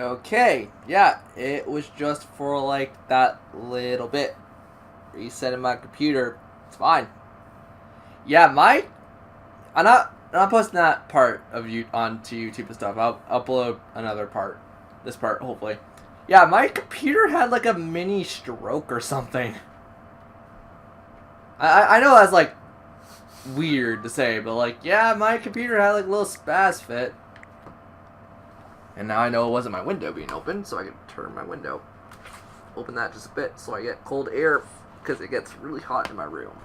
Okay, yeah, it was just for like that little bit. Resetting my computer, it's fine. Yeah, I'm not posting that part of you onto YouTube and stuff. I'll upload another part. This part, hopefully. Yeah, my computer had like a mini stroke or something. I know that's like weird to say, but like, yeah, my computer had like a little spaz fit. And now I know it wasn't my window being open, so I can turn my window. Open that just a bit so I get cold air, because it gets really hot in my room.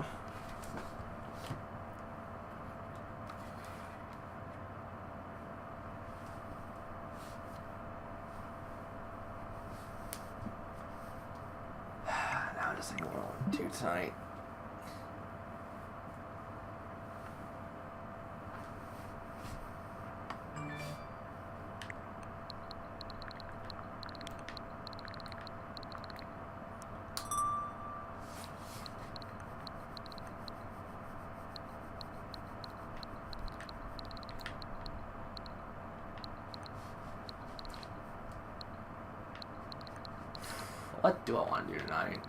Now I just think what I want to do tonight. What do I want to do tonight?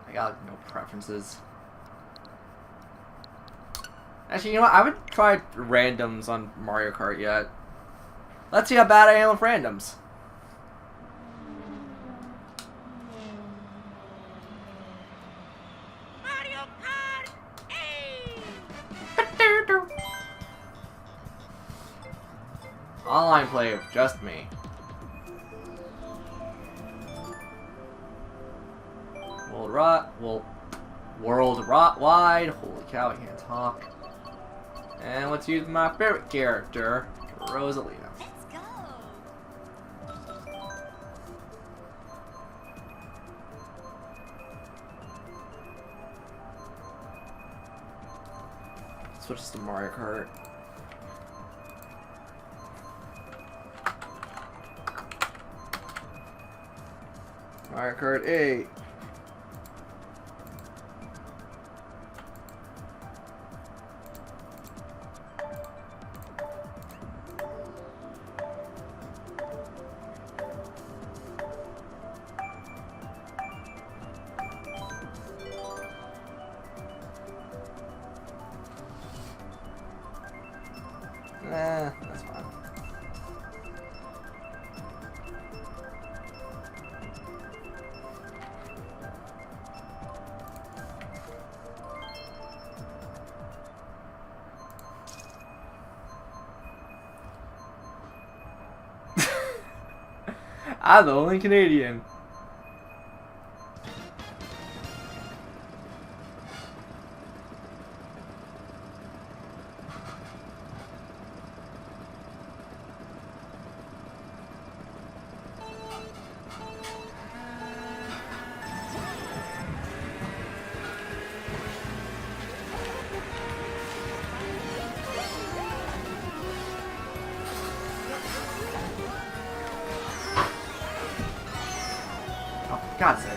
I got no preferences. Actually, you know what? I haven't tried randoms on Mario Kart yet. Let's see how bad I am with randoms. Mario Kart 8! Online play with just me. Worldwide. Holy cow, I can't talk. And let's use my favorite character, Rosalina. Let's go! Switches to Mario Kart. Mario Kart 8. That's fine. I'm the only Canadian. God's sake.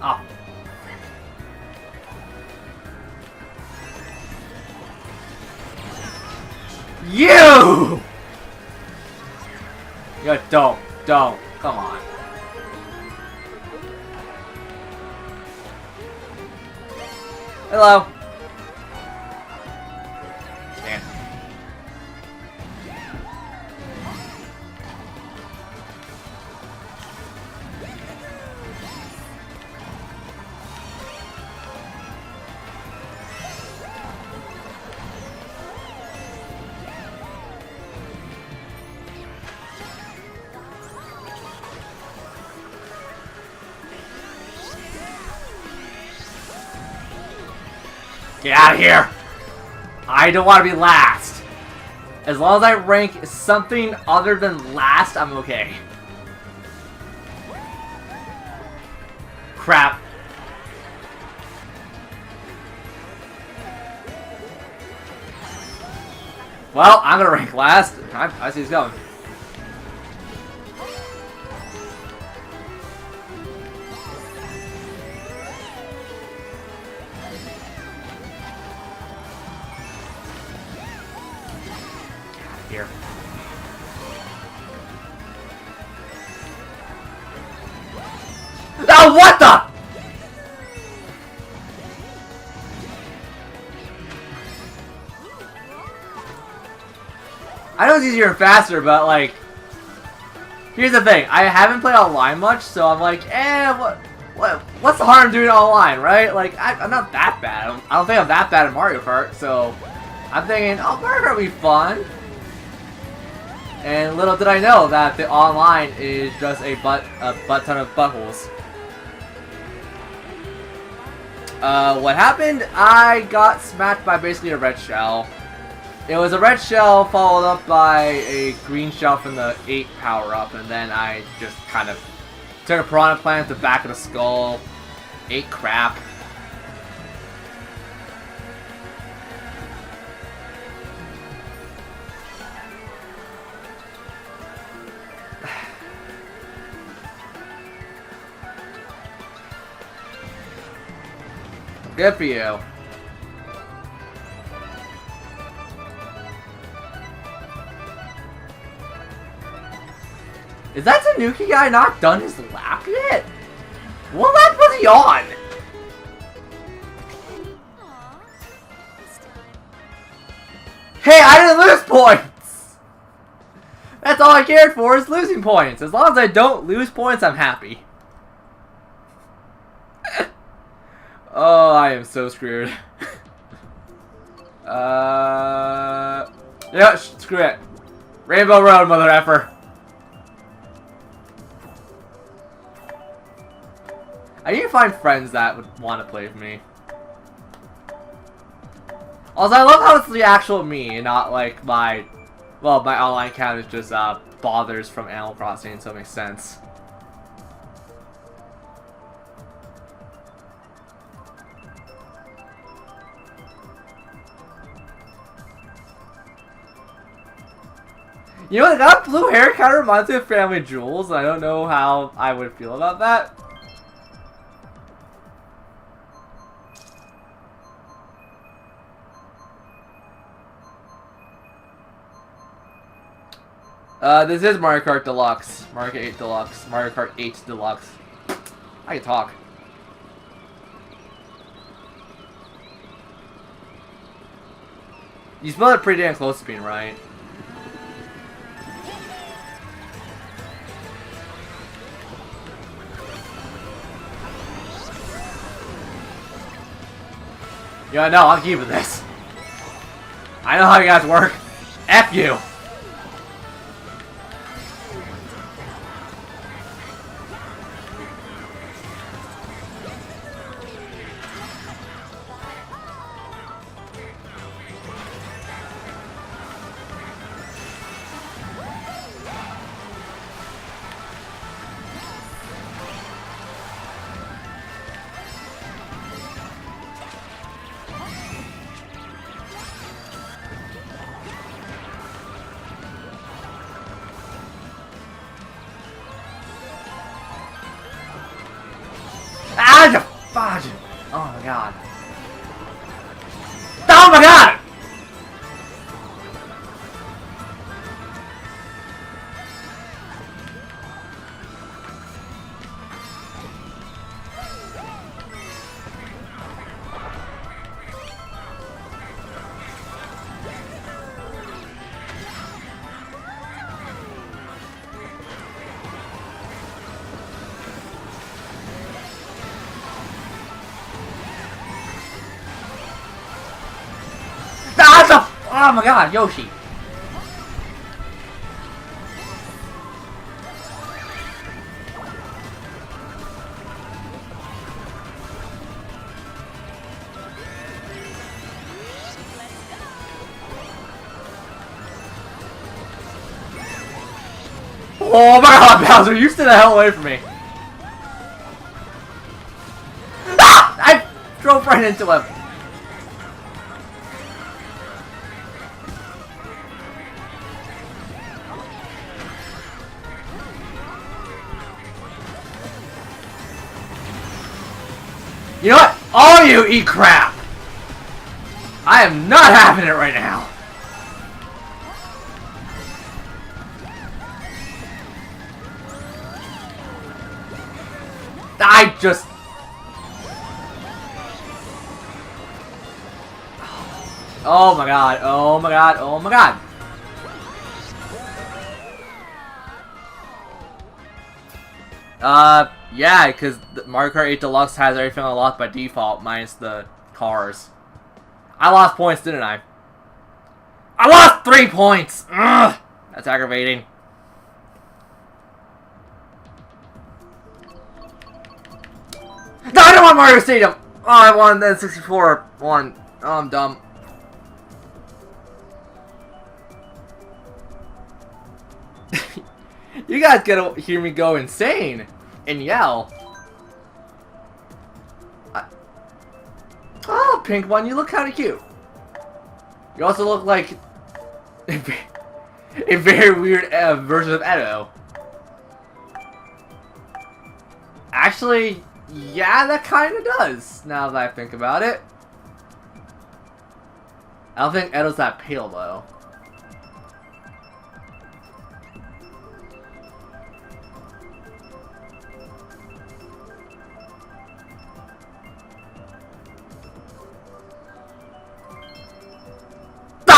Oh. You! Yo, don't. Come on. Hello. Stand. Get out of here! I don't want to be last. As long as I rank something other than last, I'm okay. Crap. Well, I'm gonna rank last. I see he's going. Here. Oh, what the? I know it's easier and faster, but like, here's the thing: I haven't played online much, so I'm like, what's the harm in doing it online, right? Like, I'm not that bad. I don't think I'm that bad at Mario Kart, so I'm thinking, oh, Mario Kart will be fun. And little did I know that the online is just a butt ton of buttholes. What happened? I got smacked by basically a red shell. It was a red shell followed up by a green shell from the 8 power-up, and then I just kind of took a piranha plant to the back of the skull, ate crap. Good for you. Is that Tanuki guy not done his lap yet? What lap was he on? Hey, I didn't lose points! That's all I cared for is losing points. As long as I don't lose points, I'm happy. Oh, I am so screwed. Yeah, screw it. Rainbow Road, mother effer. I need to find friends that would want to play with me. Also, I love how it's the actual me, and not like my... Well, my online account is just bothers from Animal Crossing, so it makes sense. You know, that blue hair kind of reminds me of Family Jewels, and I don't know how I would feel about that. This is Mario Kart Deluxe. Mario Kart 8 Deluxe. Mario Kart 8 Deluxe. I can talk. You spelled it pretty damn close to being right. Yeah, no, I'm keeping this. I know how you guys work. F you. Fudge! Oh my god. Oh my god! Oh my god, Yoshi! Oh my god, Bowser, you stay the hell away from me. Ah! I drove right into him. You know what? All of you eat crap! I am not having it right now. I just... Oh my god, oh my god, oh my god. Yeah, because Mario Kart 8 Deluxe has everything unlocked by default, minus the cars. I lost points, didn't I? I lost 3 points! Ugh! That's aggravating. No, I don't want Mario Stadium! Oh, I won the 64 one. Oh, I'm dumb. You guys gotta hear me go insane and yell. Oh, pink one, you look kind of cute. You also look like a very weird version of Edo. Actually, yeah, that kind of does, now that I think about it. I don't think Edo's that pale, though.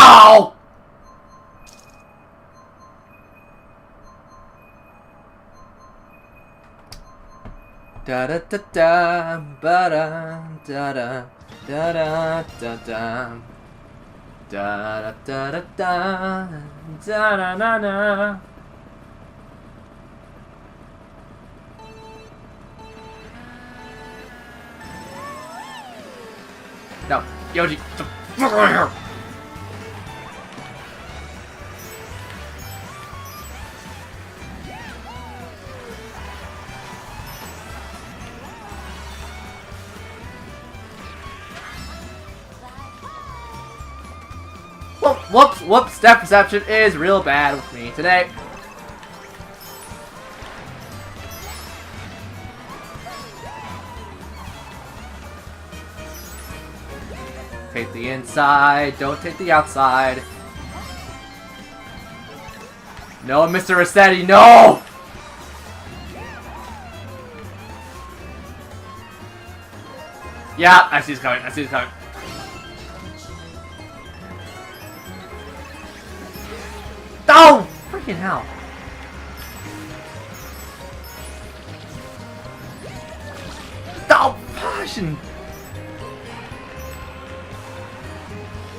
Oh! Da da da da ba da da da da da da da da da da da da da da. No, Yoji, the fuck over here. Whoops, step perception is real bad with me today. Take the inside, don't take the outside. No, Mr. Rossetti, no! Yeah, I see he's coming, I see he's coming. Oh! Freaking hell. Oh, passion!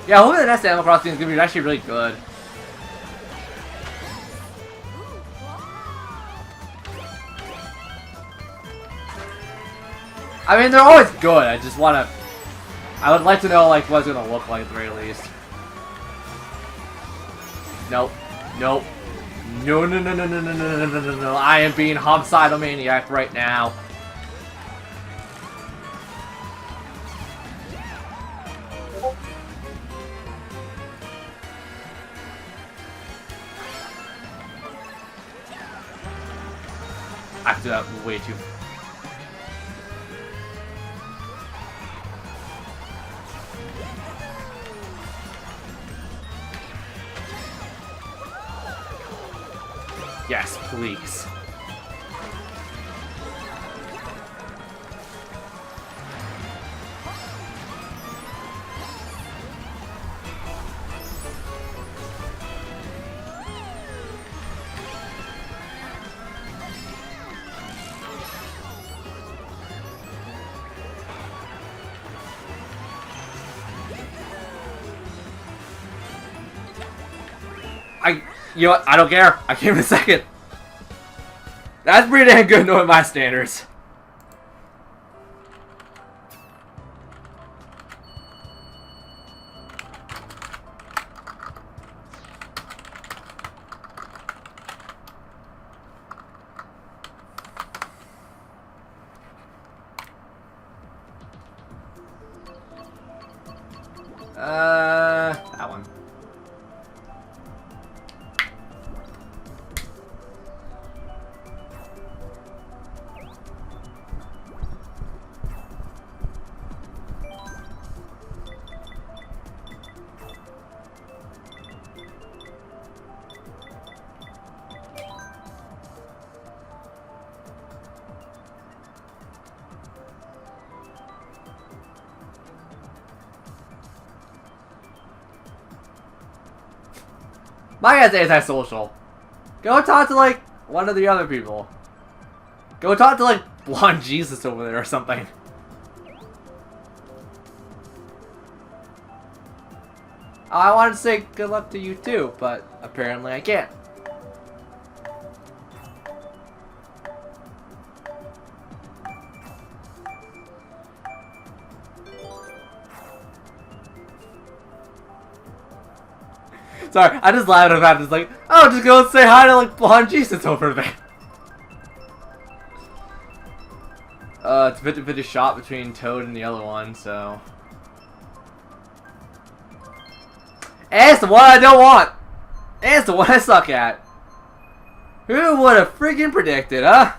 Yeah, hopefully the next Animal Crossing is going to be actually really good. I mean, they're always good, I just want to... I would like to know, like, what it's going to look like at the very least. Nope. Nope. No, no, no, no, no, no, no, no, no, no. I am being homicidal maniac right now. I have to do that way too. Yes, please. You know what? I don't care. I came in second. That's pretty damn good knowing my standards. My guy's antisocial. Go talk to, like, one of the other people. Go talk to, like, Blonde Jesus over there or something. I wanted to say good luck to you too, but apparently I can't. Sorry, I just laughed at that. It's like, oh, just go and say hi to, like, Blonde Jesus over there. It's a 50-50 shot between Toad and the other one, so... And it's the one I don't want! And it's the one I suck at! Who would have freaking predicted, huh?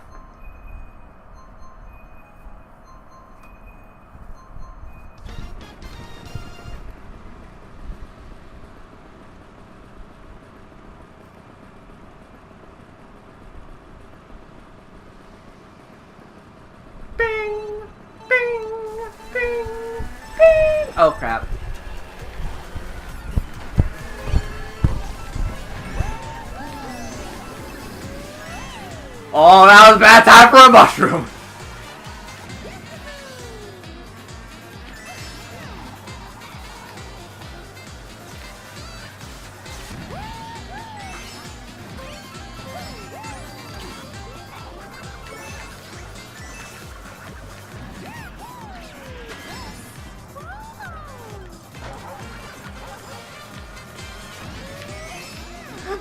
Bing! Bing! Bing! Bing! Oh crap. Oh, that was a bad time for a mushroom!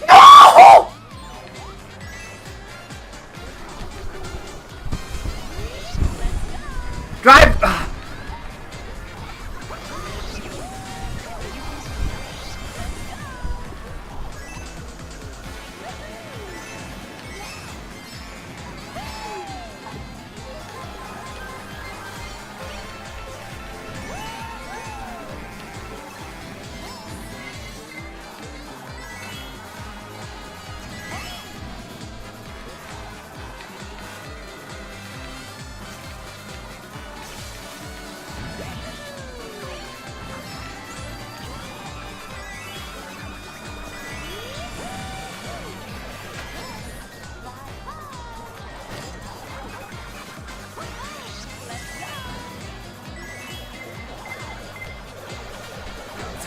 No! Drive!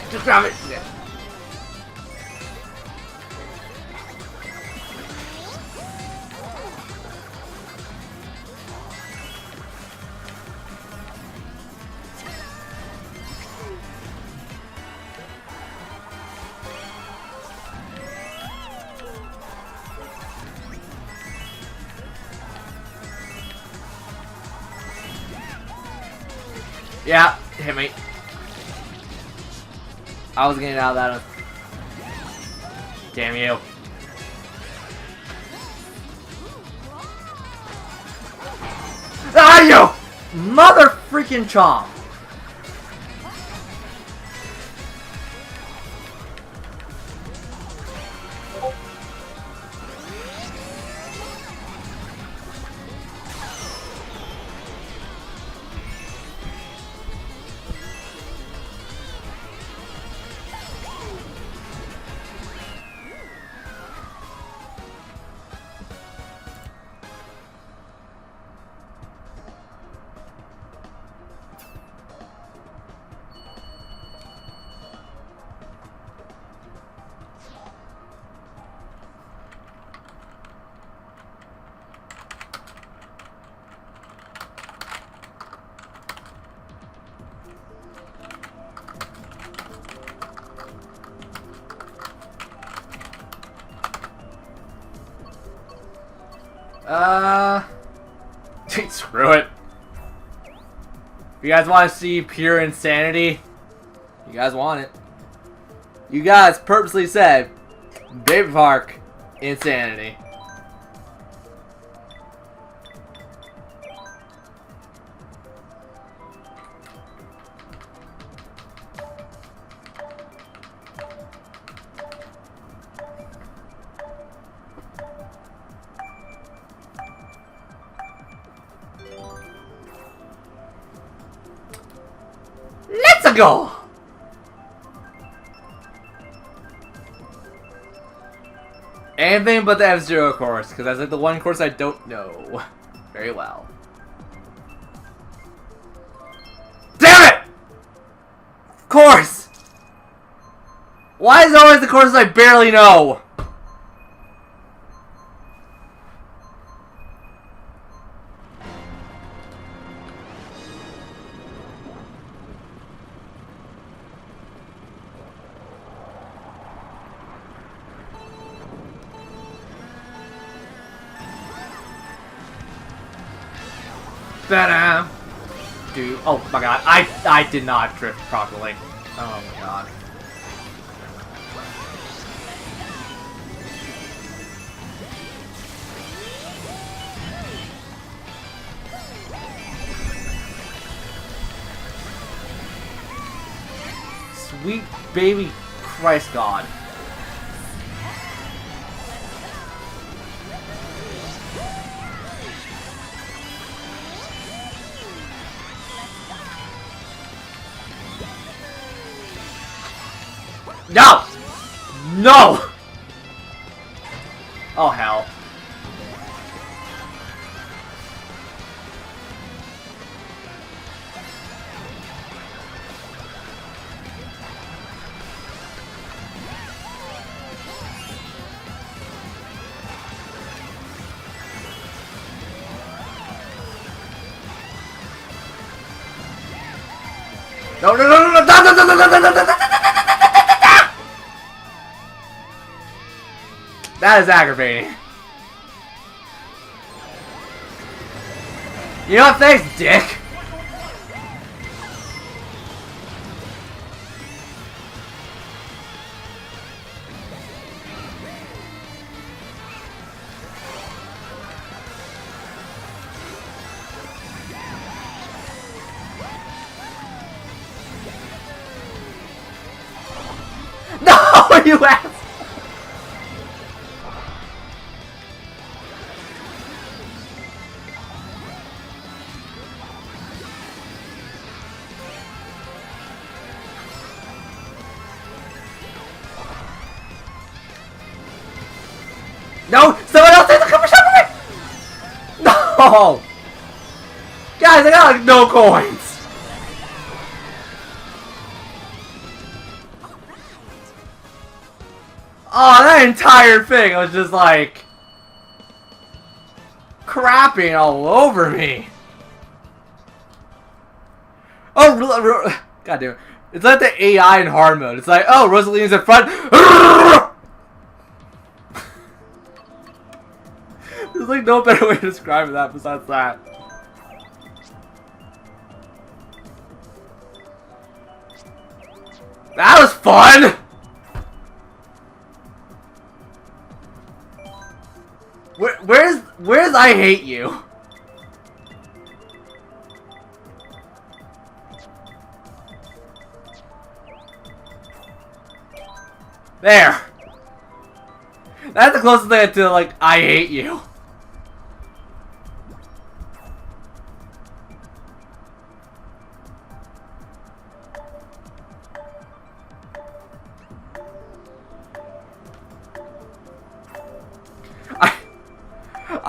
Just grab it. Yeah, hit me. I was getting out of that. Damn you. Ah, you! Mother freaking chomp! Screw it. If you guys want to see pure insanity, you guys want it. You guys purposely said Baby Park insanity. Let's go! Anything but the F-Zero course, because that's like the one course I don't know very well. Damn it! Of course! Why is it always the courses I barely know? Ta-da! Dude, oh my god, I did not drift properly. Oh my god. Sweet baby Christ God. No! No! Oh, hell. No, no, no, no, no, no, no, no, no, no, no, no, no. That is aggravating. You know what? Thanks, dick. No, you ass. No! Someone else has to come and shot for me! No! Guys, I got like no coins! Oh, that entire thing was just like crapping all over me. Oh, God damn it. It's like the AI in hard mode. It's like, oh, Rosalina's in front. There's like no better way to describe that besides that. That was fun! Where's I hate you? There! That's the closest thing to like, I hate you.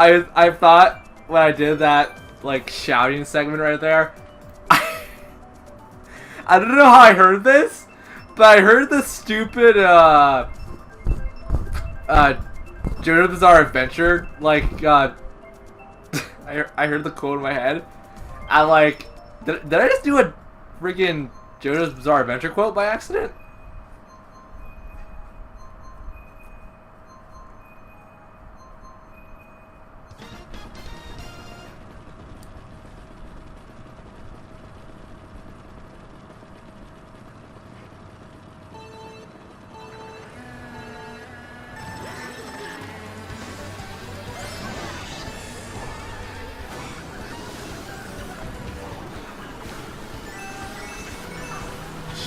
I thought when I did that like shouting segment right there, I don't know how I heard this, but I heard the stupid JoJo's Bizarre Adventure like I heard the quote in my head. I like did I just do a freaking JoJo's Bizarre Adventure quote by accident?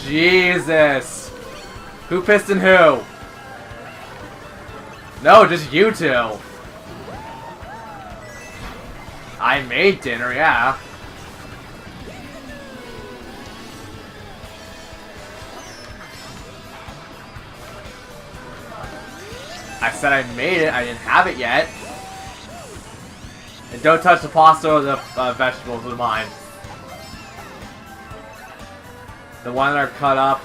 Jesus! Who pissed in who? No, just you two. I made dinner, yeah. I said I made it. I didn't have it yet. And don't touch the pasta or the vegetables with mine. The ones that are cut up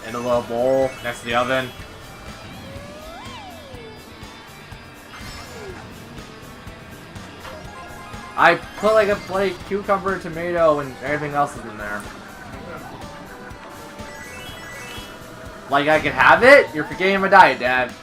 in a little bowl next to the oven. I put like a bloody cucumber, tomato, and everything else is in there. Like I could have it? You're forgetting my diet, Dad.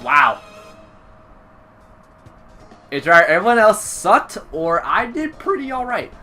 Wow. It's right. Everyone else sucked, or I did pretty alright.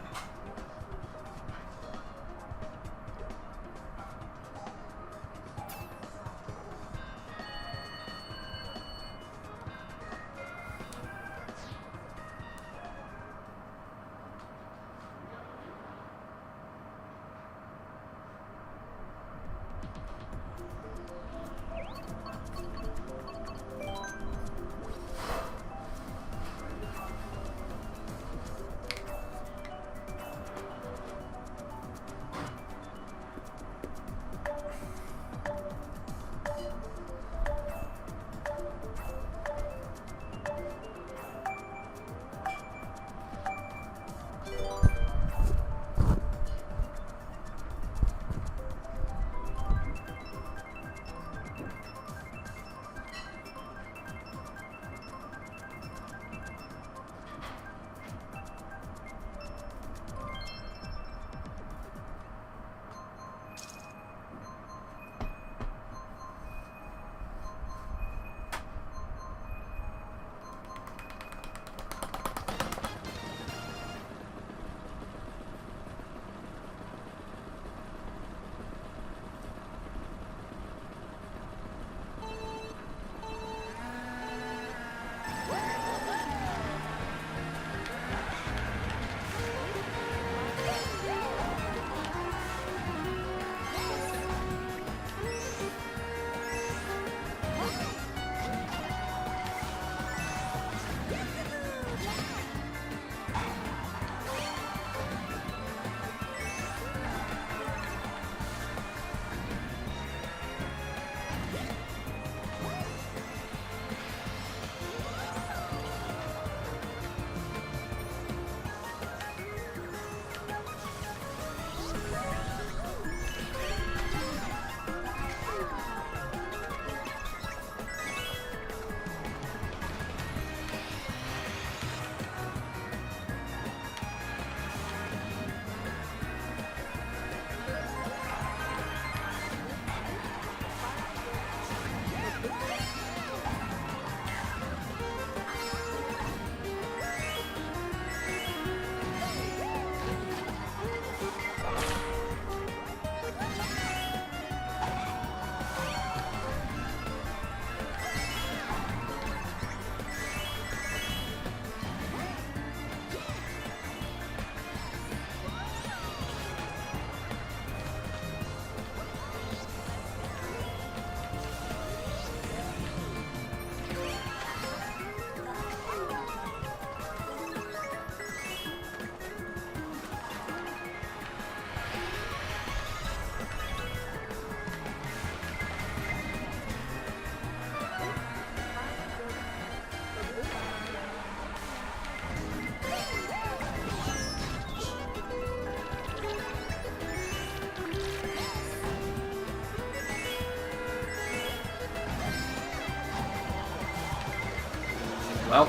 Well.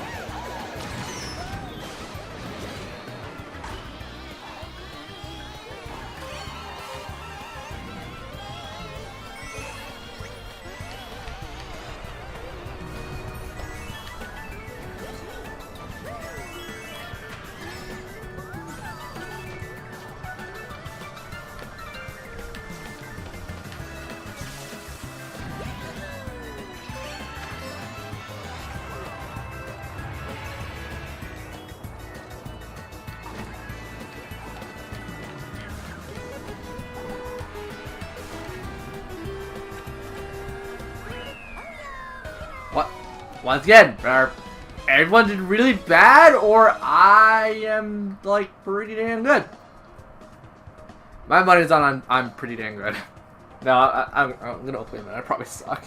What? Once again, everyone did really bad, or I am like pretty damn good. My money's on I'm pretty damn good. No, I'm gonna open it. I probably suck.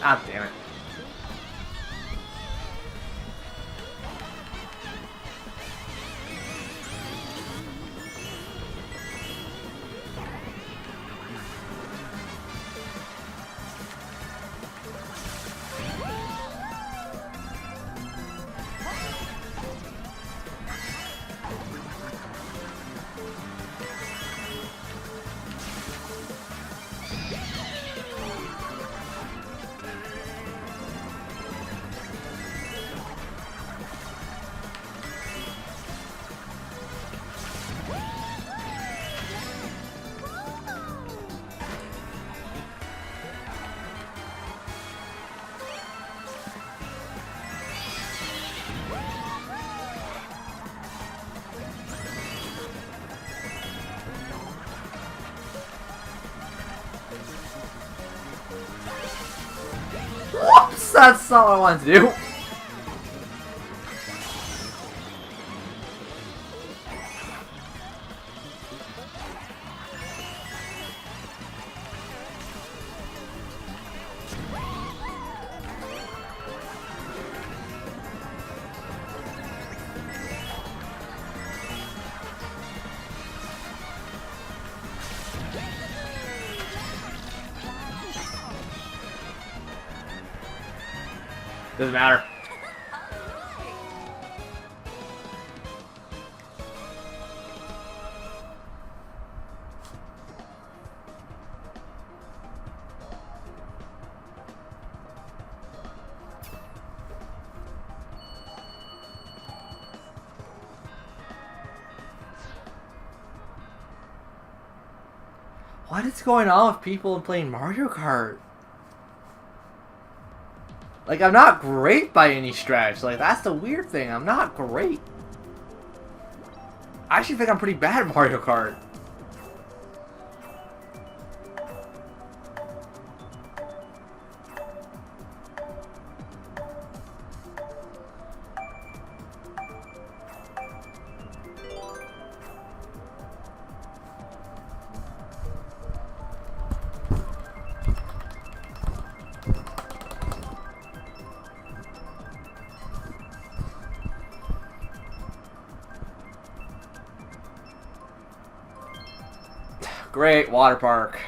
Ah, damn it. Whoops! That's not what I wanted to do. Doesn't matter. What is going on with people playing Mario Kart? Like, I'm not great by any stretch. Like, that's the weird thing. I'm not great. I actually think I'm pretty bad at Mario Kart. Great water park.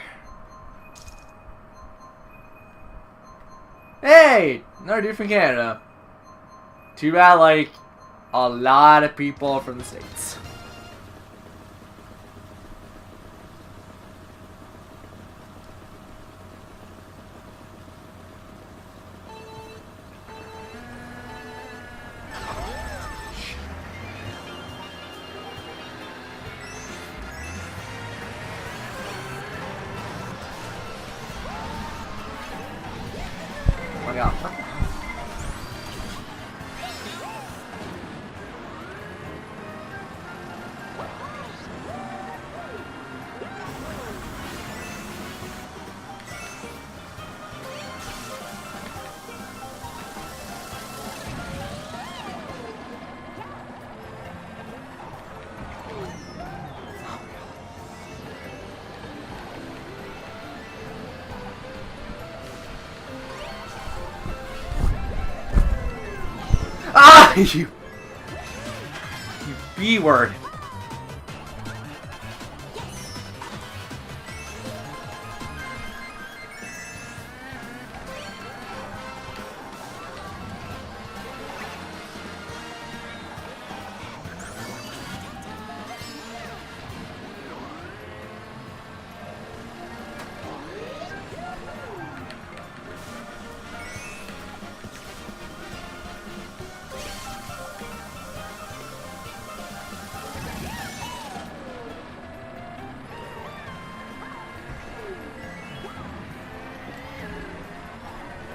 Hey! Another dude from Canada. Too bad, like, a lot of people from the States. Oh my god. Ah! You B word.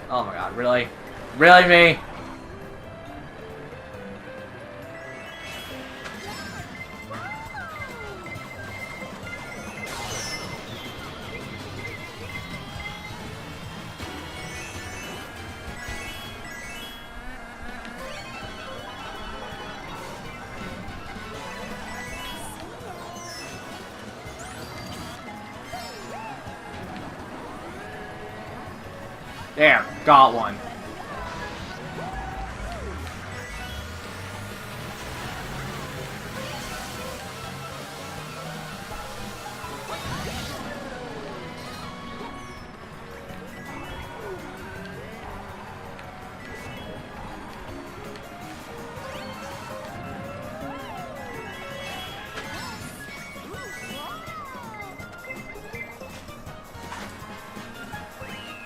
Oh my god, really? Really, me? There, got one.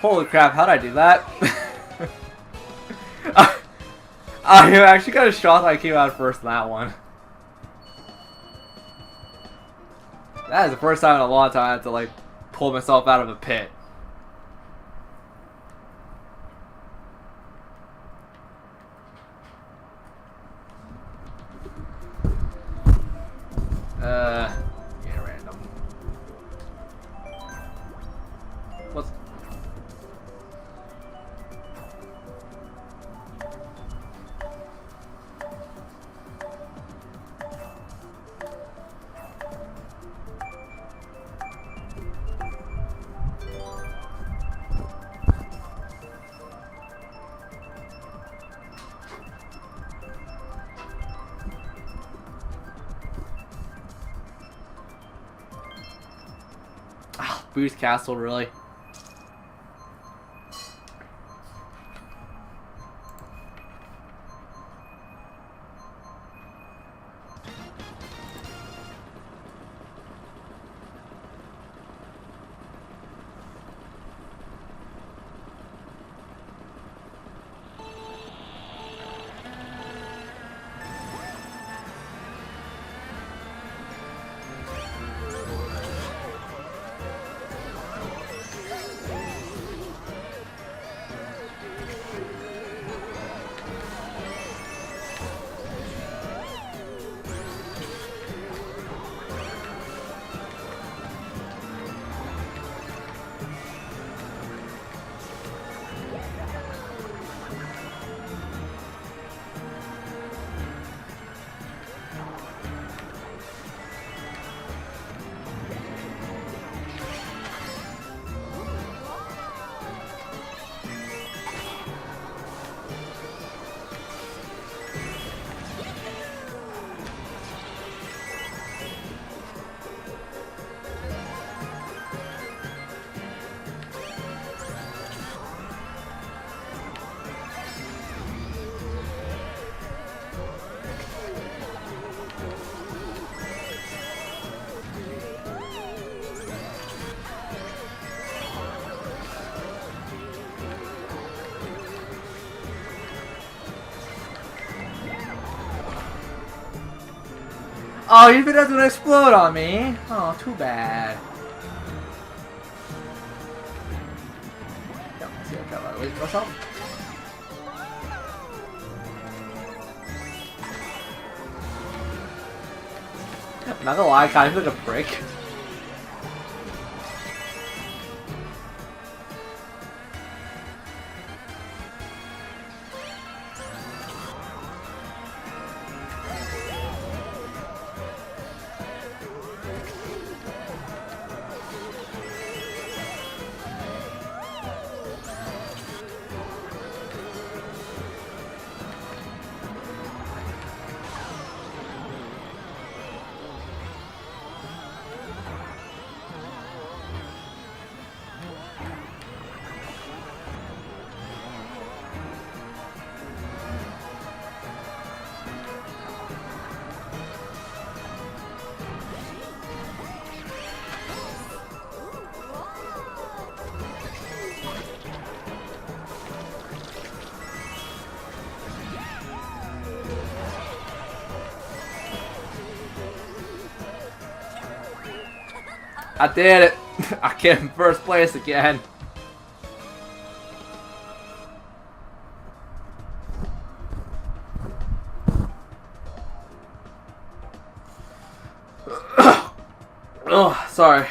Holy crap, how'd I do that? I am actually kind of shocked I came out first in that one. That is the first time in a long time I had to, like, pull myself out of a pit. Yeah, random. What's... Boost Castle, really? Oh, you think that's gonna explode on me? Oh, too bad. Yeah, let's see how I got myself. I'm not gonna lie, I kind of feel like a prick. I did it! I get in first place again. Oh, sorry.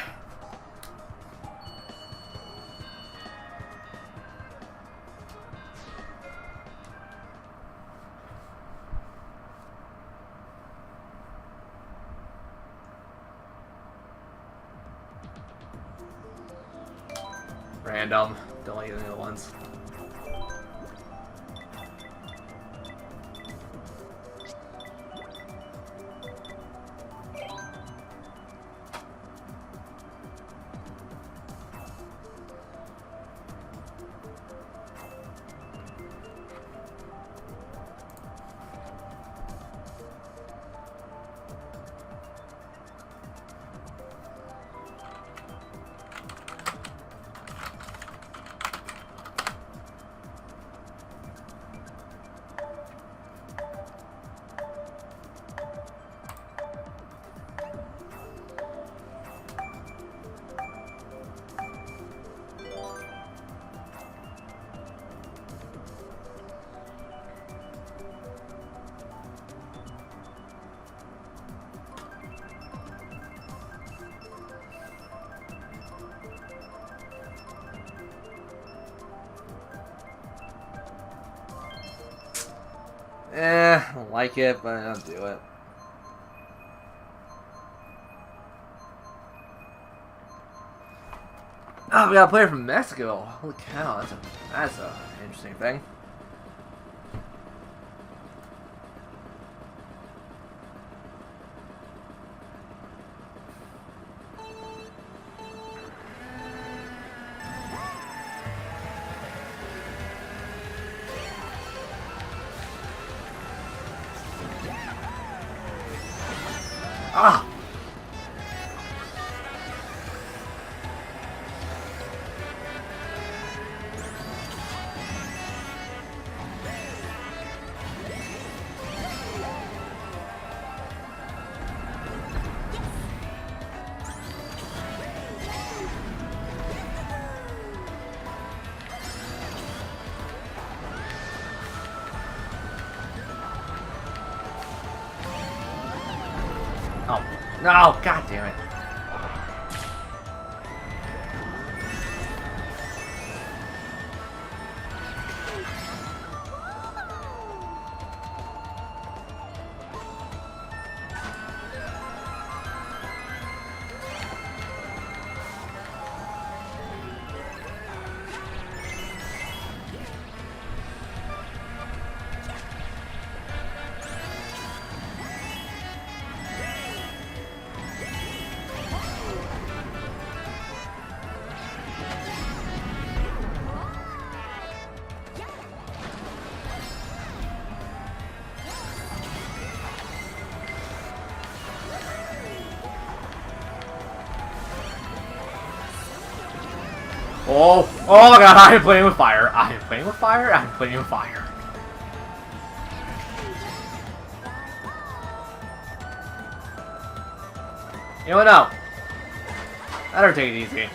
Random. Don't like any of the ones. I don't like it, but I'll do it. Oh, we got a player from Mexico. Holy cow, that's a interesting thing. Ah! Oh, no, god damn it. Oh, oh my god, I am playing with fire. I am playing with fire. I am playing with fire. You know what? No. Better take it easy.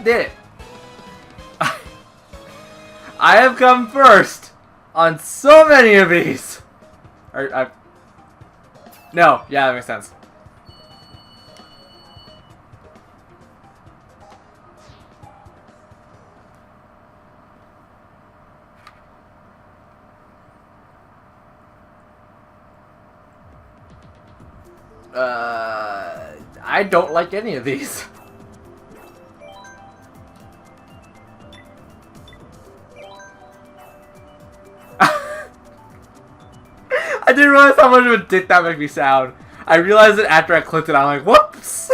Did it. I have come first on so many of these. No, yeah, that makes sense. I don't like any of these. I didn't realize how much of a dick that made me sound. I realized it after I clicked it. I'm like, whoops.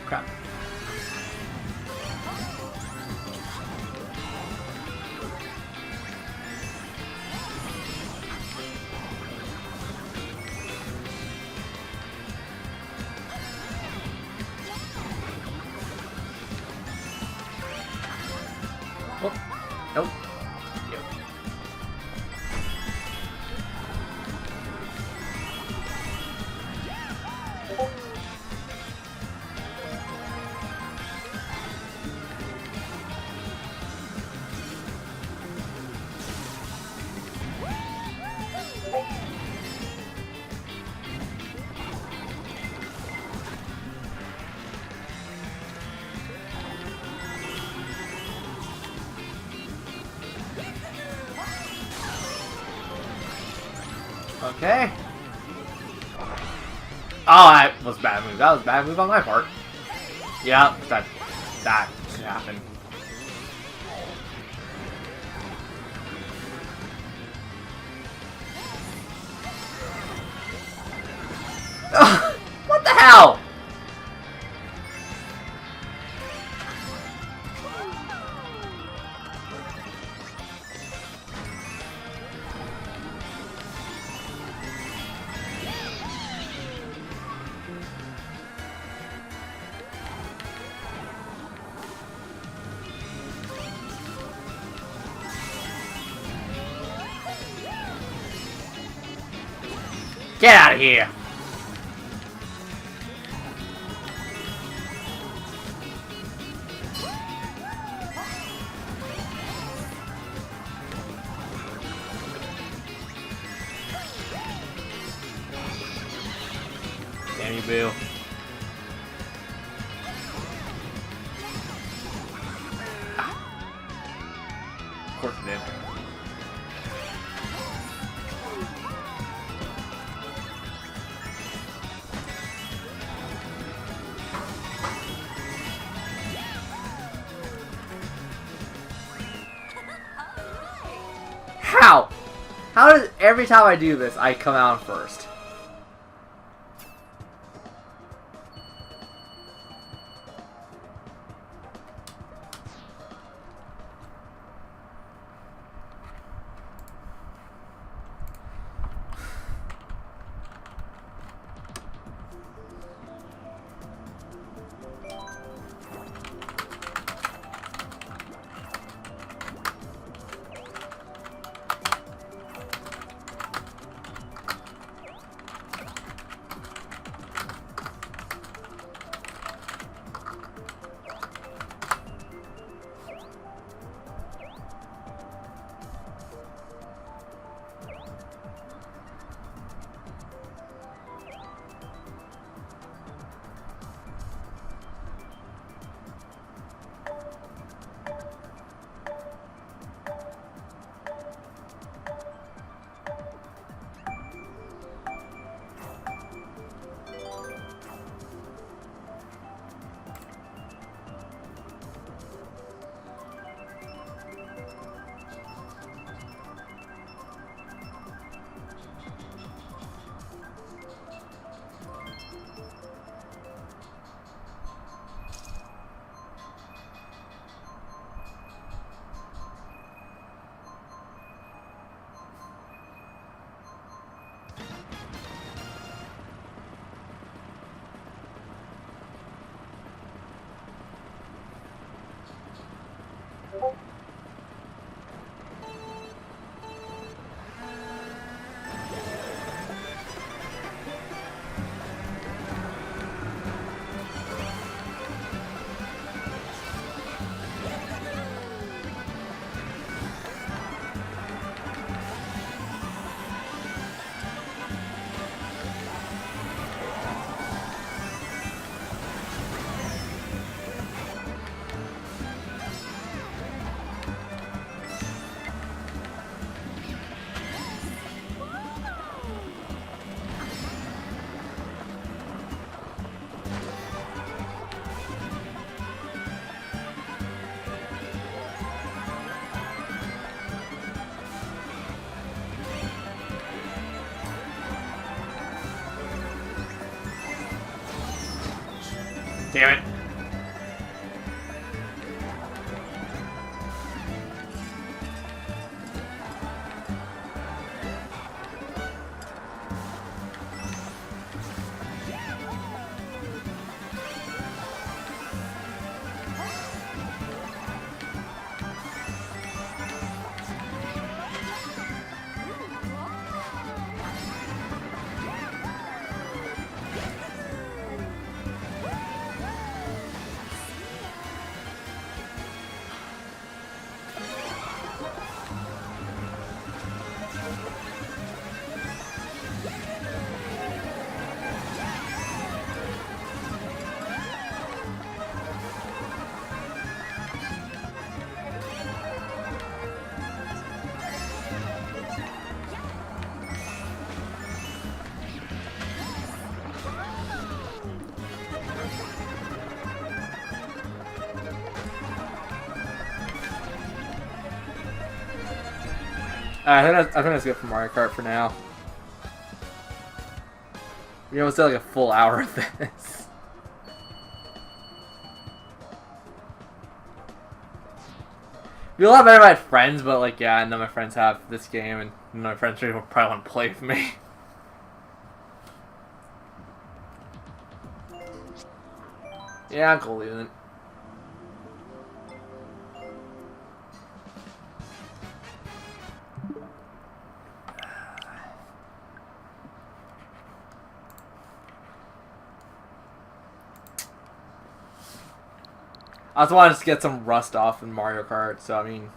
Crap. Oh, nope. Yep. Okay. Oh, that was bad move. That was bad move on my part. Yeah, that should happen. Ugh, what the hell? Get out of here! Damn you boo. Of course it did. How? How does every time I do this, I come out first? Damn it. I think that's good for Mario Kart for now. You know, it's like a full hour of this. Be a lot better if I had friends, but like, yeah, none of my friends have this game, and none of my friends really probably want to play with me. Yeah, I'm cool leaving it. I just wanted to get some rust off in Mario Kart, so I mean,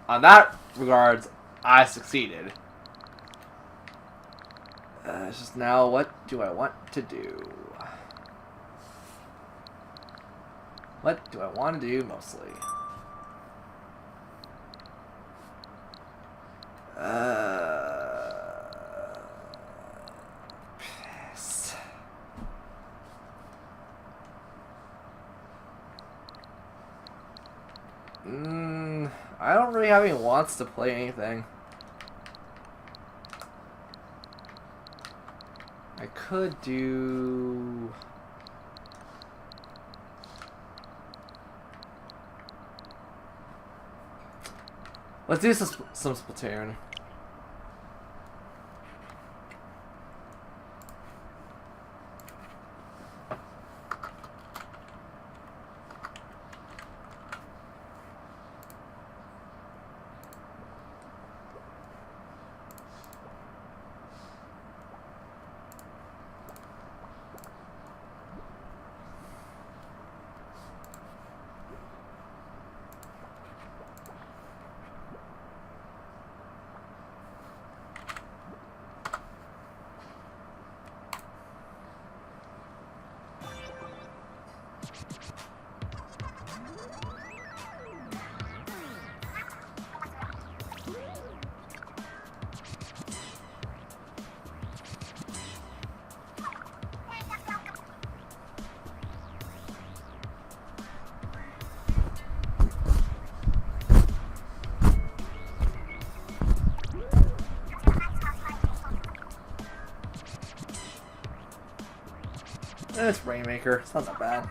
on that regards, I succeeded. It's just now, what do I want to do? What do I want to do mostly? Piss. I don't really have any wants to play anything. I could do... Let's do some Splatoon. It's Rainmaker. It's not that bad.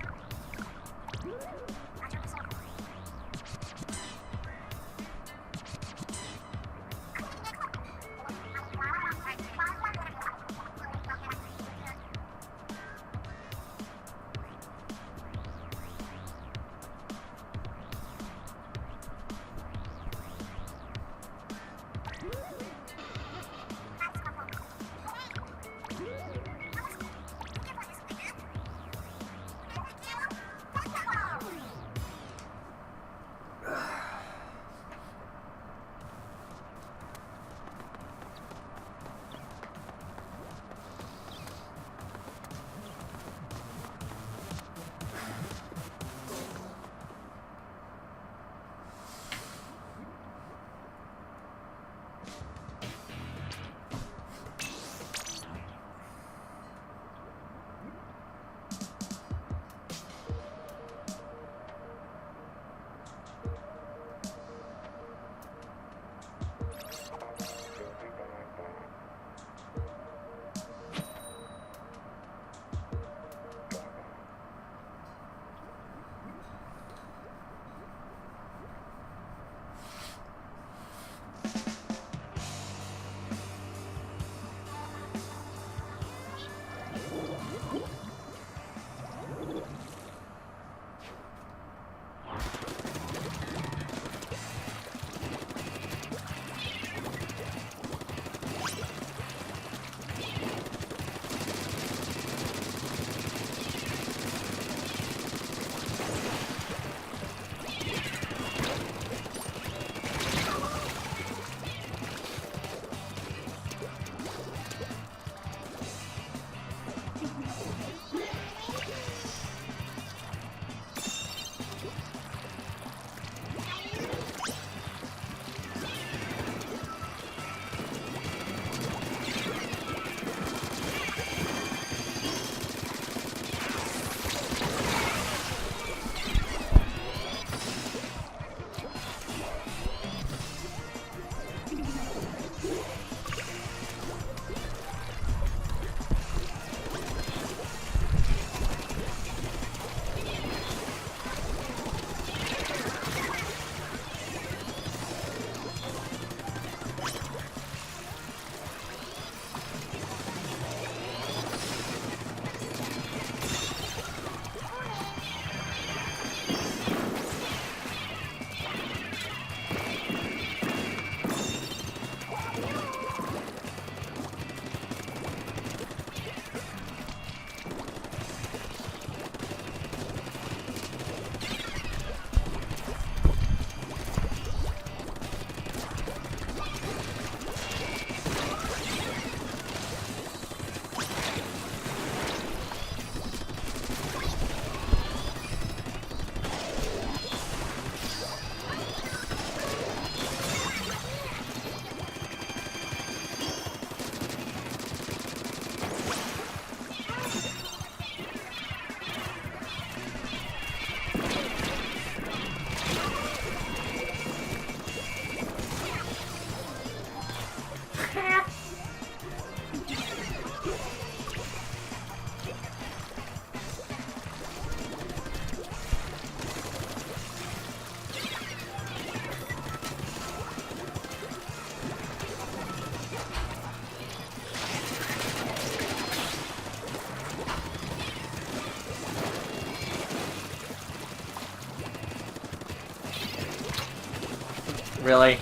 Really?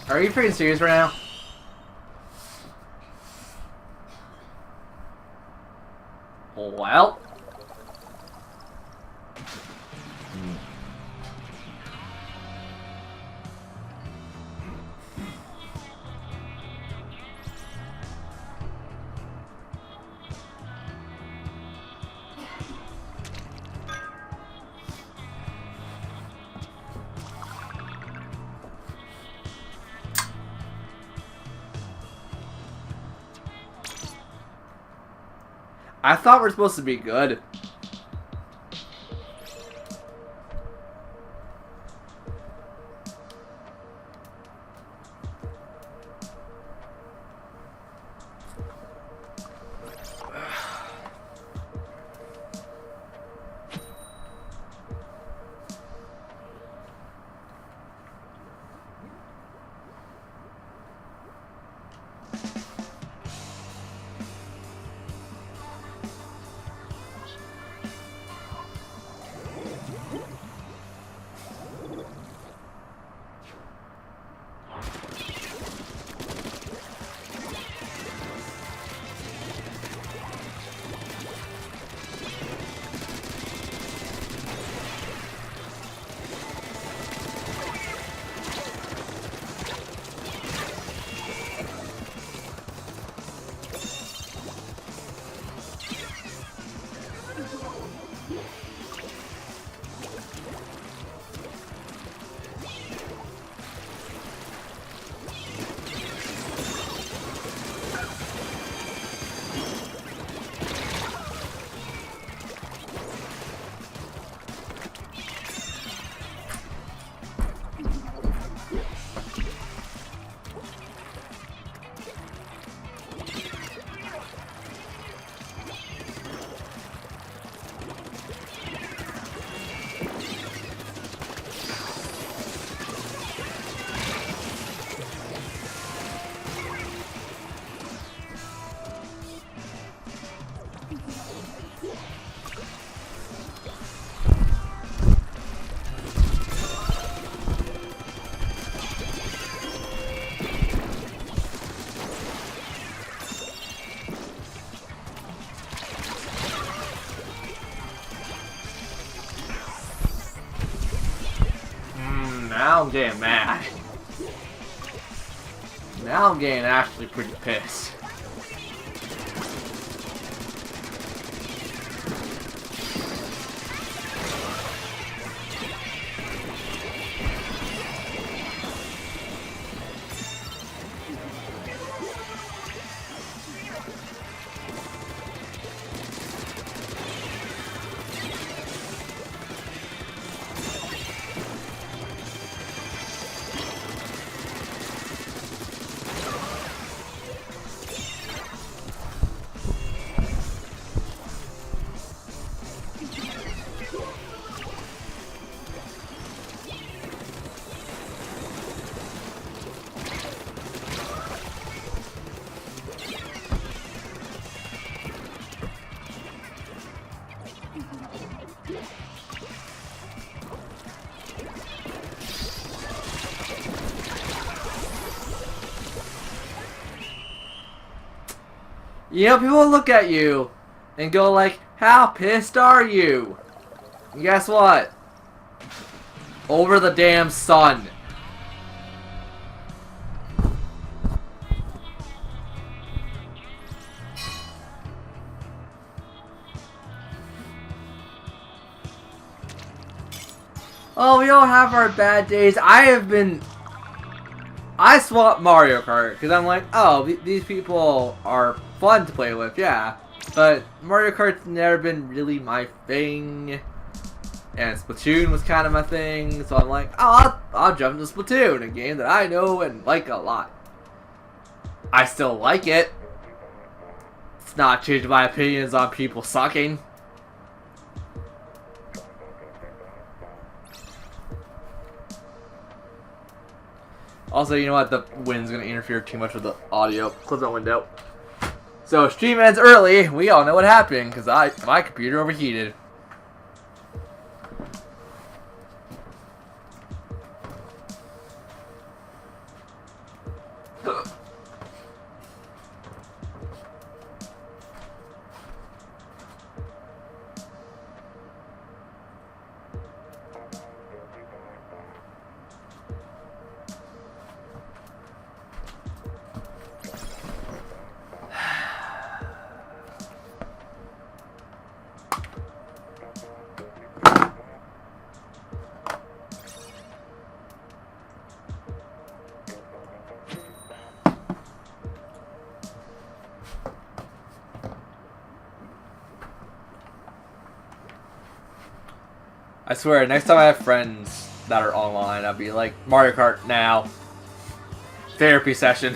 Are you freaking serious right now? Well. I thought we're supposed to be good. Now I'm getting mad. Now I'm getting actually pretty pissed. You know, people look at you and go like, how pissed are you? And guess what? Over the damn sun. Oh, we all have our bad days. I swapped Mario Kart because I'm like, oh, these people are fun to play with, yeah. But Mario Kart's never been really my thing. And Splatoon was kind of my thing, so I'm like, oh, I'll jump into Splatoon, a game that I know and like a lot. I still like it. It's not changed my opinions on people sucking. Also, you know what? The wind's going to interfere too much with the audio. Close that window. So, stream ends early. We all know what happened because my computer overheated. I swear, next time I have friends that are online, I'll be like, Mario Kart now. Therapy session.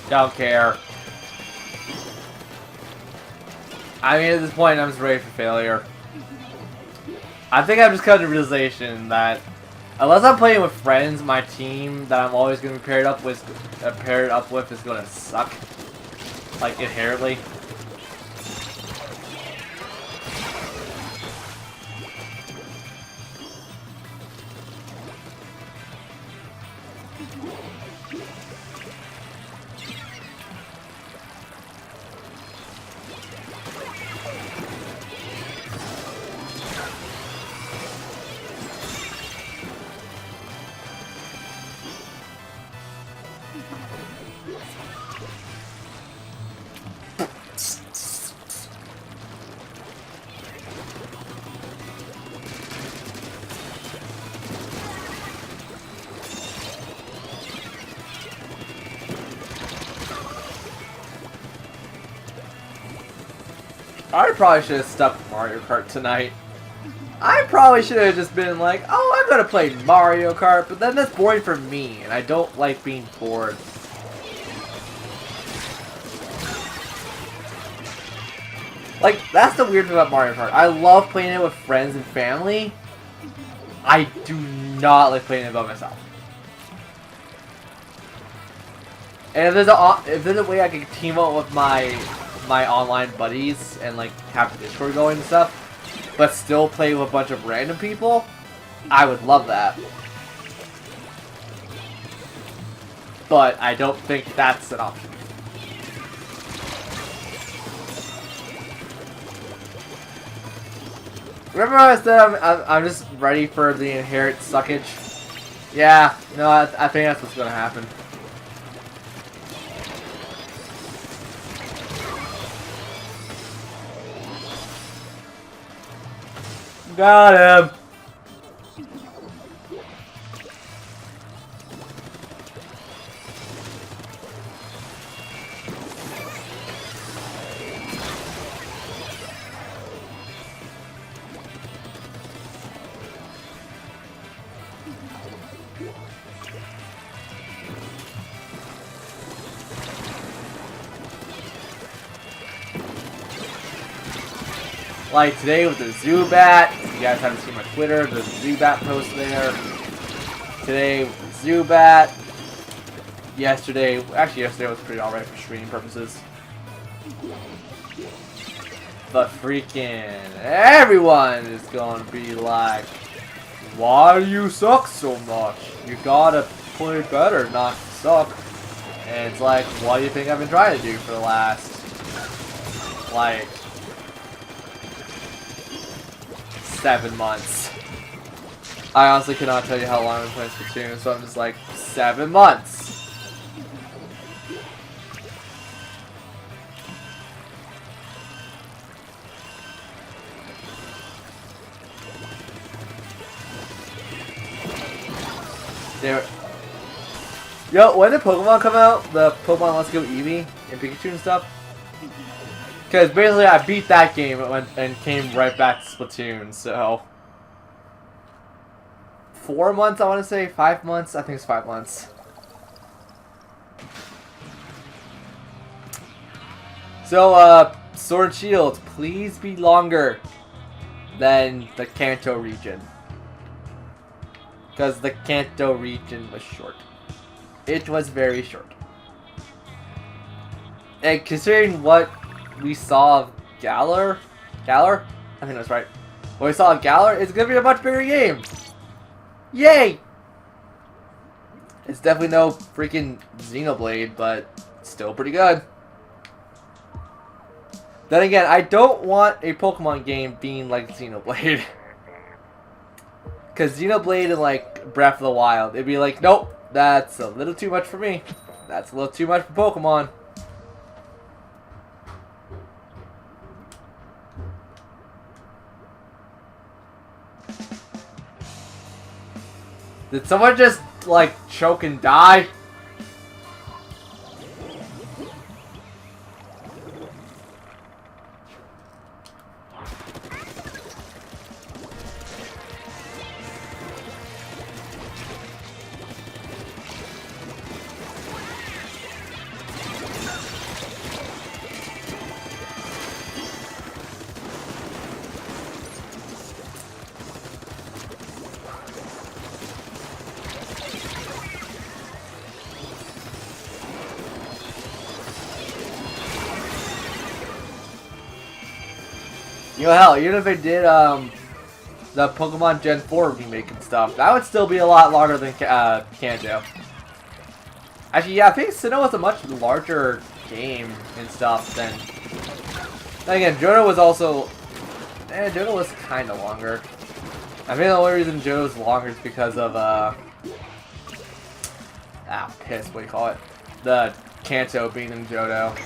Don't care. I mean, at this point, I'm just ready for failure. I think I've just come to the realization that unless I'm playing with friends, my team that I'm always going to be paired up with is going to suck. Like, inherently. I probably should have stuck with Mario Kart tonight. I probably should have just been like, oh, I'm gonna play Mario Kart, but then that's boring for me, and I don't like being bored. Like, that's the weird thing about Mario Kart. I love playing it with friends and family. I do not like playing it by myself. And if there's a way I can team up with my online buddies and like have Discord going and stuff, but still play with a bunch of random people, I would love that. But I don't think that's an option. Remember how I said I'm just ready for the inherent suckage? Yeah, no, I think that's what's gonna happen. Got him! Like today with the Zubat. You guys haven't seen my Twitter. There's a Zubat post there. Today with the Zubat. Yesterday was pretty alright for streaming purposes. But freaking everyone is gonna be like, why do you suck so much? You gotta play better, not suck. And it's like, what do you think I've been trying to do for the last, like, 7 months? I honestly cannot tell you how long I've been playing Splatoon, so I'm just like, 7 months. Yo, when did Pokemon come out? The Pokemon Let's Go Eevee and Pikachu and stuff? Because basically I beat that game and came right back to Splatoon, so... 4 months, I want to say? 5 months? I think it's 5 months. So, Sword and Shield, please be longer than the Kanto region. Because the Kanto region was short. It was very short. And considering what we saw of Galar? I think that's right. What we saw of Galar, it's gonna be a much bigger game! Yay! It's definitely no freaking Xenoblade, but still pretty good. Then again, I don't want a Pokemon game being like Xenoblade. Because Xenoblade and like Breath of the Wild, it'd be like, nope, that's a little too much for me. That's a little too much for Pokemon. Did someone just like choke and die? You know, hell, even if they did the Pokemon Gen 4 remake and stuff, that would still be a lot longer than Kanto. Actually, yeah, I think Sinnoh was a much larger game and stuff than... Then again, Johto was also... Johto was kind of longer. I think the only reason Johto's longer is because of, piss, what do you call it? The Kanto being in Johto.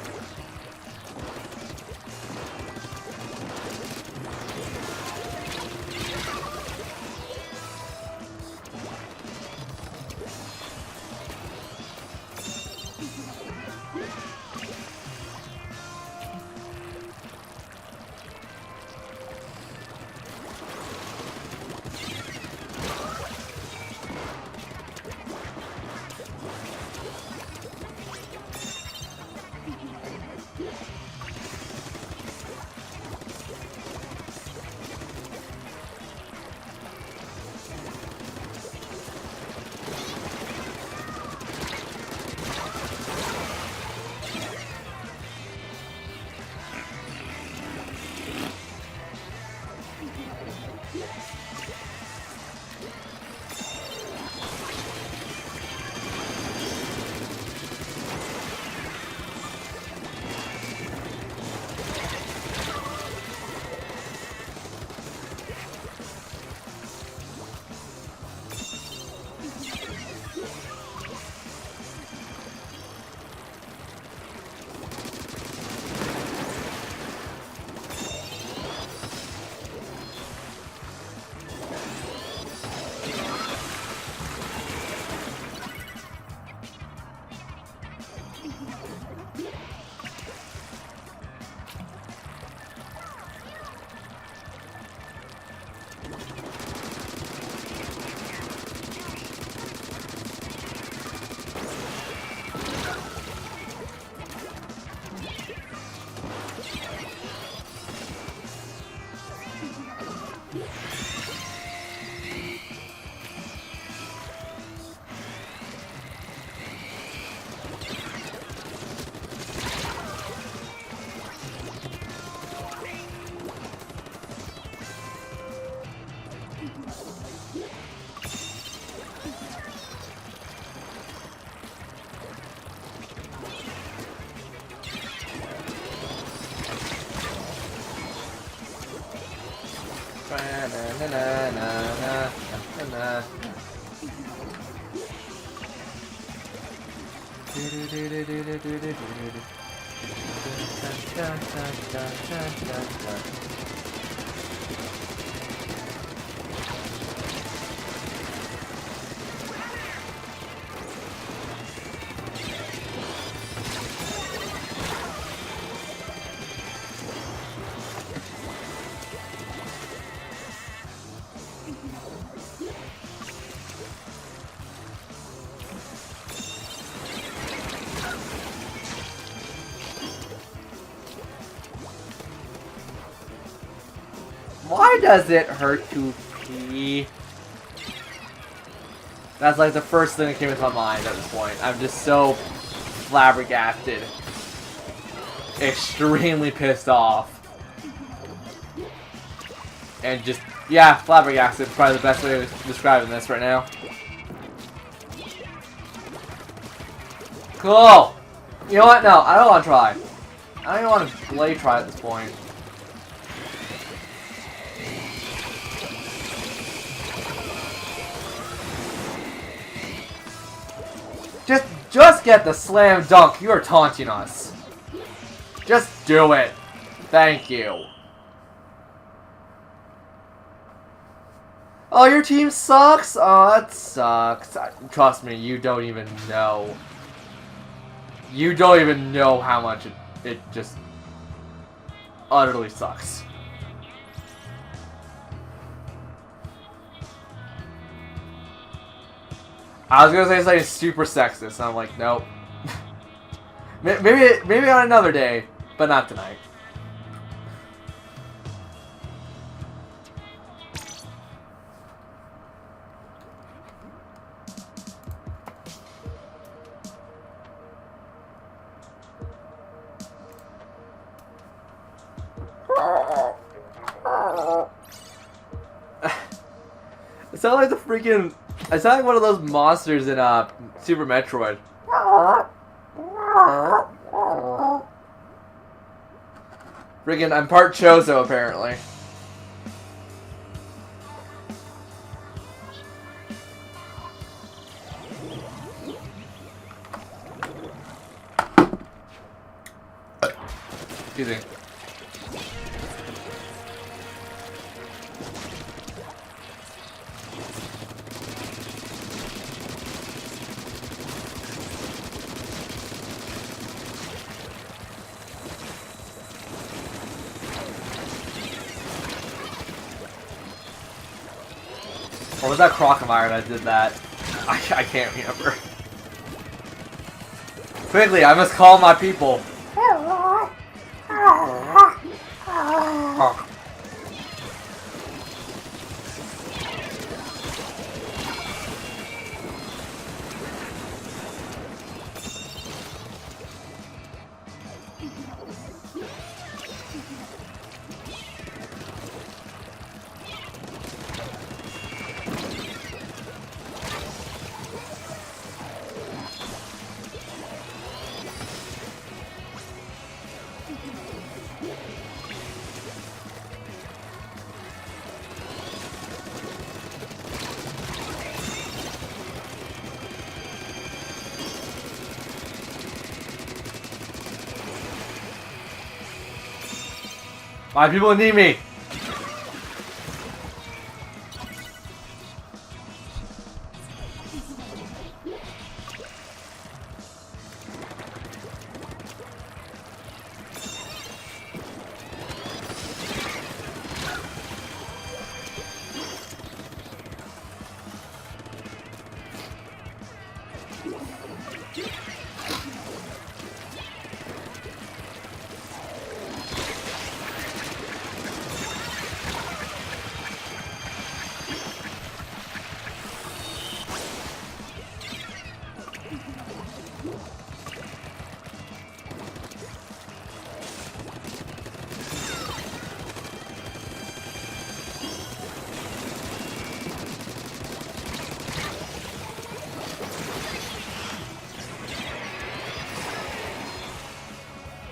Why does it hurt to pee? That's like the first thing that came into my mind at this point. I'm just so flabbergasted. Extremely pissed off. And just, yeah, flabbergasted is probably the best way of describing this right now. Cool! You know what? No, I don't want to try. I don't even want to play try at this point. Just get the slam dunk. You are taunting us. Just do it. Thank you. Oh, your team sucks? Oh, that sucks. Trust me, you don't even know. You don't even know how much it just utterly sucks. I was gonna say something super sexist, and I'm like, nope. maybe on another day, but not tonight. It sounds like the freaking. I sound like one of those monsters in Super Metroid. Friggin', I'm part Chozo apparently. Excuse me. Or was that Crocomire that did that? I can't remember. Quickly, I must call my people. My people need me.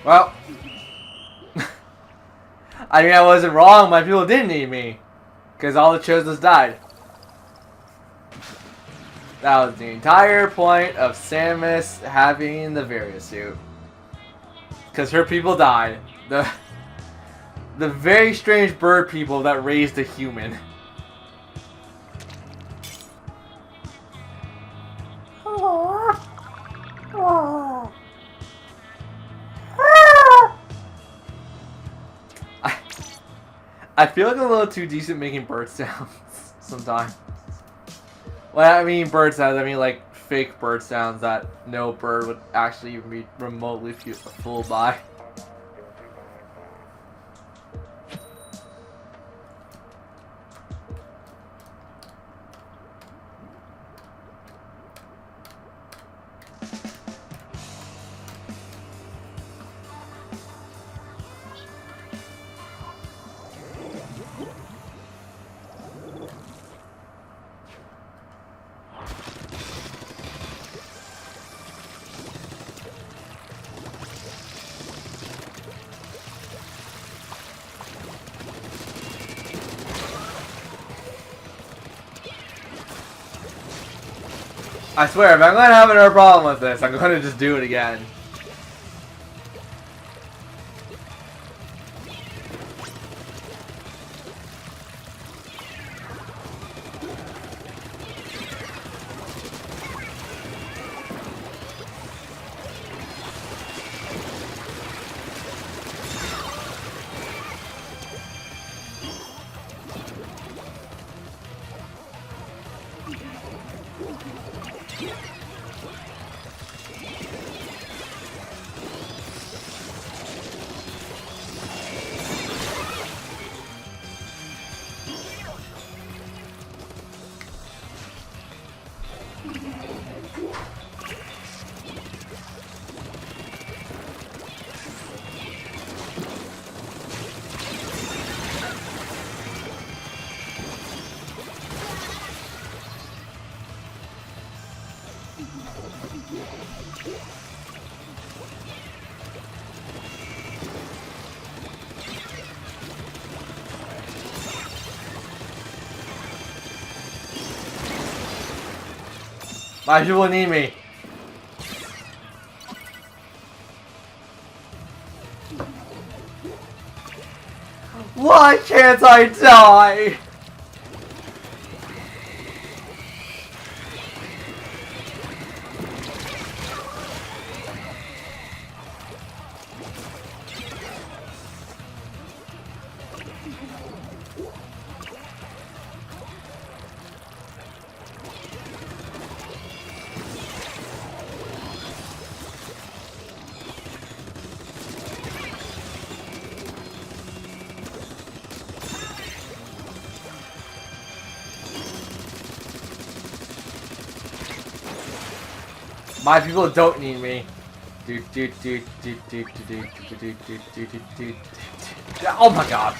Well, I mean, I wasn't wrong. My people didn't need me. Because all the Chosas died. That was the entire point of Samus having the Varia suit. Because her people died. The very strange bird people that raised a human. I feel like I'm a little too decent making bird sounds sometimes. Well, I mean bird sounds, I mean like fake bird sounds that no bird would actually even be remotely fooled by. I swear, if I'm going to have another problem with this, I'm going to just do it again. My people need me. Why can't I die? My people don't need me. Oh my god.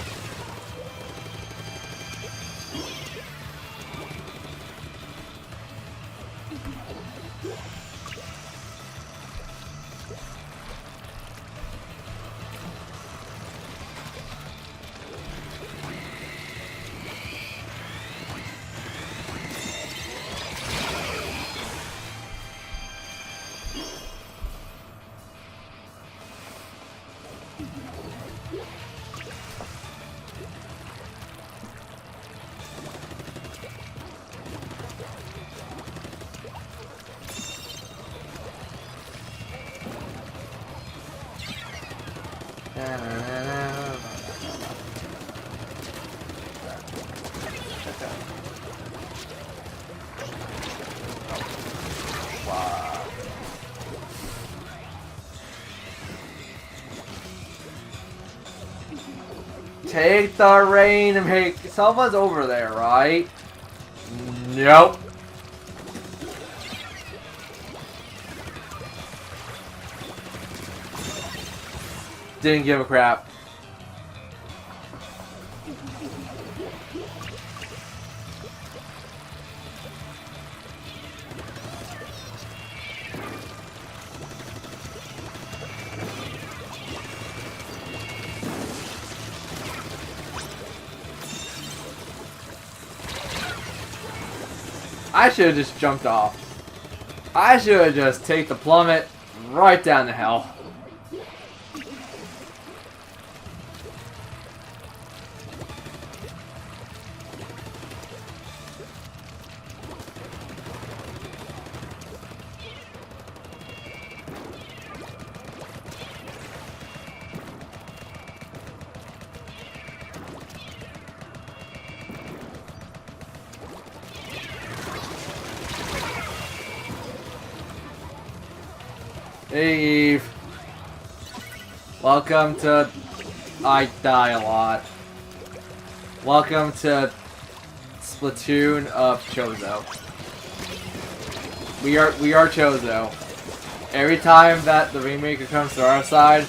Take the rain and make... Someone's over there, right? Nope. Didn't give a crap. I should have just jumped off. I should have just taken the plummet right down the hell. Hey Eve. Welcome to I Die a Lot. Welcome to Splatoon of Chozo. We are Chozo. Every time that the Rainmaker comes to our side,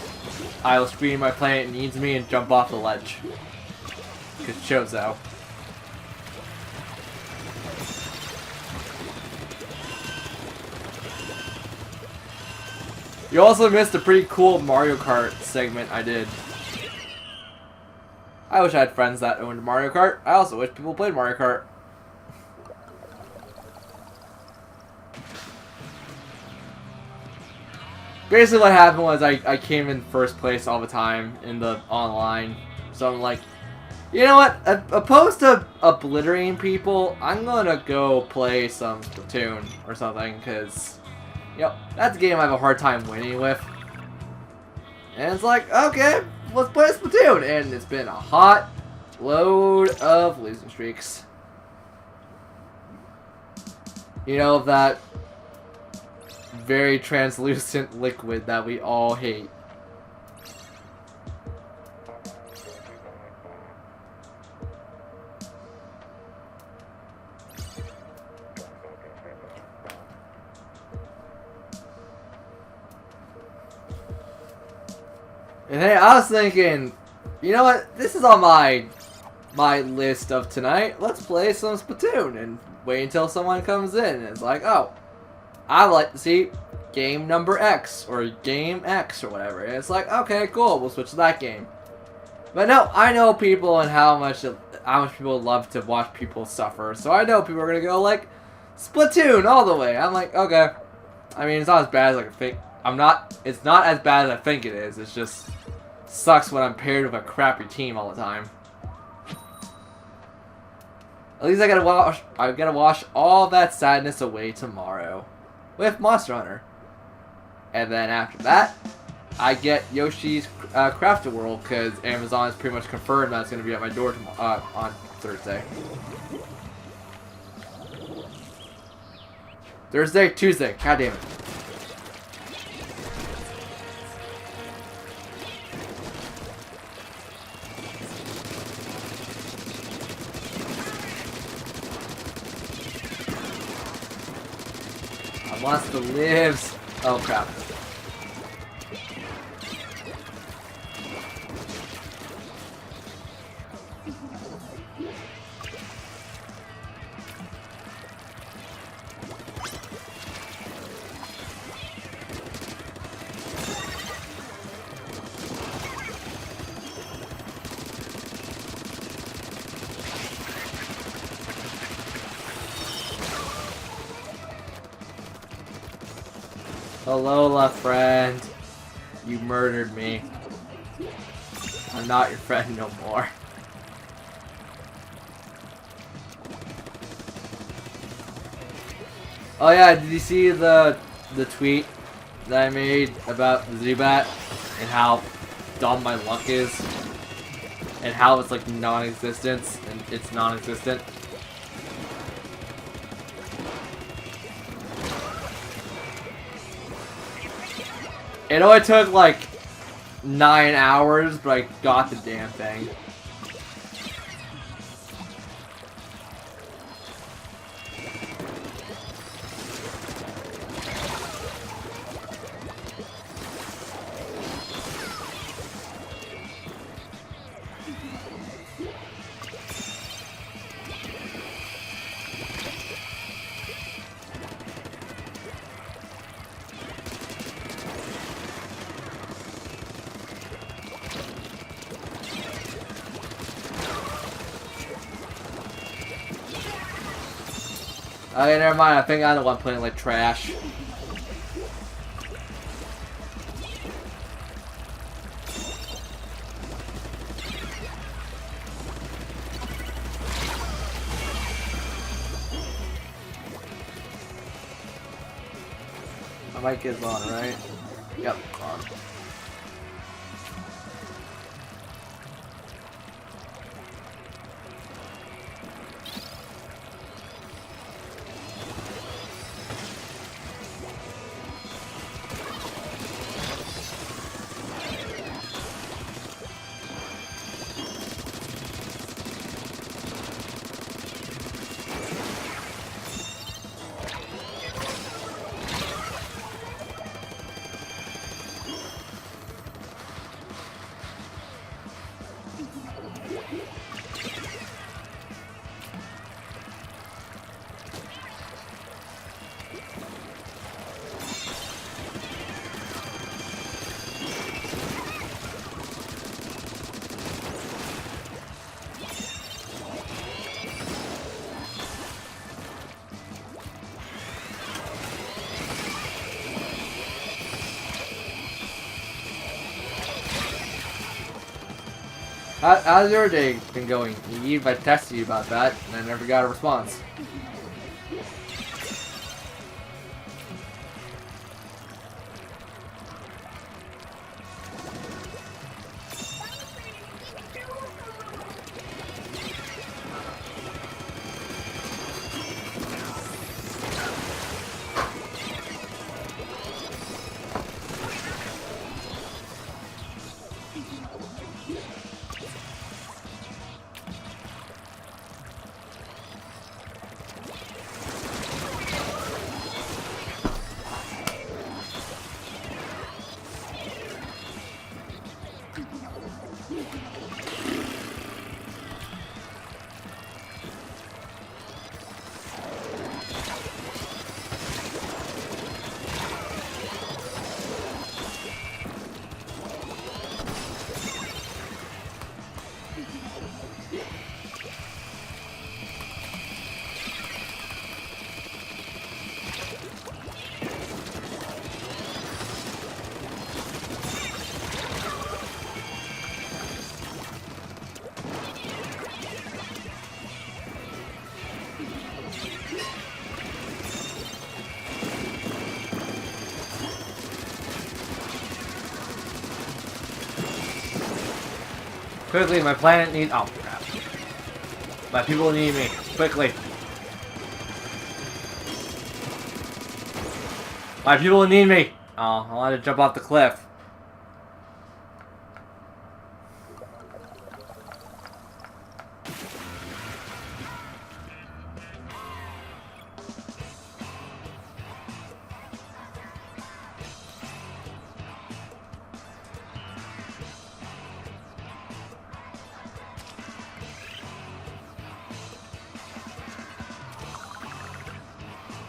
I will scream my planet needs me and jump off the ledge. Cause Chozo. You also missed a pretty cool Mario Kart segment I did. I wish I had friends that owned Mario Kart. I also wish people played Mario Kart. Basically what happened was I came in first place all the time in the online. So I'm like, you know what? Opposed to obliterating people, I'm gonna go play some Splatoon or something, because... Yep, that's a game I have a hard time winning with. And it's like, okay, let's play Splatoon. And it's been a hot load of losing streaks. You know, that very translucent liquid that we all hate. And hey, I was thinking, you know what? This is on my list of tonight. Let's play some Splatoon and wait until someone comes in. And it's like, oh, I like to see game number X or game X or whatever. And it's like, okay, cool. We'll switch to that game. But no, I know people and how much people love to watch people suffer. So I know people are gonna go like Splatoon all the way. I'm like, okay. I mean, it's not as bad as I think. It's not as bad as I think it is. It's just sucks when I'm paired with a crappy team all the time. At least I gotta wash all that sadness away tomorrow with Monster Hunter. And then after that, I get Yoshi's Crafted World, because Amazon has pretty much confirmed that it's gonna be at my door on Thursday. Tuesday, god damn it. Monster lives. Oh crap. Alola, friend. You murdered me. I'm not your friend no more. Oh yeah, did you see the tweet that I made about Zubat and how dumb my luck is? And how it's like non-existent and it's non-existent? It only took like 9 hours, but I got the damn thing. Okay, never mind. I think I'm the one playing like trash. My mic is on, right? Yep, on. How's your day been going, Eve? I texted you about that, and I never got a response. Quickly, my planet needs. Oh crap! My people need me quickly. My people need me. Oh, I want to jump off the cliff.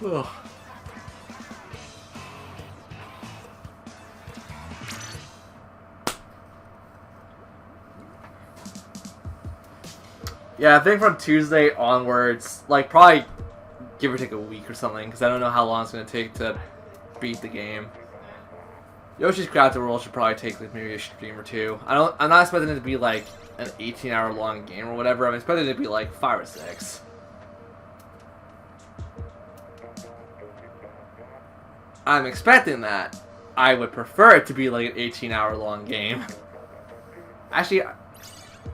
Ugh. Yeah, I think from Tuesday onwards, like probably give or take a week or something, because I don't know how long it's going to take to beat the game. Yoshi's Crafted World should probably take like maybe a stream or two. I'm not expecting it to be like an 18-hour long game or whatever. I'm expecting it to be like 5 or 6. I'm expecting that. I would prefer it to be like an 18-hour long game. Actually,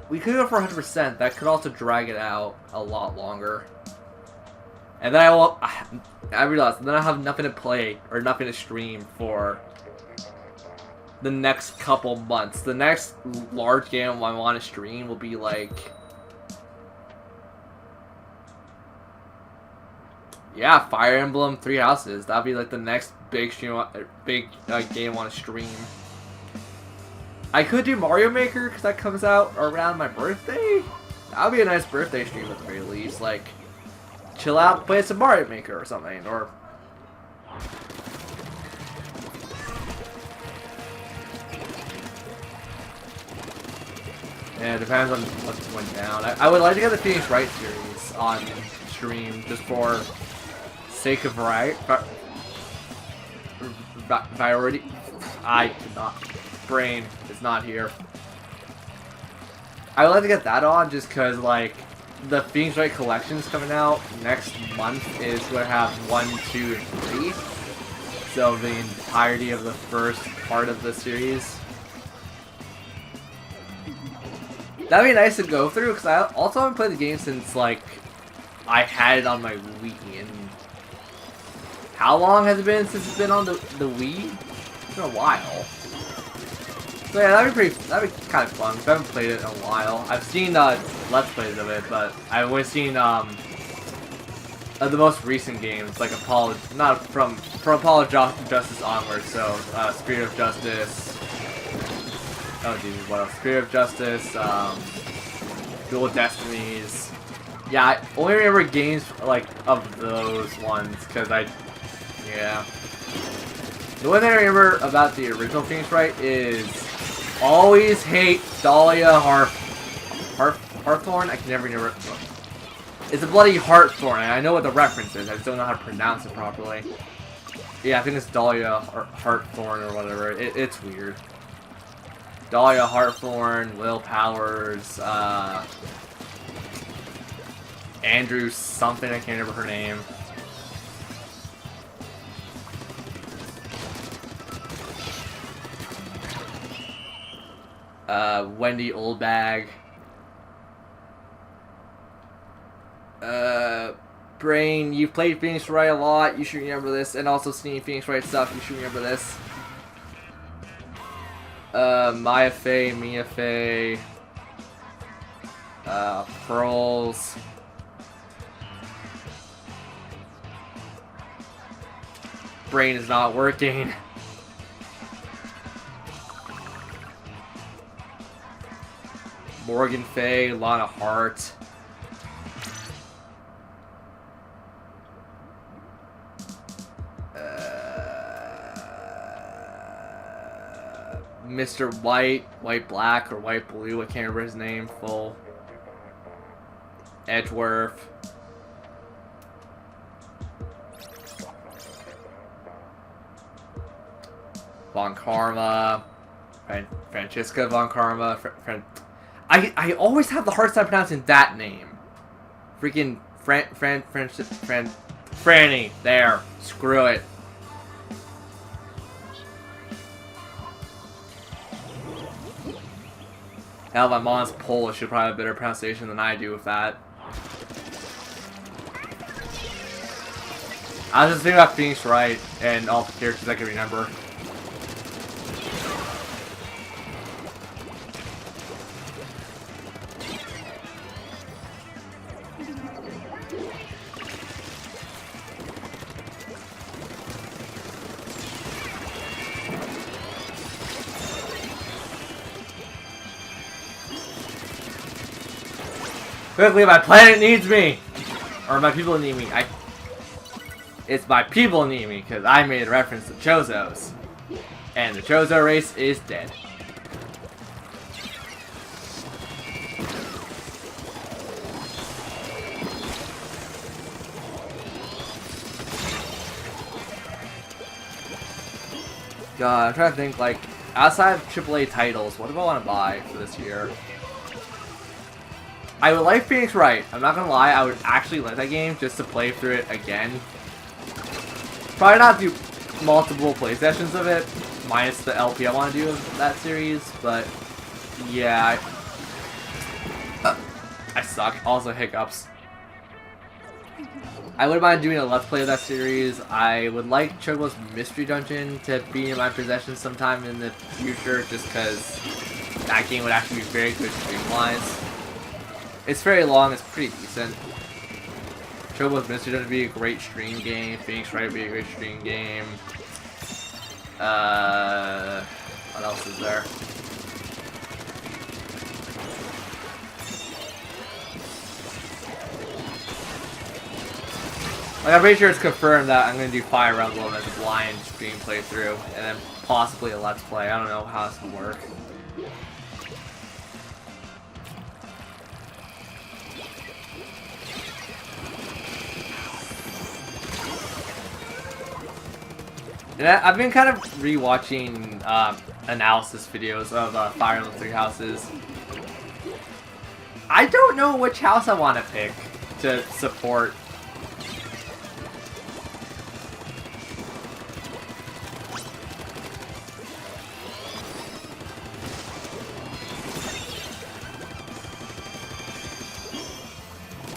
we could go for 100%. That could also drag it out a lot longer. And then I realized then I have nothing to play or nothing to stream for the next couple months. The next large game I want to stream will be like, yeah, Fire Emblem 3 Houses. That'll be like the next big game I want to stream. I could do Mario Maker because that comes out around my birthday. That'll be a nice birthday stream at the very least. Like, chill out, play some Mario Maker or something, or. Yeah, it depends on what's going down. I would like to get the Phoenix Wright series on stream just for sake of variety. I cannot. Brain is not here. I would like to get that on just because, like, the Phoenix Wright collection's coming out next month is going to have 1, 2, and 3. So the entirety of the first part of the series. That'd be nice to go through because I also haven't played the game since, like, I had it on my Wii. And how long has it been since it's been on the Wii? It's been a while. So yeah, that'd be kind of fun. I haven't played it in a while. I've seen Let's Plays of it, but I've only seen the most recent games, like not from Apollo Justice onward. So Spirit of Justice. Oh Jesus, what else? Spirit of Justice. Dual Destinies. Yeah, I only remember games like of those ones because yeah. The one thing I remember about the original Phoenix Wright is always hate Dahlia Harthorn? I can never remember. It's a bloody Harthorn, and I know what the reference is. I just don't know how to pronounce it properly. Yeah, I think it's Dahlia Harthorn or whatever. It's weird. Dahlia Harthorn, Lil Powers, Andrew something, I can't remember her name. Wendy Oldbag. Brain, you've played Phoenix Wright a lot, you should remember this, and also seen Phoenix Wright stuff, you should remember this. Maya Faye, Mia Faye, Pearls. Brain is not working. Morgan Faye, Lana Hart. Mr. White, White Black, or White Blue, I can't remember his name full. Edgeworth. Von Karma. Francesca Von Karma. I always have the hard time pronouncing that name. Freaking Franny. There. Screw it. Hell, my mom's Polish. She'll probably have a better pronunciation than I do with that. I was just thinking about Phoenix Wright and all the characters I can remember. Quickly, my planet needs me! Or my people need me. It's my people need me, because I made a reference to Chozos. And the Chozo race is dead. God, I'm trying to think, like, outside of AAA titles, what do I want to buy for this year? I would like Phoenix Wright. I'm not gonna lie, I would actually like that game just to play through it again. Probably not do multiple play sessions of it, minus the LP I want to do of that series, but yeah. I suck. Also hiccups. I wouldn't mind doing a Let's Play of that series. I would like Chocobo's Mystery Dungeon to be in my possession sometime in the future, just because that game would actually be very good stream-wise. It's very long, it's pretty decent. Chocobo's Mystery Dungeon would be a great stream game. Phoenix Wright would be a great stream game. What else is there? Like, I'm pretty sure it's confirmed that I'm going to do Fire Emblem as a blind stream playthrough, and then possibly a Let's Play. I don't know how this will work. And I've been kind of rewatching analysis videos of Fire Emblem Three Houses. I don't know which house I want to pick to support.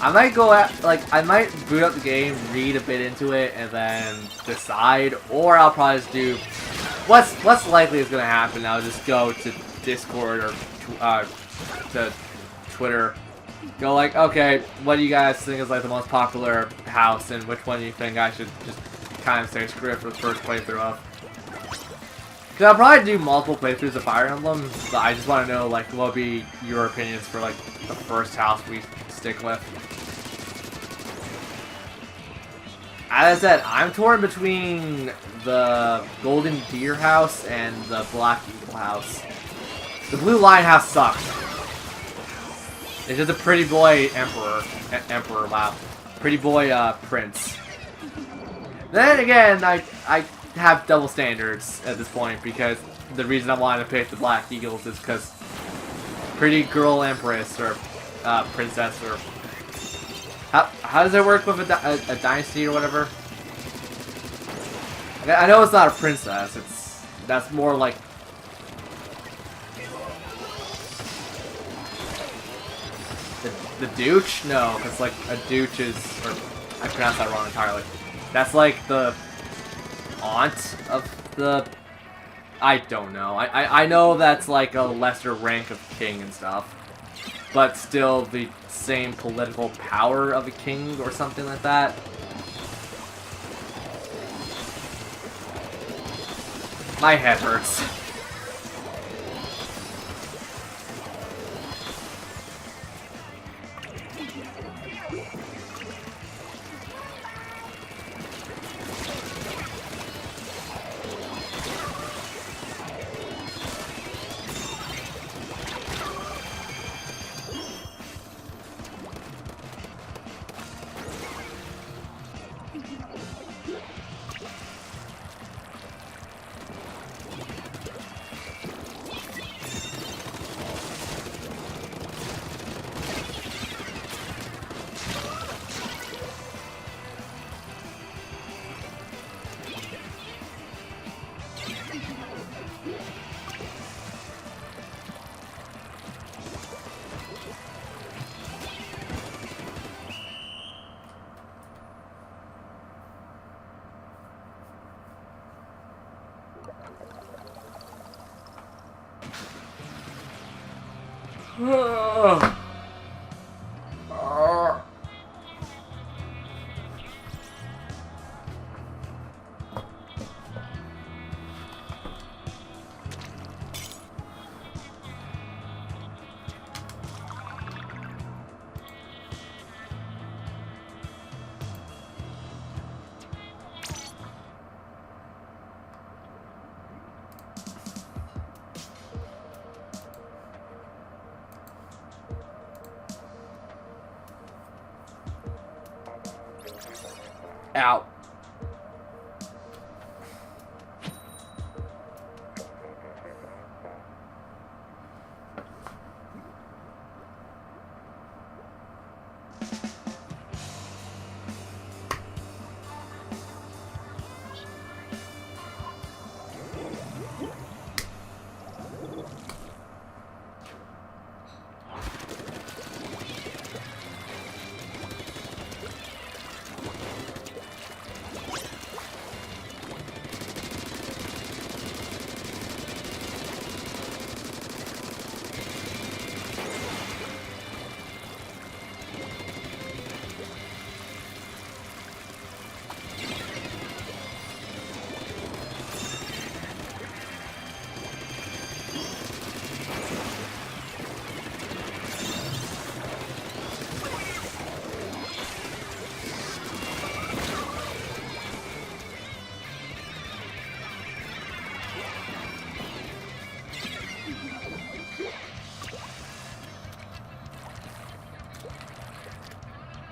I might go at, like, I might boot up the game, read a bit into it, and then decide, or I'll probably just do what's likely is going to happen. I'll just go to Discord or to Twitter, go like, okay, what do you guys think is like the most popular house, and which one do you think I should just kind of say screw it for the first playthrough of? Because I'll probably do multiple playthroughs of Fire Emblem, but I just want to know, like, what would be your opinions for, like, the first house we stick with. As I said, I'm torn between the Golden Deer house and the Black Eagle house. The Blue Lion house sucks. It's just a pretty boy emperor, wow. Pretty boy prince. Then again, I have double standards at this point, because the reason I wanted to pick the Black Eagles is because pretty girl empress or princess or how does it work with a dynasty or whatever? I know it's not a princess. That's more like the douche. No, it's like a douche is, or I pronounced that wrong entirely. That's like the aunt of the. I don't know. I know that's like a lesser rank of king and stuff, but still the same political power of a king or something like that. My head hurts. Out.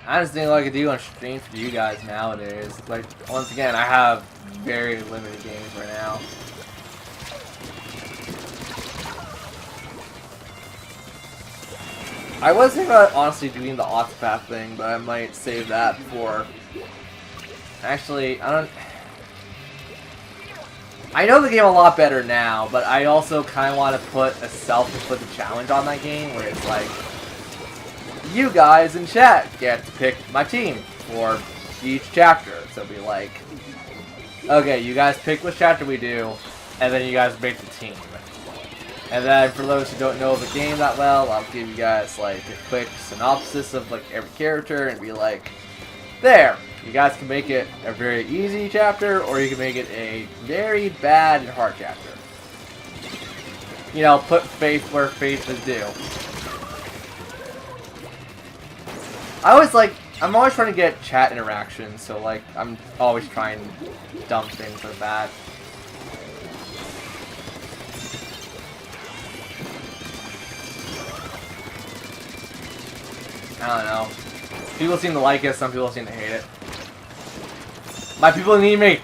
I just think what I could do on stream for you guys nowadays. Like, once again, I have very limited games right now. I was thinking about honestly doing the Octopath thing, but I might save that for. Actually, I don't. I know the game a lot better now, but I also kind of want to put a self-inflicted challenge on that game where it's like, you guys in chat get to pick my team for each chapter. So it'll be like, okay, you guys pick which chapter we do, and then you guys make the team. And then for those who don't know the game that well, I'll give you guys like a quick synopsis of like every character and be like, there! You guys can make it a very easy chapter, or you can make it a very bad and hard chapter. You know, put faith where faith is due. I'm always trying to get chat interaction, so like, I'm always trying dumb things like that. I don't know. People seem to like it, some people seem to hate it. My people need me!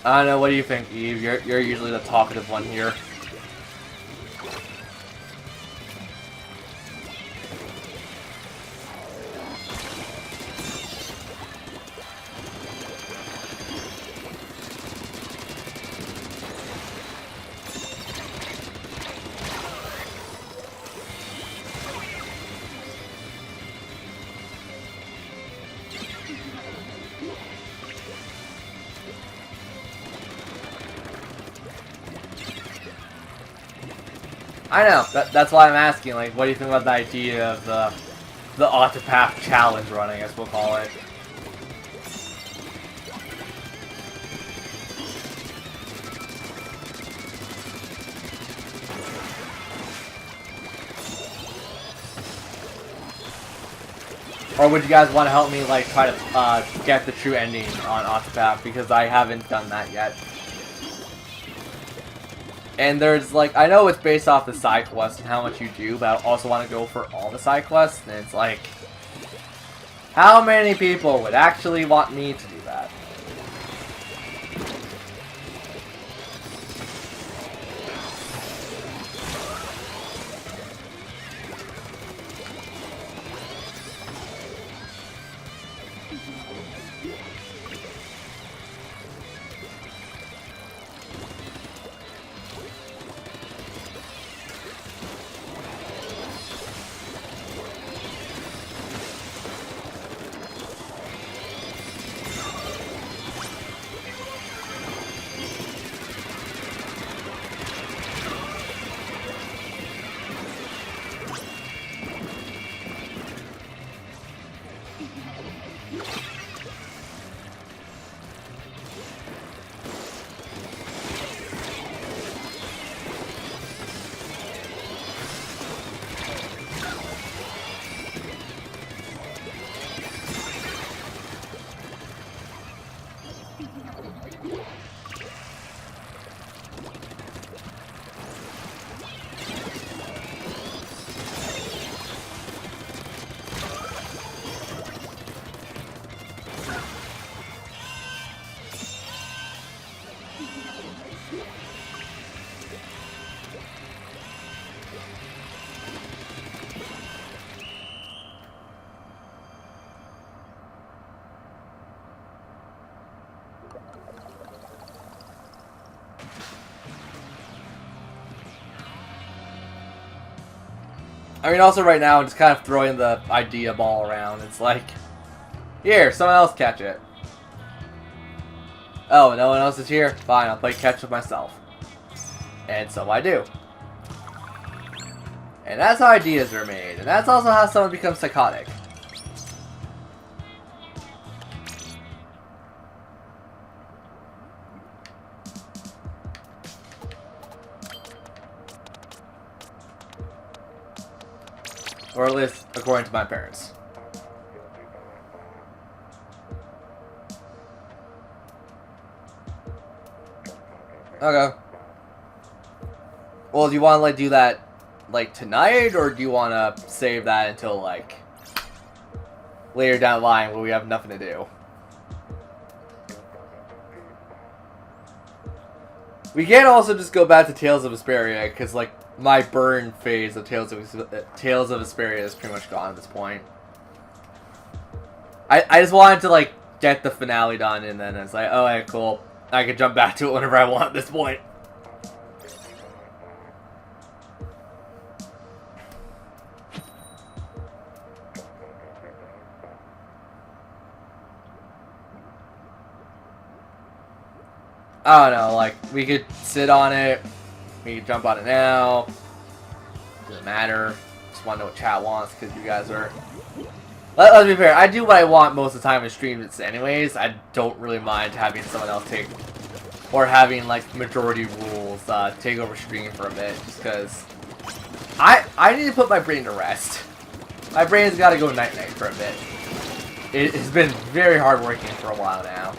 I don't know, what do you think, Eve? You're usually the talkative one here. I know. That's why I'm asking. Like, what do you think about the idea of the Octopath challenge run? I guess we'll call it. Or would you guys want to help me like try to get the true ending on Octopath, because I haven't done that yet. And there's, like, I know it's based off the side quests and how much you do, but I also want to go for all the side quests, and it's like, how many people would actually want me to do that? I mean, also right now, I'm just kind of throwing the idea ball around. It's like, here, someone else catch it. Oh, no one else is here? Fine, I'll play catch with myself. And so I do. And that's how ideas are made. And that's also how someone becomes psychotic. Or at least according to my parents. Okay. Well, do you want to like do that like tonight, or do you want to save that until like later down the line when we have nothing to do? We can also just go back to Tales of Vesperia, because like my burn phase of Tales of Vesperia is pretty much gone at this point. I just wanted to like get the finale done, and then it's like, oh, okay, cool. I can jump back to it whenever I want at this point. I don't know, like, we could sit on it, we could jump on it now, doesn't matter, just want to know what chat wants, because you guys are... Let's be fair, I do what I want most of the time in streams anyways. I don't really mind having someone else take, or having, like, majority rules take over stream for a bit, just because I need to put my brain to rest. My brain's got to go night-night for a bit. It has been very hard working for a while now.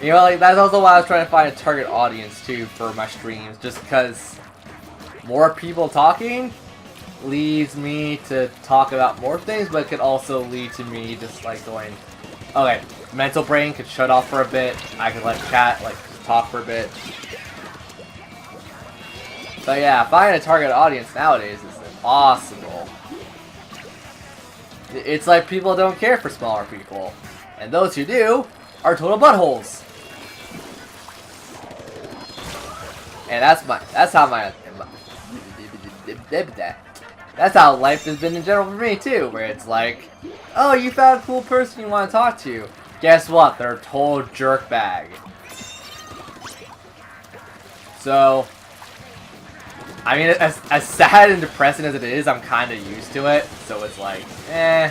You know, like, that's also why I was trying to find a target audience, too, for my streams. Just because more people talking leads me to talk about more things, but it could also lead to me just, like, going, okay, mental brain could shut off for a bit. I could let chat, like, talk for a bit. But yeah, finding a target audience nowadays is impossible. It's like people don't care for smaller people. And those who do are total buttholes. And that's how life has been in general for me too, where it's like, oh, you found a cool person you want to talk to. Guess what? They're a total jerkbag. So, I mean, as sad and depressing as it is, I'm kind of used to it. So it's like, eh.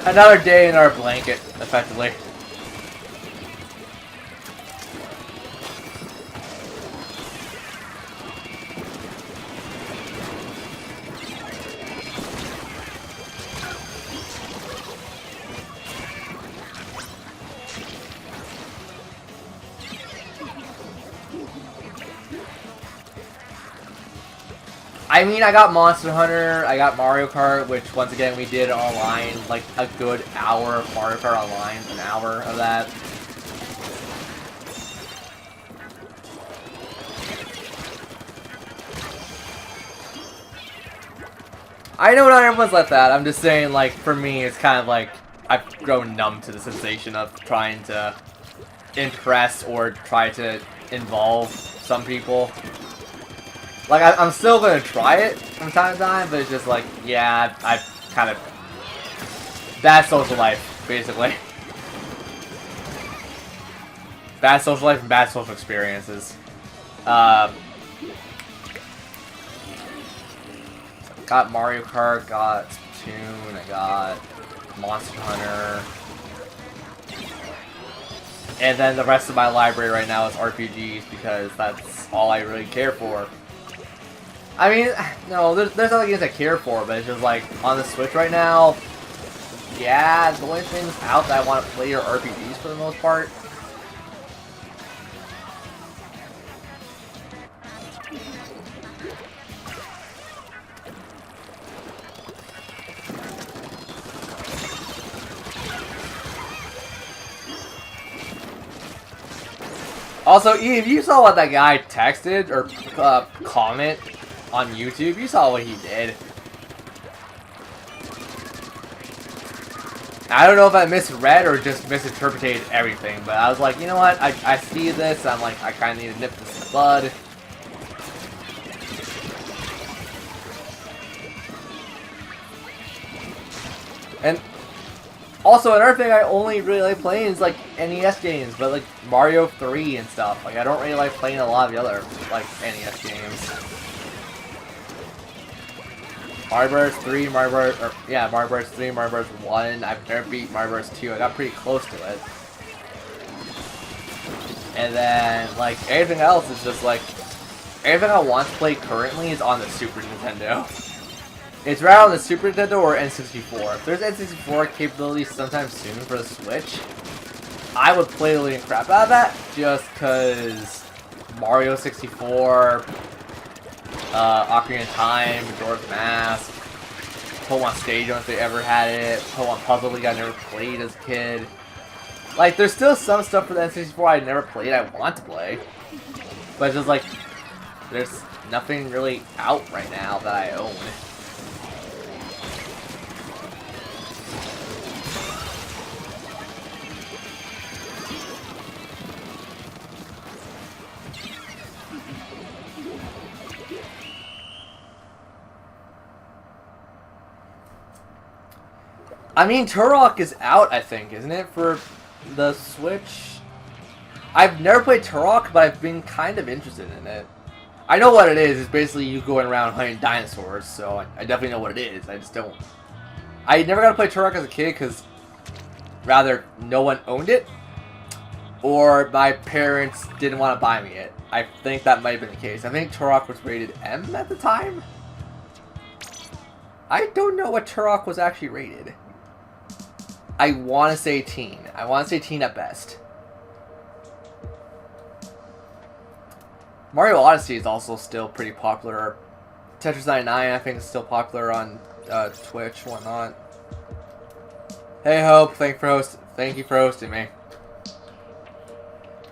Another day in our blanket, effectively. I mean, I got Monster Hunter, I got Mario Kart, which once again we did online, like a good hour of Mario Kart online, an hour of that. I know not everyone's like that, I'm just saying, like, for me, it's kind of like, I've grown numb to the sensation of trying to impress or try to involve some people. Like, I'm still gonna try it from time to time, but it's just like, yeah, I've kind of... Bad social life, basically. Bad social life and bad social experiences. Got Mario Kart, got Splatoon, I got Monster Hunter. And then the rest of my library right now is RPGs, because that's all I really care for. I mean, no, there's other games I care for, but it's just like, on the Switch right now, yeah, the only things out that I want to play are RPGs for the most part. Also, if you saw what that guy texted, or comment on YouTube, you saw what he did. I don't know if I misread or just misinterpreted everything, but I was like, you know what, I see this, I'm like, I kind of need to nip this in the bud. And Also, another thing I only really like playing is like NES games, but like Mario 3 and stuff. Like I don't really like playing a lot of the other like NES games. Mario Bros. 3, Mario Bros. 3, Mario Bros. 1. I've never beat Mario Bros. 2. I got pretty close to it. And then like everything else is just like everything I want to play currently is on the Super Nintendo. It's right on the Super Nintendo or N64. If there's N64 capabilities sometime soon for the Switch, I would play the living crap out of that just because Mario 64, Ocarina of Time, Majora's Mask, Pokemon Stadium if they ever had it, Pokemon Puzzle League I never played as a kid. Like, there's still some stuff for the N64 I never played I want to play. But it's just like, there's nothing really out right now that I own. I mean, Turok is out, I think, isn't it, for the Switch? I've never played Turok, but I've been kind of interested in it. I know what it is. It's basically you going around hunting dinosaurs, so I definitely know what it is. I just don't... I never got to play Turok as a kid because rather no one owned it, or my parents didn't want to buy me it. I think that might have been the case. I think Turok was rated M at the time. I don't know what Turok was actually rated. I want to say teen. I want to say teen at best. Mario Odyssey is also still pretty popular. Tetris 99 I think is still popular on Twitch and whatnot. Hey Hope, thank you for hosting me.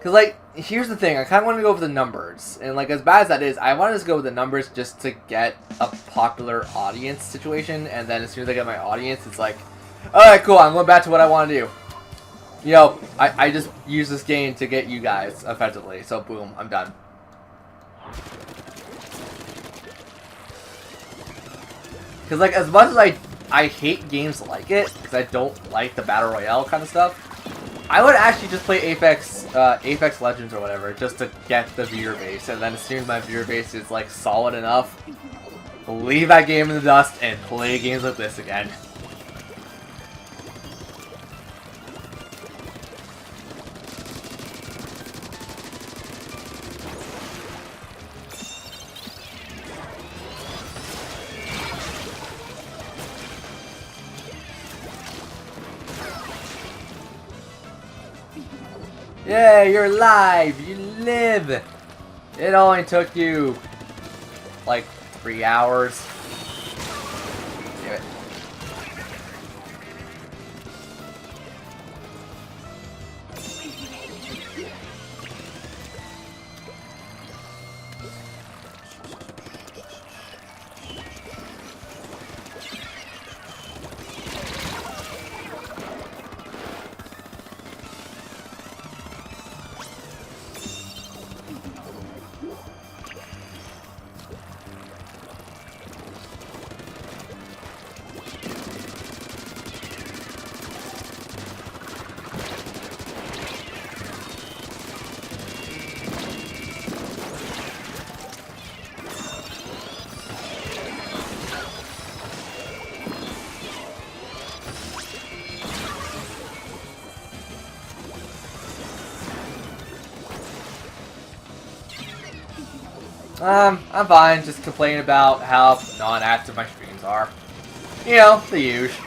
Cause like, here's the thing, I kind of want to go over the numbers, and like as bad as that is, I want to just go with the numbers just to get a popular audience situation, and then as soon as I get my audience, it's like, alright, cool, I'm going back to what I want to do. You know, I just use this game to get you guys, effectively, so boom, I'm done. Because, like, as much as I hate games like it, because I don't like the Battle Royale kind of stuff, I would actually just play Apex Legends or whatever, just to get the viewer base, and then as soon as my viewer base is, like, solid enough, leave that game in the dust and play games like this again. Yeah, you're alive! You live! It only took you like 3 hours. Damn it. I'm fine, just complaining about how non-active my streams are. You know, the usual.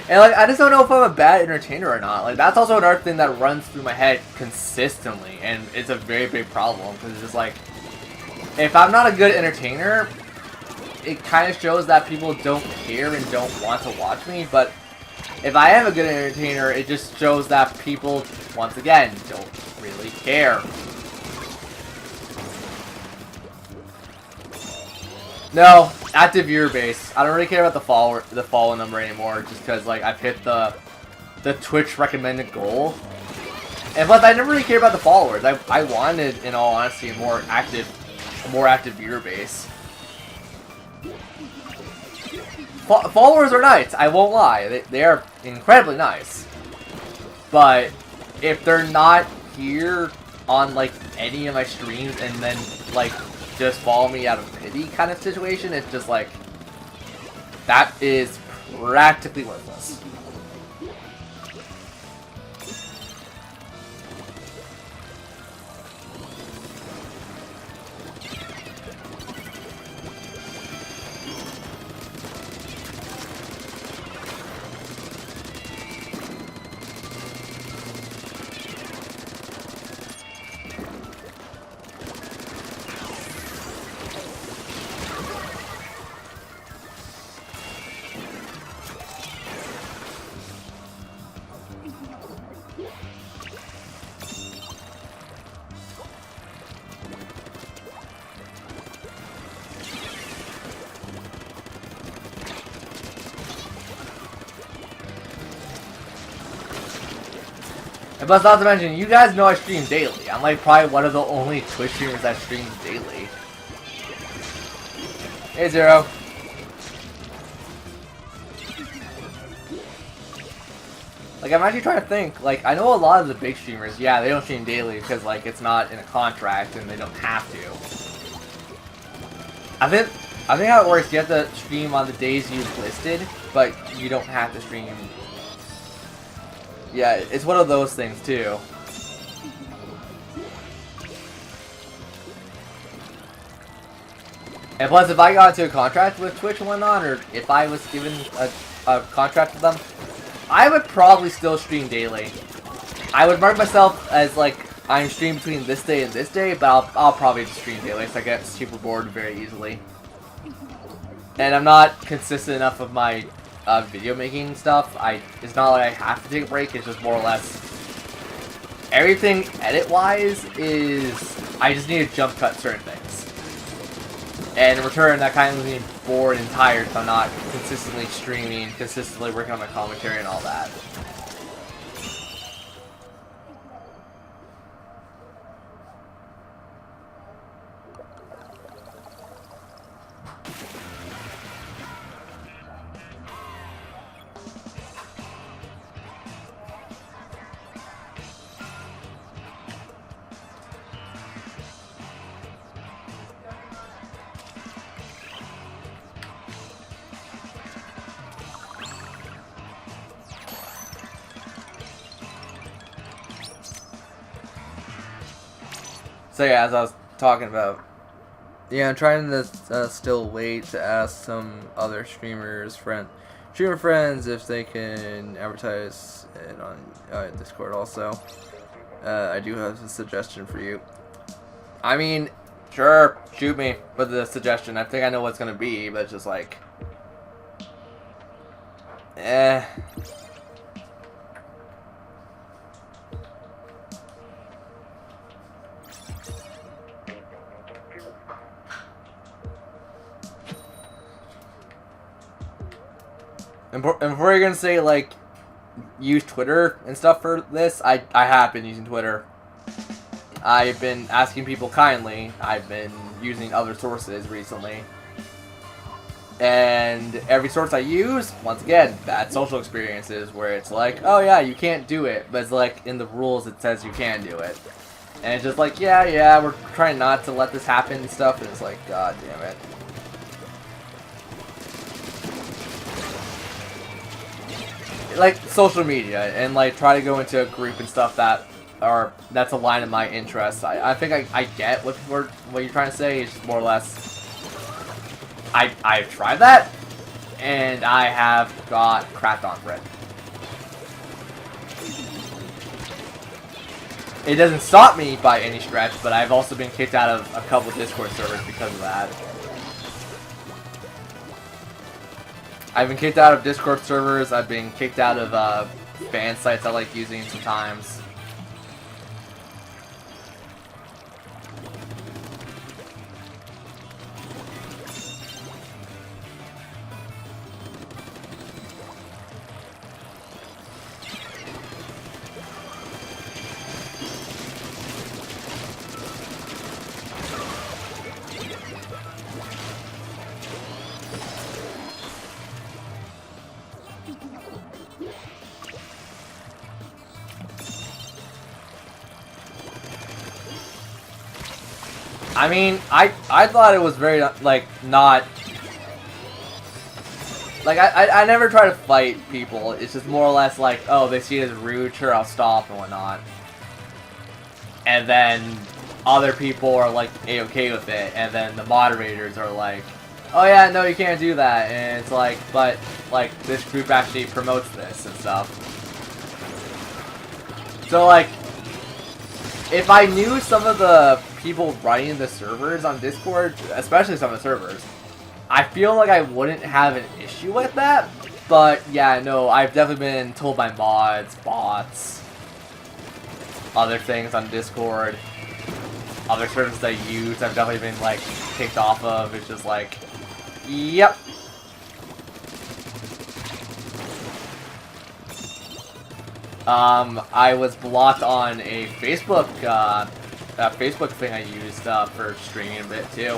And like, I just don't know if I'm a bad entertainer or not. Like, that's also another thing that runs through my head consistently, and it's a very big problem, because it's just like, if I'm not a good entertainer, it kind of shows that people don't care and don't want to watch me, but if I am a good entertainer, it just shows that people, once again, don't really care. No, active viewer base. I don't really care about the follower number anymore, just because like I've hit the Twitch recommended goal. And plus, I never really care about the followers. I wanted, in all honesty, a more active viewer base. followers are nice. I won't lie. They are incredibly nice. But if they're not here on like any of my streams and then like just follow me out of pity kind of situation, it's just like that is practically worthless. But not to mention, you guys know I stream daily. I'm like probably one of the only Twitch streamers that streams daily. Hey, Zero. Like, I'm actually trying to think. Like, I know a lot of the big streamers, yeah, they don't stream daily because, like, it's not in a contract and they don't have to. I think how it works, you have to stream on the days you've listed, but you don't have to stream. Yeah, it's one of those things, too. And plus, if I got into a contract with Twitch and whatnot, or if I was given a contract with them, I would probably still stream daily. I would mark myself as, like, I'm streaming between this day and this day, but I'll probably just stream daily, because I get super bored very easily. And I'm not consistent enough of my video making stuff. It's not like I have to take a break, it's just more or less everything edit-wise is I just need to jump cut certain things. And in return, that kind of leaves me bored and tired if I'm not consistently streaming, consistently working on my commentary and all that. So yeah, as I was talking about, yeah, I'm trying to still wait to ask some other streamer friends if they can advertise it on Discord also. I do have a suggestion for you. I mean, sure, shoot me with the suggestion. I think I know what's gonna be, but it's just like, And before you're gonna say, like, use Twitter and stuff for this, I have been using Twitter. I've been asking people kindly. I've been using other sources recently. And every source I use, once again, bad social experiences where it's like, oh yeah, you can't do it, but it's like, in the rules it says you can do it. And it's just like, yeah, we're trying not to let this happen and stuff, and it's like, god damn it. Like social media and like try to go into a group and stuff that's a line of my interests. I think I get what you're trying to say. It's just more or less I've tried that and I have got crapped on for it. It doesn't stop me by any stretch, but I've also been kicked out of a couple Discord servers because of that. I've been kicked out of Discord servers, I've been kicked out of fan sites I like using sometimes. I mean, I thought it was very, like, not... Like, I never try to fight people. It's just more or less like, oh, they see it as rude, sure, I'll stop and whatnot. And then other people are, like, A-okay with it. And then the moderators are like, oh yeah, no, you can't do that. And it's like, but, like, this group actually promotes this and stuff. So, like, if I knew some of the people running the servers on Discord, especially some of the servers, I feel like I wouldn't have an issue with that. But yeah, no, I've definitely been told by mods, bots, other things on Discord, other servers I use, I've definitely been like kicked off of. It's just like, yep. I was blocked on a Facebook thing I used for streaming a bit too.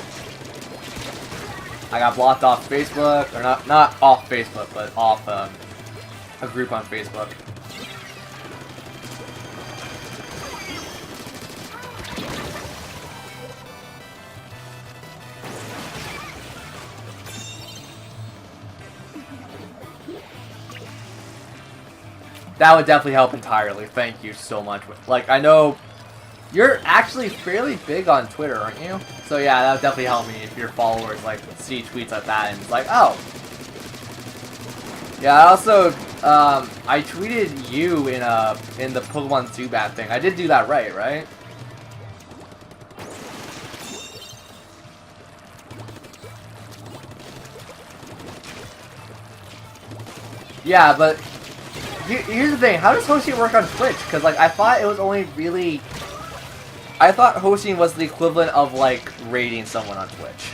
I got blocked off Facebook, or not off Facebook, but off a group on Facebook. That would definitely help entirely. Thank you so much. Like, I know you're actually fairly big on Twitter, aren't you? So yeah, that would definitely help me if your followers like see tweets like that and it's like, oh. Yeah, I also I tweeted you in the Pokemon Zubat thing. I did do that right? Yeah, but here's the thing. How does hosting work on Twitch? Because like I thought it was only really. I thought hosting was the equivalent of, like, rating someone on Twitch.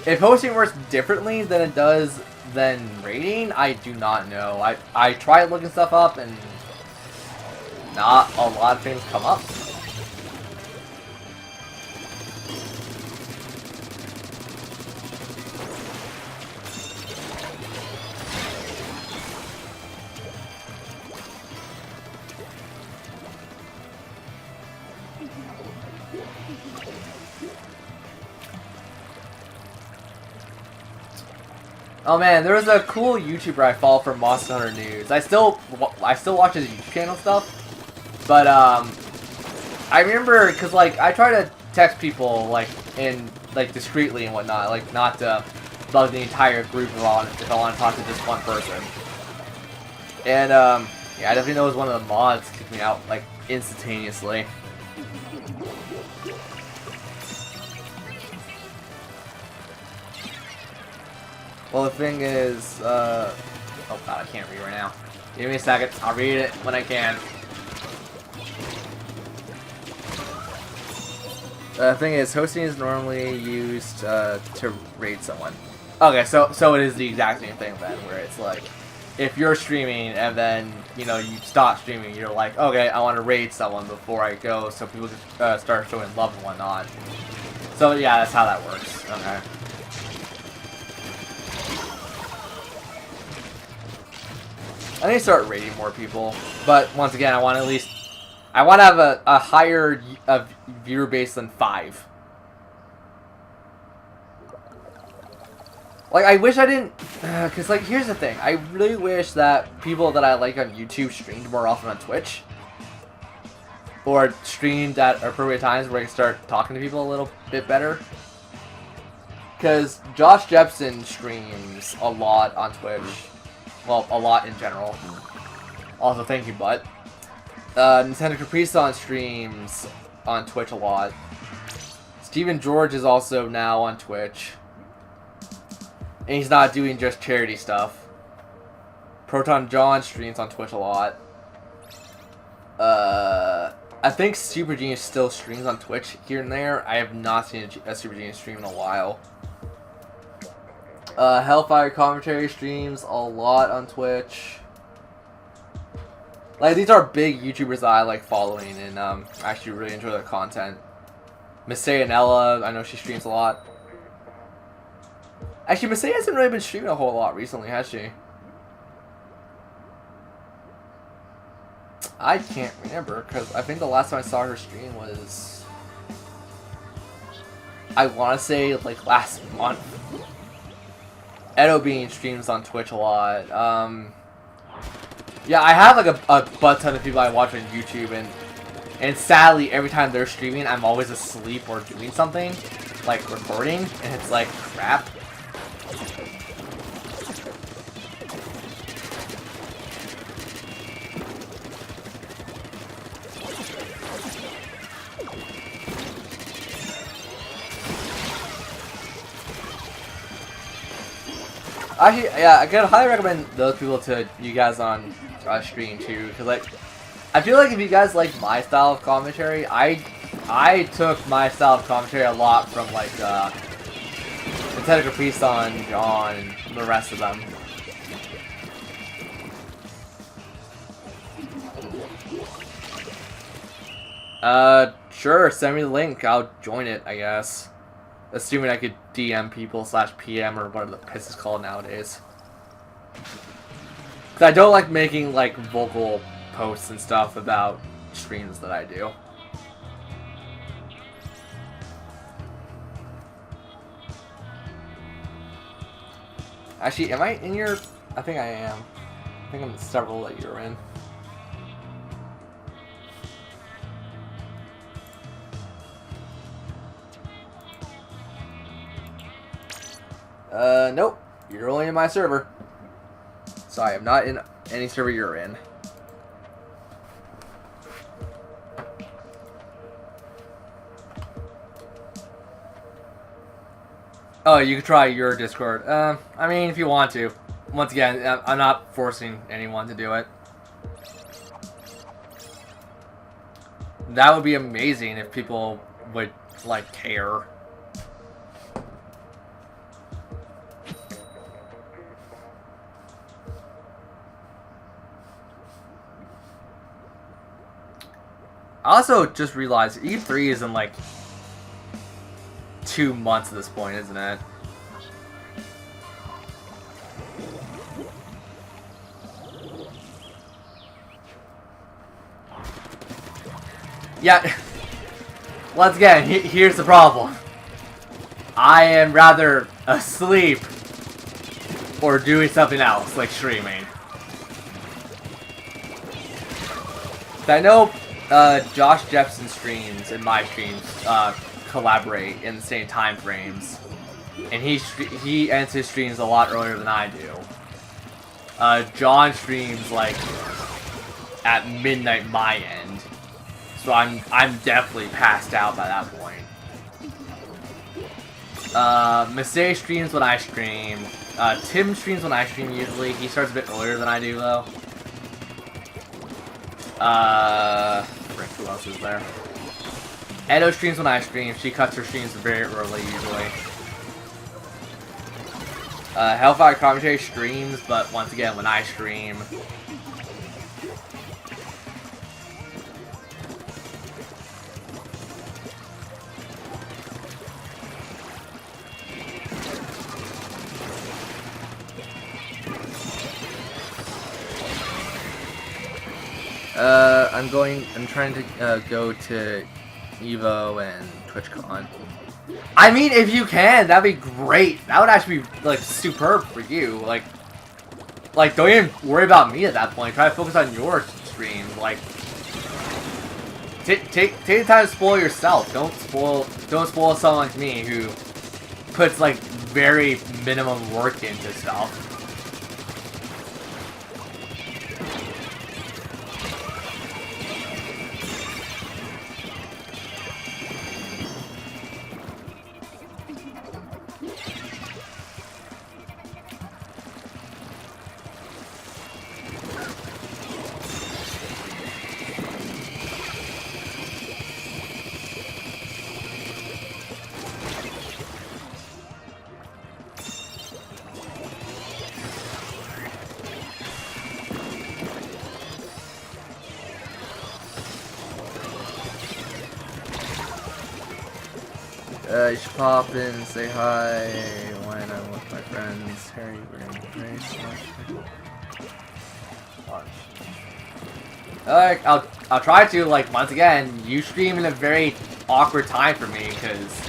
If hosting works differently than it does than rating, I do not know. I tried looking stuff up, and not a lot of things come up. Oh man, there was a cool YouTuber I follow from Monster Hunter News. I still watch his YouTube channel stuff, but I remember because like I try to text people like discreetly and whatnot, like not to bug the entire group if I want to talk to just one person. And yeah, I definitely know it was one of the mods kicked me out like instantaneously. Well, the thing is, oh god, I can't read right now. Give me a second, I'll read it when I can. The thing is, hosting is normally used to rate someone. Okay, so it is the exact same thing then, where it's like, if you're streaming and then, you know, you stop streaming, you're like, okay, I want to raid someone before I go, so people can start showing love and whatnot. So yeah, that's how that works. Okay. I need to start rating more people, but once again, I want to have a higher viewer base than 5. Like, I wish I didn't, because, like, here's the thing. I really wish that people that I like on YouTube streamed more often on Twitch. Or streamed at appropriate times where I can start talking to people a little bit better. Because Josh Jepson streams a lot on Twitch. Well, a lot in general. Also, thank you, Butt. Nintendo Capri-Sun streams on Twitch a lot. Steven George is also now on Twitch. And he's not doing just charity stuff. Proton John streams on Twitch a lot. I think Super Genius still streams on Twitch here and there. I have not seen a Super Genius stream in a while. Hellfire Commentary streams a lot on Twitch. Like, these are big YouTubers that I like following and actually really enjoy their content. Miss Sayanella, I know she streams a lot. Actually, Mercedes hasn't really been streaming a whole lot recently, has she? I can't remember, because I think the last time I saw her stream was... I want to say, like, last month. Edo Bean streams on Twitch a lot. Yeah, I have, like, a butt ton of people I watch on YouTube, and sadly, every time they're streaming, I'm always asleep or doing something, like recording, and it's like, crap. Actually, yeah, I could highly recommend those people to you guys on stream too, because like, I feel like if you guys like my style of commentary, I took my style of commentary a lot from like Nintendo Caprice on John and the rest of them. Sure, send me the link. I'll join it, I guess. Assuming I could DM people / PM or whatever the piss is called nowadays. Cause I don't like making like vocal posts and stuff about streams that I do. Actually, am I in your... I think I am. I think I'm in several that you're in. Nope. You're only in my server. Sorry, I'm not in any server you're in. Oh, you could try your Discord. I mean, if you want to. Once again, I'm not forcing anyone to do it. That would be amazing if people would, like, care. I also just realized E3 is in, like, 2 months at this point, isn't it? Yeah. Once again, here's the problem. I am rather asleep or doing something else, like streaming. I know Josh Jepson streams and my streams collaborate in the same time frames, and he ends his streams a lot earlier than I do. John streams like at midnight my end, so I'm definitely passed out by that point. Mistake streams when I stream. Tim streams when I stream usually. He starts a bit earlier than I do though. Frick, who else is there? Edo streams when I stream. She cuts her streams very early usually. Hellfire Commentary streams, but once again, when I stream. I'm trying to go to Evo and TwitchCon. I mean, if you can, that'd be great. That would actually be, like, superb for you. Like, don't even worry about me at that point. Try to focus on your stream. Like, take the time to spoil yourself. Don't spoil someone like me who puts, like, very minimum work into stuff. You should pop in and say hi when I'm with my friends. Harry, very smart. I'll try to, like, once again, you stream in a very awkward time for me, because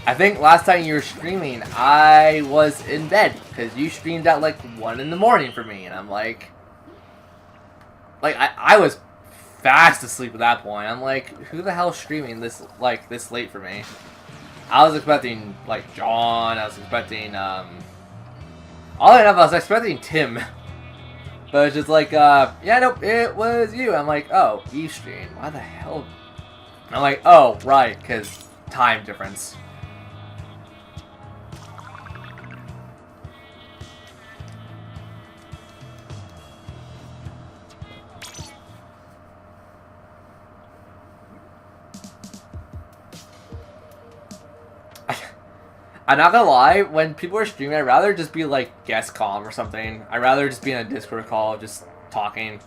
I think last time you were streaming, I was in bed, because you streamed at, like, 1 in the morning for me, and I'm like, I was fast asleep at that point. I'm like, who the hell's streaming this late for me? I was expecting, like, John, I was expecting, oddly enough, I was expecting Tim. But it's just like, yeah, nope, it was you. I'm like, oh, you stream. Why the hell? I'm like, oh, right, because time difference. I'm not gonna lie, when people are streaming, I'd rather just be like guest comm or something. I'd rather just be in a Discord call, just talking.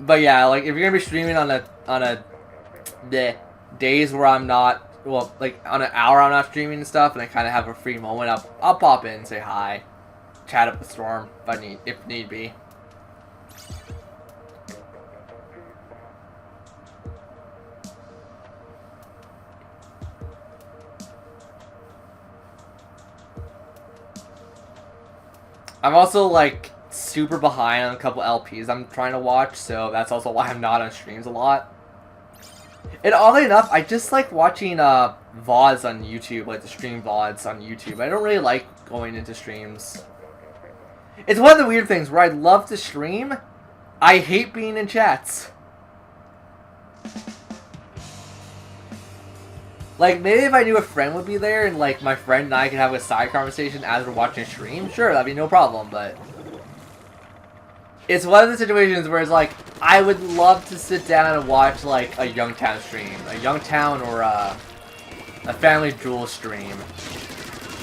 But yeah, like if you're gonna be streaming on the days where I'm not, well, like on an hour I'm not streaming and stuff, and I kind of have a free moment, I'll pop in, say hi, chat up with Storm if need be. I'm also, like, super behind on a couple LPs I'm trying to watch, so that's also why I'm not on streams a lot. And oddly enough, I just like watching VODs on YouTube, like the stream VODs on YouTube. I don't really like going into streams. It's one of the weird things where I love to stream, I hate being in chats. Like, maybe if I knew a friend would be there and, like, my friend and I could have a side conversation as we're watching a stream, sure, that'd be no problem, but it's one of the situations where it's like, I would love to sit down and watch, like, a Youngtown stream. A Youngtown or a Family Jewel stream.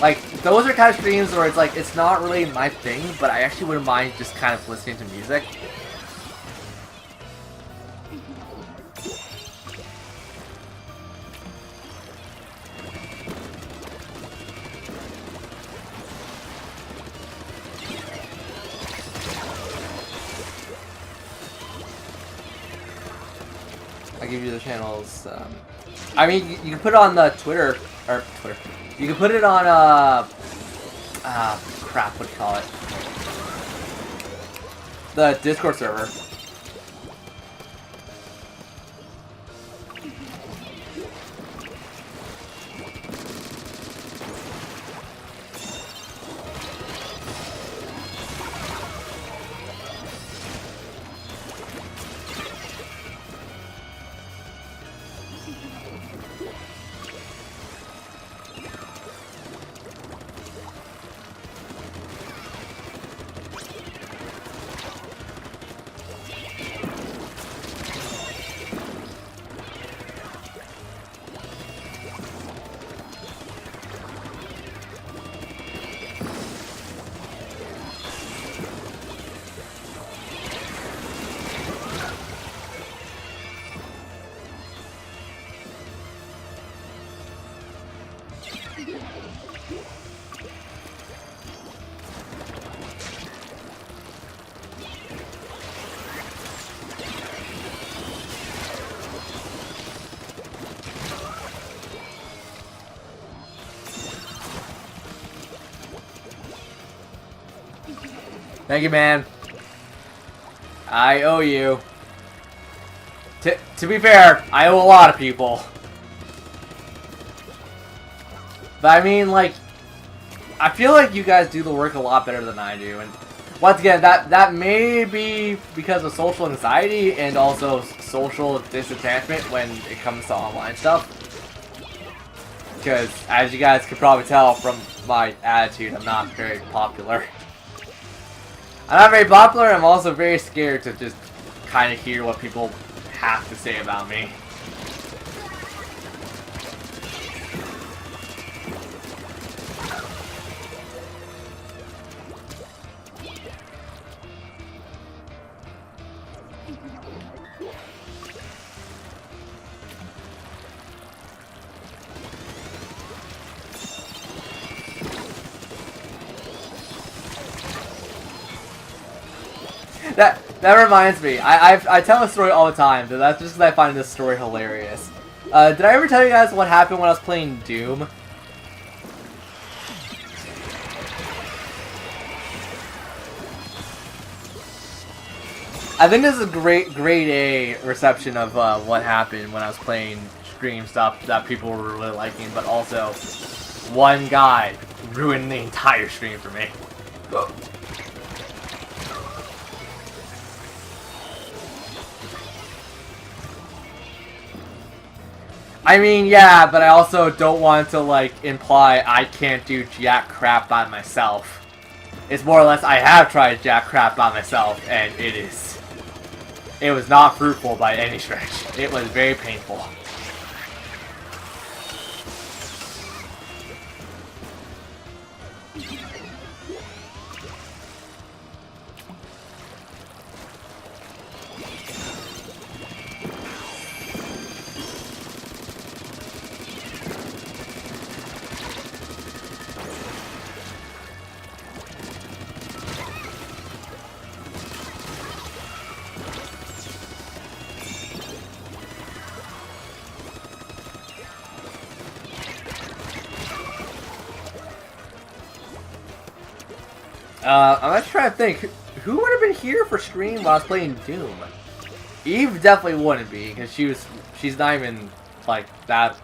Like, those are kind of streams where it's like, it's not really my thing, but I actually wouldn't mind just kind of listening to music. I'll give you the channels. I mean, you can put it on the Twitter. You can put it on, crap, what do you call it? The Discord server. Thank you, man. I owe you. To be fair, I owe a lot of people. But I mean, like, I feel like you guys do the work a lot better than I do. And once again, that may be because of social anxiety and also social disattachment when it comes to online stuff. Because, as you guys could probably tell from my attitude, I'm not very popular. I'm not very popular, I'm also very scared to just kind of hear what people have to say about me. That reminds me. I tell a story all the time, but that's just because I find this story hilarious. Did I ever tell you guys what happened when I was playing Doom? I think this is a grade A reception of what happened when I was playing stream stuff that people were really liking, but also one guy ruined the entire stream for me. I mean, yeah, but I also don't want to, like, imply I can't do jack crap by myself. It's more or less I have tried jack crap by myself, and it was not fruitful by any stretch. It was very painful. I'm actually trying to think, who would have been here for stream while I was playing Doom? Eve definitely wouldn't be, because she's not even, like, that...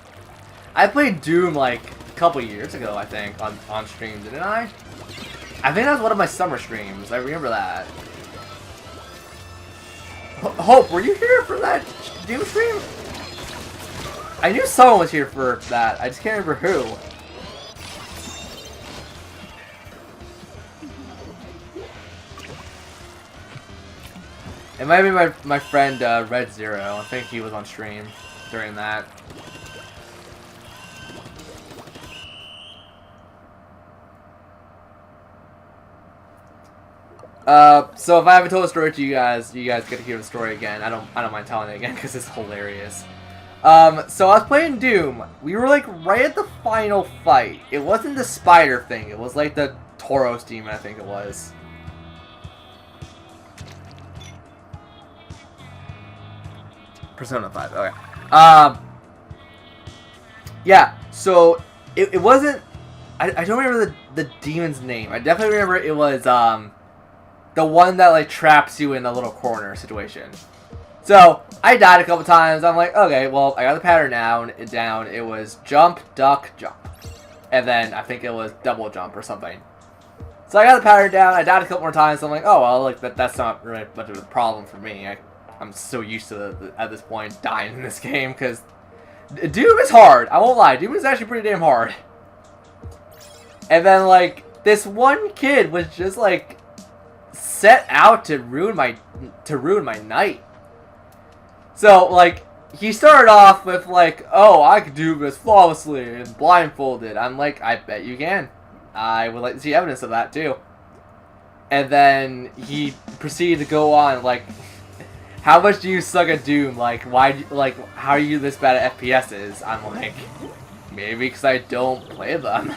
I played Doom, like, a couple years ago, I think, on stream, didn't I? I think that was one of my summer streams, I remember that. Hope, were you here for that Doom stream? I knew someone was here for that, I just can't remember who. It might be my friend Red Zero. I think he was on stream during that. So if I haven't told a story to you guys get to hear the story again. I don't mind telling it again because it's hilarious. So I was playing Doom. We were like right at the final fight. It wasn't the spider thing. It was like the Tauros demon, I think it was. Persona 5, okay. Yeah, so it wasn't... I don't remember the demon's name. I definitely remember it was the one that like traps you in a little corner situation. So I died a couple times. I'm like, okay, well, I got the pattern down. It was jump, duck, jump. And then I think it was double jump or something. So I got the pattern down. I died a couple more times. So I'm like, oh, well, like that's not really much of a problem for me. I'm so used to at this point dying in this game because Doom is hard. I won't lie, Doom is actually pretty damn hard. And then like this one kid was just like set out to ruin my night. So like he started off with like, oh, I could do this flawlessly and blindfolded. I'm like, I bet you can. I would like to see evidence of that too. And then he proceeded to go on like, how much do you suck at Doom? Like, how are you this bad at FPSs? I'm like, maybe because I don't play them.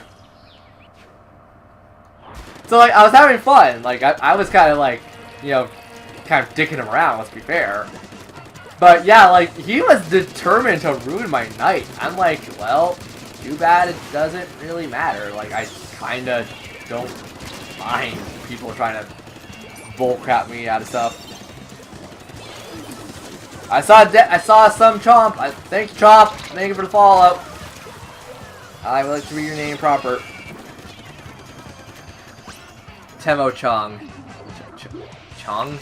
So, like, I was having fun. Like, I was kind of, like, you know, kind of dicking him around, let's be fair. But, yeah, like, he was determined to ruin my night. I'm like, well, too bad it doesn't really matter. Like, I kind of don't mind people trying to bullcrap me out of stuff. I saw some Chomp. Thank you, Chomp. Thank you for the follow. I would like to read your name proper. Temo Chong. Chong?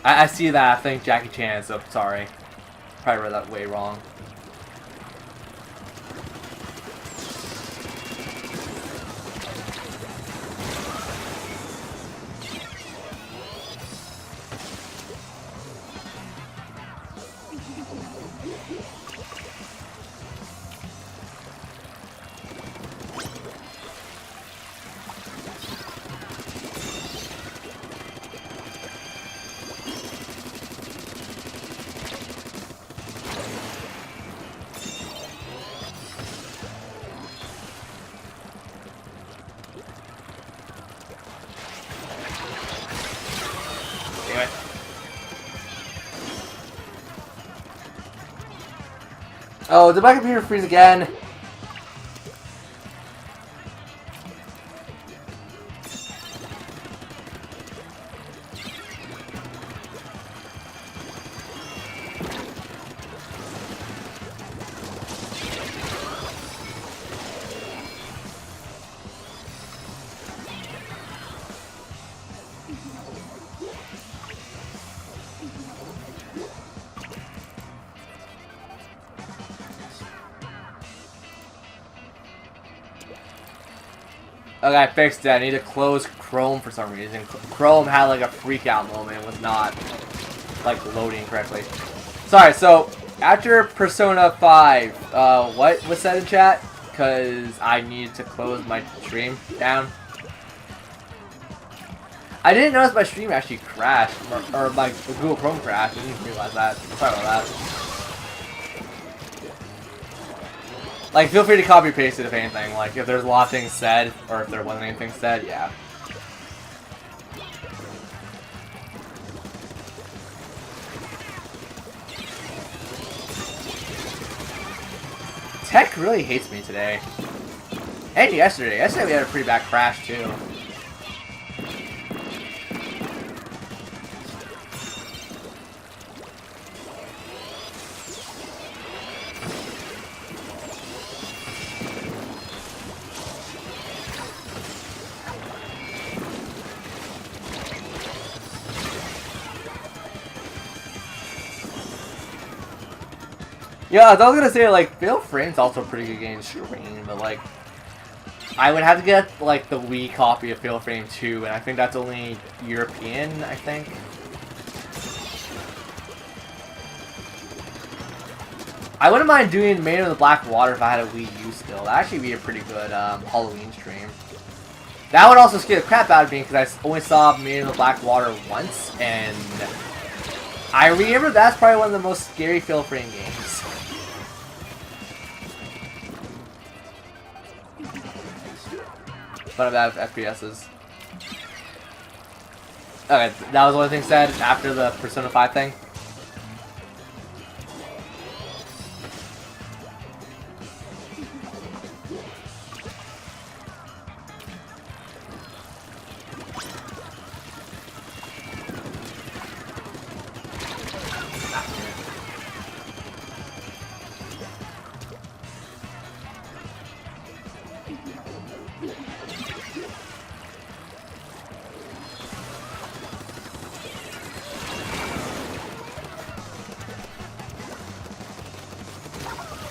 I see that. I think Jackie Chan, so sorry. Probably read that way wrong. Oh, did my computer freeze again? Okay, I fixed it. I need to close Chrome for some reason. Chrome had like a freak out moment. It was not like loading correctly. Sorry, so after Persona 5, what was said in chat? Because I needed to close my stream down. I didn't notice my stream actually crashed, or my Google Chrome crashed. I didn't realize that. Sorry about that. Like, feel free to copy paste it if anything. Like, if there's a lot of things said, or if there wasn't anything said, yeah. Tech really hates me today. And yesterday. Yesterday we had a pretty bad crash, too. Yeah, I was gonna say, like, Fatal Frame's also a pretty good game stream, but, like, I would have to get, like, the Wii copy of Fatal Frame 2, and I think that's only European, I think. I wouldn't mind doing Maiden of the Black Water if I had a Wii U still. That'd actually be a pretty good Halloween stream. That would also scare the crap out of me, because I only saw Maiden of the Black Water once, and I remember that's probably one of the most scary Fatal Frame games. But about FPSs. Okay, that was the only thing said after the Persona 5 thing.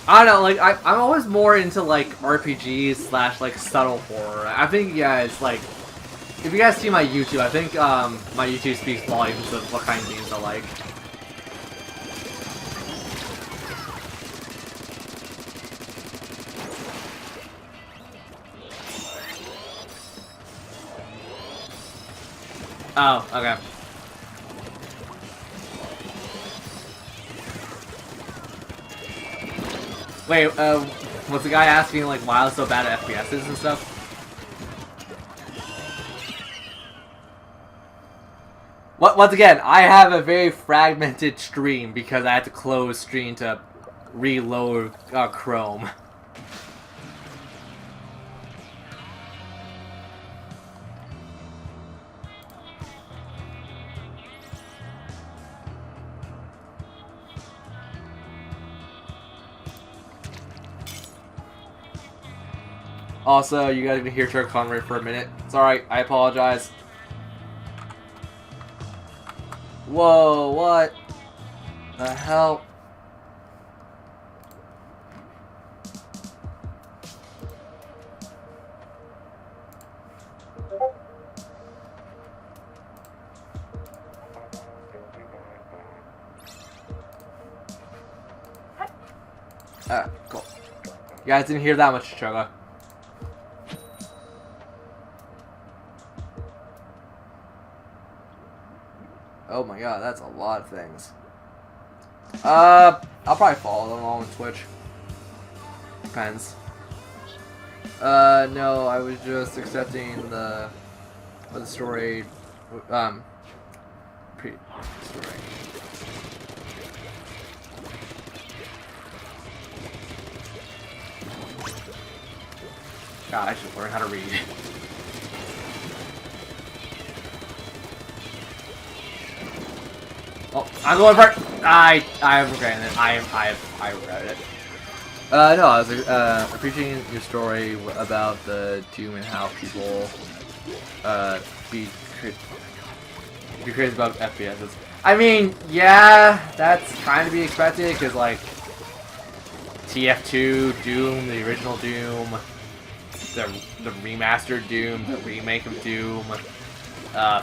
I don't know, like, I'm always more into, like, RPGs slash, like, subtle horror. I think you guys, like, if you guys see my YouTube, I think, my YouTube speaks volumes of what kind of games I like. Oh, okay. Wait, was the guy asking, like, why I was so bad at FPSs and stuff? Once again, I have a very fragmented stream because I had to close stream to reload Chrome. Also, you guys can hear Chuck Conway for a minute. It's alright, I apologize. Whoa, what the hell? Cool. You guys didn't hear that much, Chugga. Oh my god, that's a lot of things. I'll probably follow them all on Twitch. Depends. No, I was just accepting the story, story. God, I should learn how to read. Oh, I'm going for it. I'm regretting it. I regret it. No, I was appreciating your story about the Doom and how people be crazy about FPSs. I mean, yeah, that's kind of be expected because like TF2, Doom, the original Doom, the remastered Doom, the remake of Doom,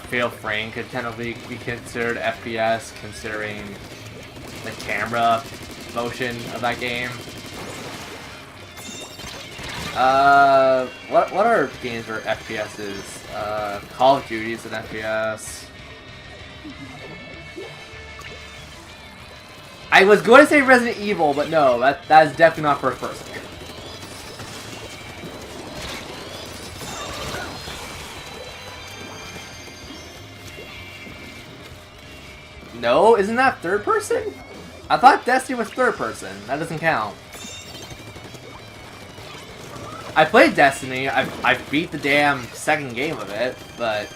Fatal Frame could technically be considered FPS considering the camera motion of that game. What are games for FPSs? Call of Duty is an FPS. I was going to say Resident Evil, but no, that is definitely not first person. No, isn't that third person? I thought Destiny was third person. That doesn't count. I played Destiny. I beat the damn second game of it, but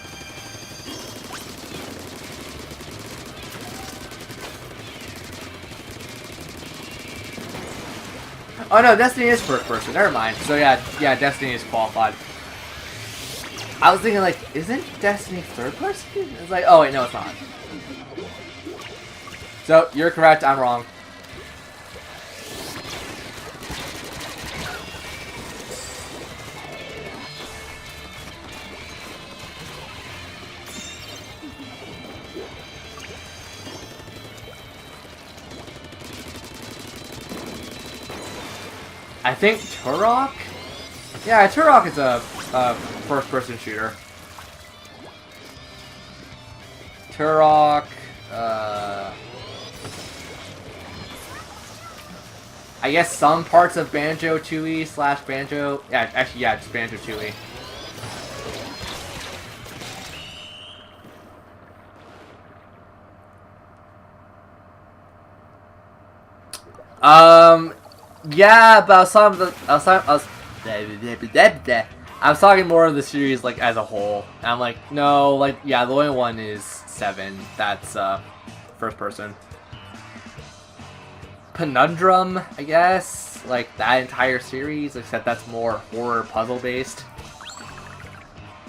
oh no, Destiny is first person. Never mind. So yeah, Destiny is qualified. I was thinking like, isn't Destiny third person? It's like, oh wait, no, it's not. So you're correct. I'm wrong. I think Turok? Yeah, Turok is a first-person shooter. Turok, I guess some parts of Banjo-Tooie / Banjo... Yeah, actually, yeah, it's Banjo-Tooie. Yeah, but I was talking more of the series like as a whole. And I'm like, no, like yeah, the only one is 7. That's first person. Conundrum, I guess, like that entire series, except that's more horror puzzle based,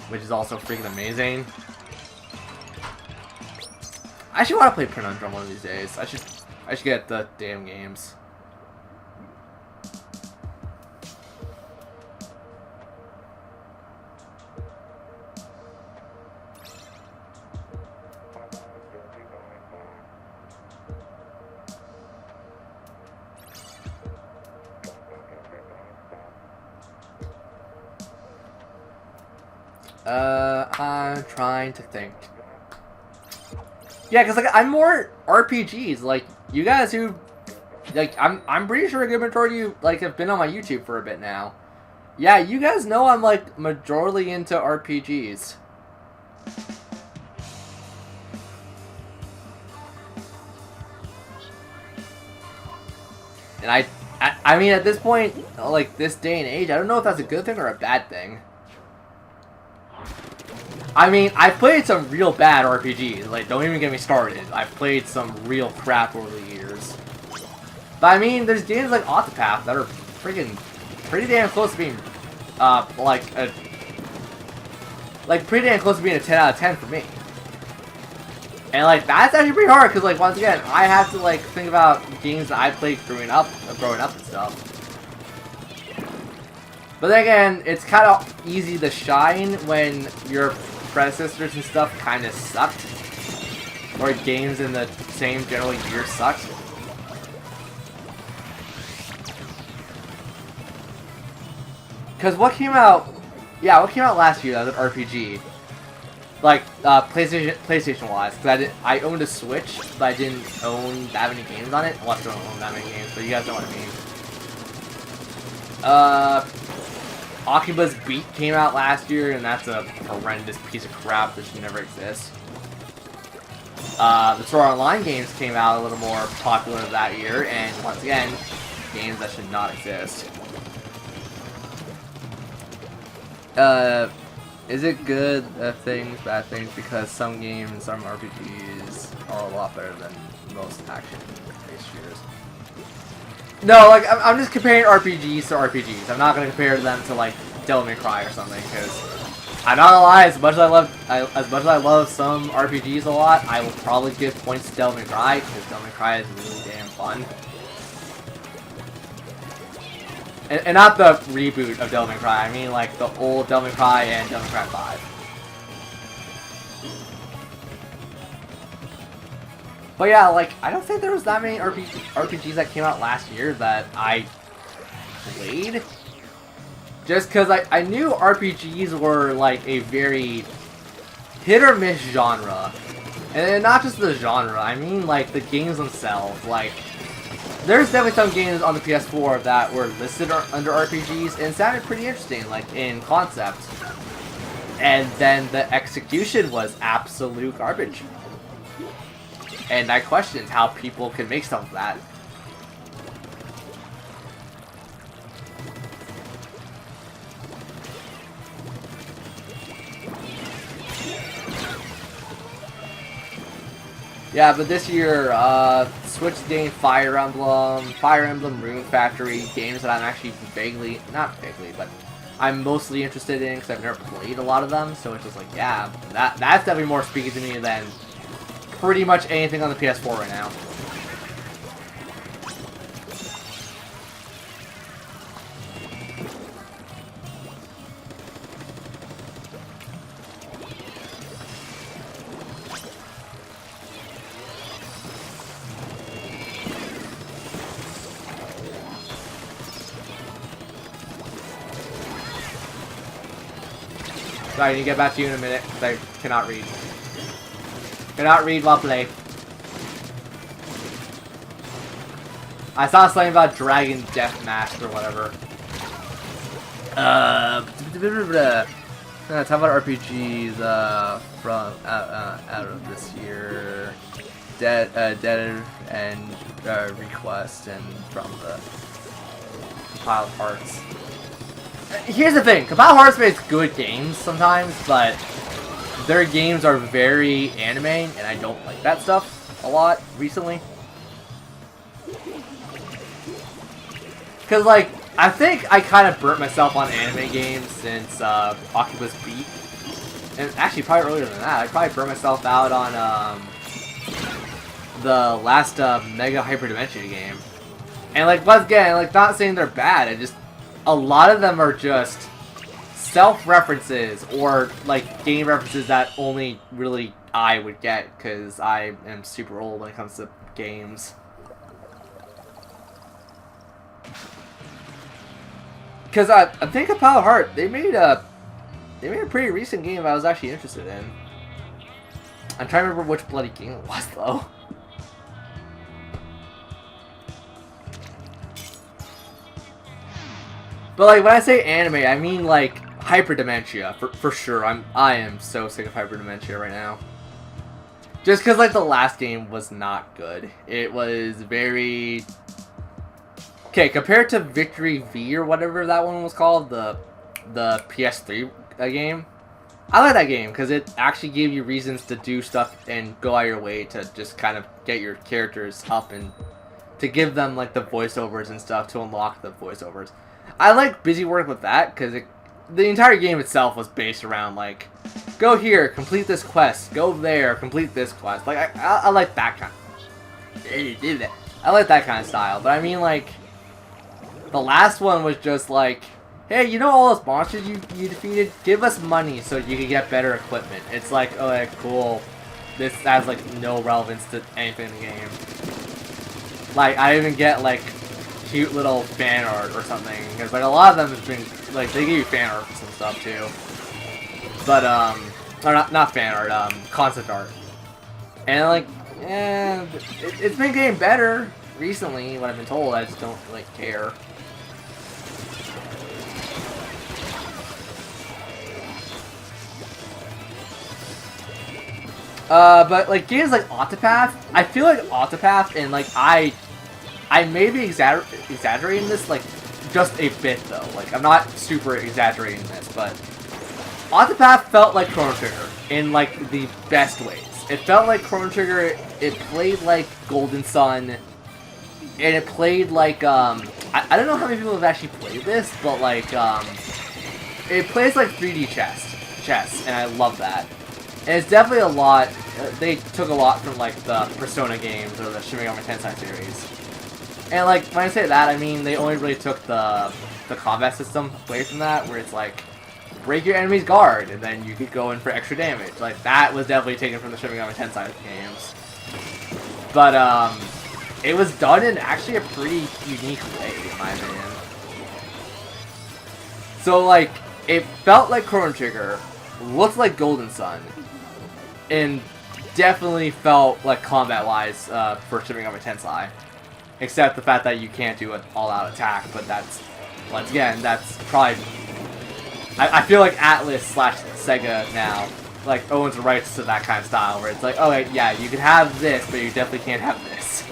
which is also freaking amazing. I should want to play Conundrum one of these days. I should get the damn games. I'm trying to think. Yeah, cause like I'm more RPGs. Like you guys who, like I'm pretty sure a good majority of you like have been on my YouTube for a bit now. Yeah, you guys know I'm like majorly into RPGs. And I mean at this point, like this day and age, I don't know if that's a good thing or a bad thing. I mean, I've played some real bad RPGs, like, don't even get me started. I've played some real crap over the years. But I mean, there's games like Octopath that are freaking pretty damn close to being, pretty damn close to being a 10 out of 10 for me. And, like, that's actually pretty hard, because, like, once again, I have to, like, think about games that I played growing up and stuff. But then again, it's kind of easy to shine when your predecessors and stuff kind of sucked, or games in the same general year sucked. Because what came out last year as an RPG, like PlayStation wise? Because I owned a Switch, but I didn't own that many games on it. Well, I don't own that many games, but you guys know what I mean. Akiba's Beat came out last year, and that's a horrendous piece of crap that should never exist. The Sword Online games came out a little more popular that year, and once again, games that should not exist. is it good things, bad things? Because some games, some RPGs are a lot better than most action-based shooters. No, like I'm just comparing RPGs to RPGs. I'm not gonna compare them to like Devil May Cry or something, because I'm not gonna lie. As much as I love some RPGs a lot, I will probably give points to Devil May Cry because Devil May Cry is really damn fun. And not the reboot of Devil May Cry. I mean like the old Devil May Cry and Devil May Cry 5. But yeah, like, I don't think there was that many RPGs that came out last year that I played. Just because I knew RPGs were, like, a very hit-or-miss genre. And not just the genre, I mean, like, the games themselves. Like, there's definitely some games on the PS4 that were listed under RPGs and sounded pretty interesting, like, in concept. And then the execution was absolute garbage. And I questioned how people could make stuff like that. Yeah, but this year, Swtich gained Fire Emblem, Rune Factory, games that I'm actually not vaguely, but I'm mostly interested in because I've never played a lot of them. So it's just like, yeah, that's definitely more speaking to me than pretty much anything on the PS4 right now. Sorry, I need to get back to you in a minute because I cannot read. Cannot read while play. I saw something about Dragon Death Mask or whatever. Talk about RPGs from out of this year. Dead and Request and from the Compiled Hearts. Here's the thing, Compiled Hearts makes good games sometimes, but their games are very anime, and I don't like that stuff a lot recently. Because, like, I think I kind of burnt myself on anime games since Oculus Beat. And actually, probably earlier than that. I probably burnt myself out on the last Mega Hyperdimension game. And, like, once again, like, not saying they're bad, a lot of them are just self-references or like game references that only really I would get because I am super old when it comes to games. Because I think Compiled Heart, they made a pretty recent game I was actually interested in. I'm trying to remember which bloody game it was though. But like when I say anime, I mean like Hyperdementia for sure. I am so sick of Hyperdementia right now. Just because like the last game was not good. It was very compared to Victory V or whatever that one was called, the PS3 game. I like that game because it actually gave you reasons to do stuff and go out of your way to just kind of get your characters up and to give them like the voiceovers and stuff to unlock the voiceovers. I like busy work with that because the entire game itself was based around like, go here, complete this quest, go there, complete this quest. Like I like that kind. I like that kind of style. But I mean like, the last one was just like, hey, you know all those monsters you defeated? Give us money so you can get better equipment. It's like, oh, yeah, cool. This has like no relevance to anything in the game. Like I even get like cute little fan art or something, because like a lot of them has been like they give you fan art and some stuff too, but or not fan art, concept art, and like it's been getting better recently. What I've been told, I just don't like care. But like games like Octopath, I feel like Octopath and like I may be exaggerating this, like, just a bit, though. Like, I'm not super exaggerating this, but Octopath felt like Chrono Trigger in like the best ways. It felt like Chrono Trigger. It played like Golden Sun, and it played like I don't know how many people have actually played this, but like it plays like 3D chess, and I love that. And it's definitely a lot. They took a lot from like the Persona games or the Shin Megami Tensei series. And like when I say that, I mean they only really took the combat system away from that, where it's like break your enemy's guard, and then you could go in for extra damage. Like, that was definitely taken from the Shin Megami Tensei games. But, it was done in actually a pretty unique way, in my opinion. So, like, it felt like Chrono Trigger, looked like Golden Sun, and definitely felt like combat-wise for Shin Megami Tensei. Except the fact that you can't do an all-out attack, but that's, once again, that's probably... I feel like Atlas/Sega now, like, owns the rights to that kind of style, where it's like, oh, yeah, you can have this, but you definitely can't have this.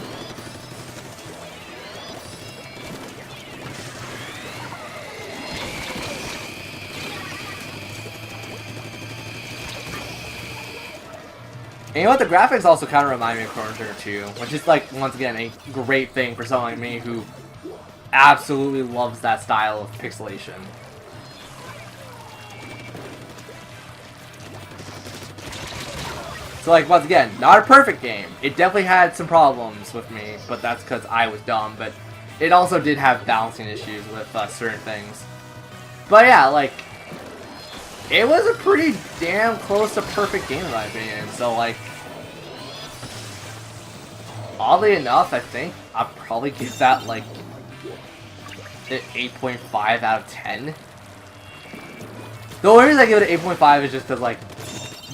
And you know what, the graphics also kind of remind me of Chrono Trigger 2, which is, like, once again, a great thing for someone like me who absolutely loves that style of pixelation. So, like, once again, not a perfect game. It definitely had some problems with me, but that's because I was dumb. But it also did have balancing issues with certain things. But yeah, like, it was a pretty damn close to perfect game in my opinion. So, like, oddly enough, I think I'll probably give that, like, an 8.5 out of 10. The only reason I give it an 8.5 is just because, like,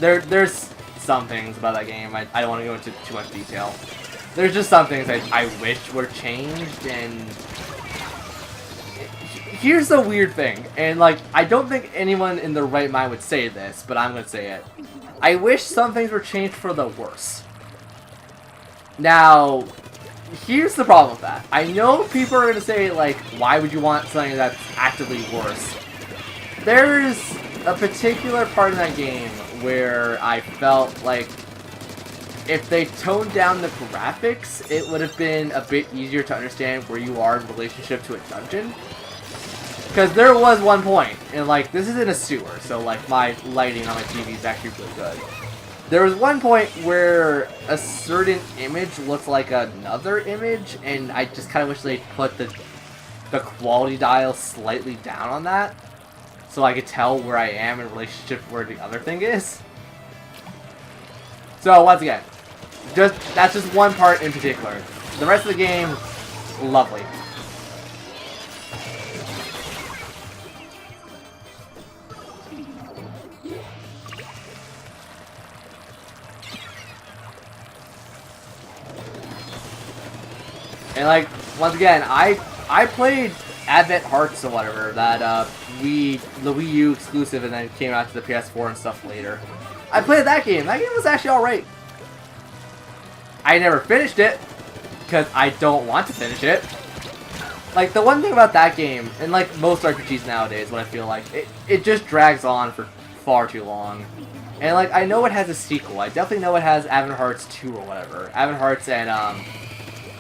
there's some things about that game. I don't want to go into too much detail. There's just some things I wish were changed, and here's the weird thing, and like, I don't think anyone in their right mind would say this, but I'm going to say it. I wish some things were changed for the worse. Now, here's the problem with that. I know people are going to say, like, why would you want something that's actively worse? There's a particular part in that game where I felt like if they toned down the graphics, it would have been a bit easier to understand where you are in relationship to a dungeon. Because there was one point, and like, this is in a sewer, so like, my lighting on my TV is actually really good. There was one point where a certain image looked like another image, and I just kind of wish they put the quality dial slightly down on that, so I could tell where I am in relationship to where the other thing is. So, once again, that's just one part in particular. The rest of the game, lovely. And like, once again, I played Advent Hearts or whatever, that the Wii U exclusive, and then came out to the PS4 and stuff later. I played that game. That game was actually alright. I never finished it, because I don't want to finish it. Like, the one thing about that game, and like most RPGs nowadays, what I feel like, it just drags on for far too long. And like, I know it has a sequel. I definitely know it has Advent Hearts 2 or whatever. Advent Hearts and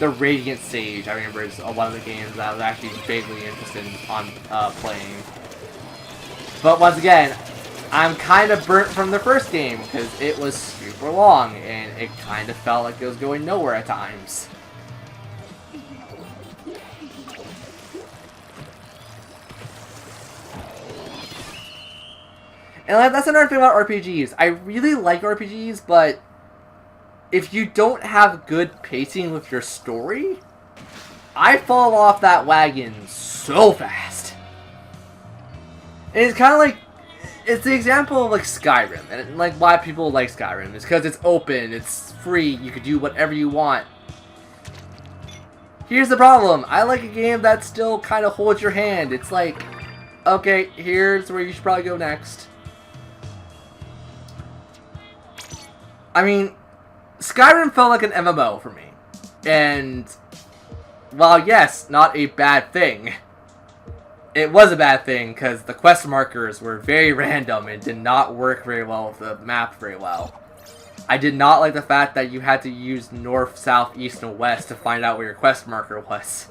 the Radiant Sage, I remember, is one of the games that I was actually vaguely interested in playing. But once again, I'm kind of burnt from the first game, because it was super long, and it kind of felt like it was going nowhere at times. And that's another thing about RPGs. I really like RPGs, but if you don't have good pacing with your story, I fall off that wagon so fast. And it's kind of like, it's the example of like Skyrim, and like why people like Skyrim is because it's open, it's free, you could do whatever you want. Here's the problem, I like a game that still kind of holds your hand. It's like, okay, here's where you should probably go next. I mean, Skyrim felt like an MMO for me, and while yes, not a bad thing, it was a bad thing because the quest markers were very random and did not work very well with the map very well. I did not like the fact that you had to use north, south, east, and west to find out where your quest marker was.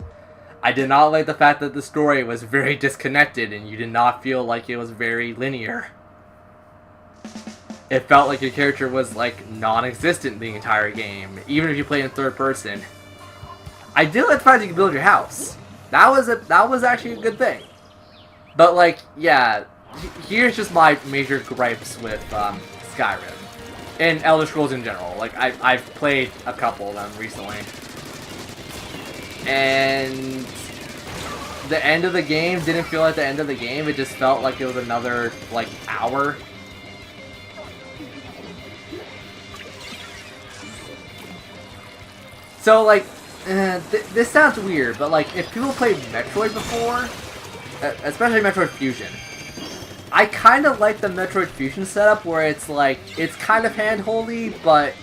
I did not like the fact that the story was very disconnected and you did not feel like it was very linear. It felt like your character was like non-existent the entire game, even if you played in third person. I did like the fact that you could build your house. That was actually a good thing. But like, yeah, here's just my major gripes with Skyrim and Elder Scrolls in general. Like I've played a couple of them recently, and the end of the game didn't feel like the end of the game. It just felt like it was another like hour. So like, this sounds weird, but like if people played Metroid before, especially Metroid Fusion, I kind of like the Metroid Fusion setup where it's like, it's kind of hand-holdy, but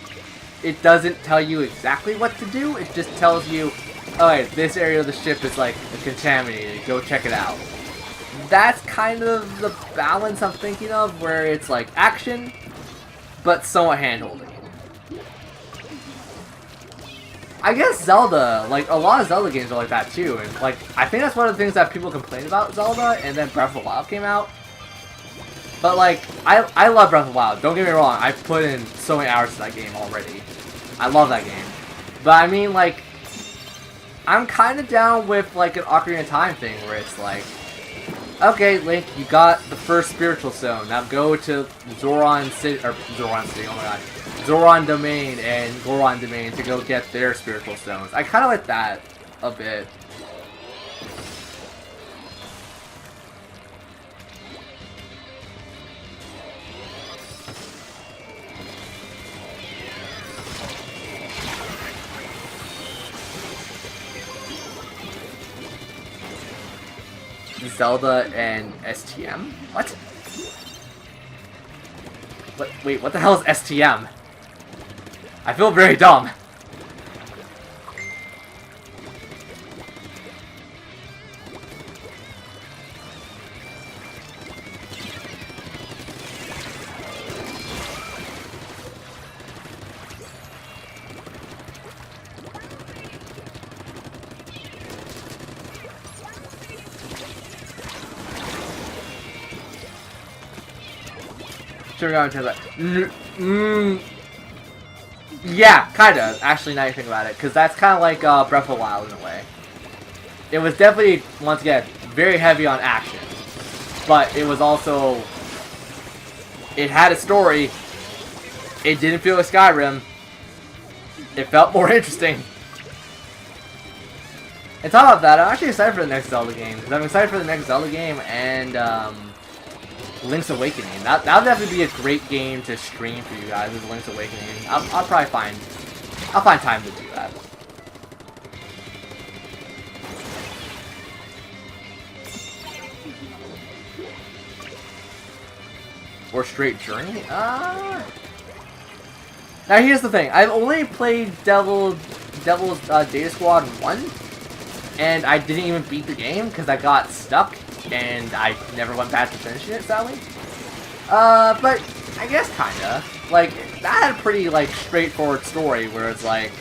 it doesn't tell you exactly what to do. It just tells you, alright, this area of the ship is like contaminated, go check it out. That's kind of the balance I'm thinking of, where it's like action, but somewhat hand-holding. I guess Zelda, like, a lot of Zelda games are like that too, and like, I think that's one of the things that people complain about Zelda, and then Breath of the Wild came out. But like, I love Breath of the Wild, don't get me wrong, I've put in so many hours to that game already. I love that game. But I mean, like, I'm kind of down with like an Ocarina of Time thing, where it's like, okay, Link, you got the first spiritual stone, now go to Zoran City, oh my god. Zoran Domain and Goron Domain to go get their spiritual stones. I kind of like that a bit. Zelda and STM? What? Wait, what the hell is STM? I feel very dumb. Sure, go into that. Yeah, kind of. Actually, now you think about it, because that's kind of like Breath of the Wild in a way. It was definitely, once again, very heavy on action, but it was also, it had a story. It didn't feel like Skyrim. It felt more interesting. And talking about that, I'm actually excited for the next Zelda game, because I'm excited for the next Zelda game and Link's Awakening. That would definitely be a great game to stream for you guys, is Link's Awakening. I'll probably find time to do that. Or straight Journey? Now here's the thing. I've only played Devil's Data Squad 1, and I didn't even beat the game because I got stuck. And I never went back to finishing it, sadly. But I guess kinda. Like, that had a pretty, like, straightforward story where it's like,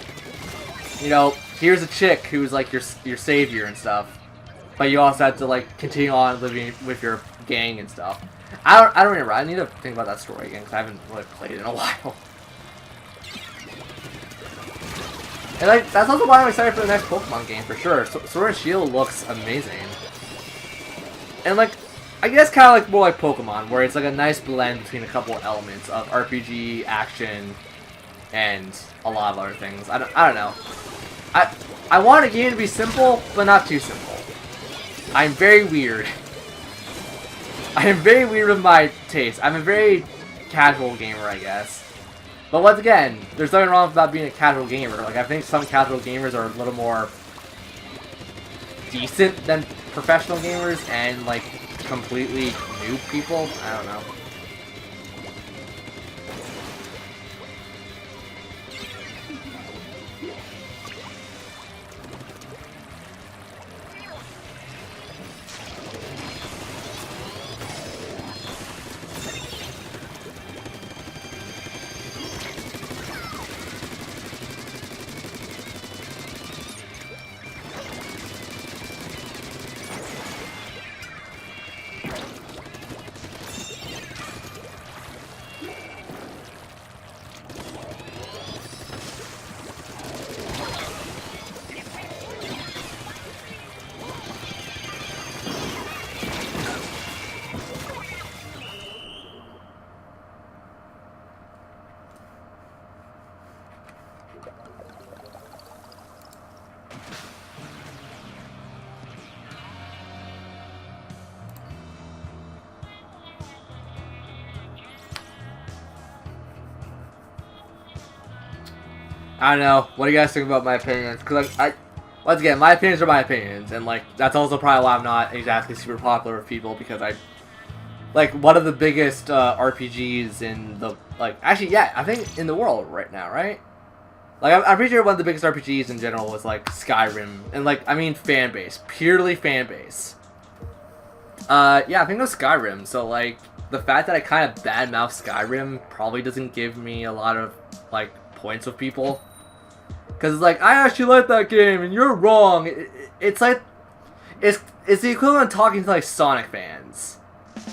you know, here's a chick who's, like, your savior and stuff. But you also have to, like, continue on living with your gang and stuff. I don't remember. I need to think about that story again, because I haven't really played it in a while. And, like, that's also why I'm excited for the next Pokemon game, for sure. Sword and Shield looks amazing. And like, I guess kind of like more like Pokemon, where it's like a nice blend between a couple of elements of RPG, action, and a lot of other things. I don't know. I want a game to be simple, but not too simple. I'm very weird. I am very weird with my taste. I'm a very casual gamer, I guess. But once again, there's nothing wrong about being a casual gamer. Like, I think some casual gamers are a little more decent than professional gamers and like completely new people. I don't know. I don't know. What do you guys think about my opinions? Because I once again, my opinions are my opinions, and like that's also probably why I'm not exactly super popular with people, because I like one of the biggest RPGs in the actually yeah, I think in the world right now, right? Like I'm pretty sure one of the biggest RPGs in general was like Skyrim, and like I mean fan base, purely fan base. Yeah, I think it was Skyrim. So like the fact that I kind of badmouth Skyrim probably doesn't give me a lot of like points with people. Cause it's like, I actually like that game and you're wrong. It's like, it's the equivalent of talking to like Sonic fans.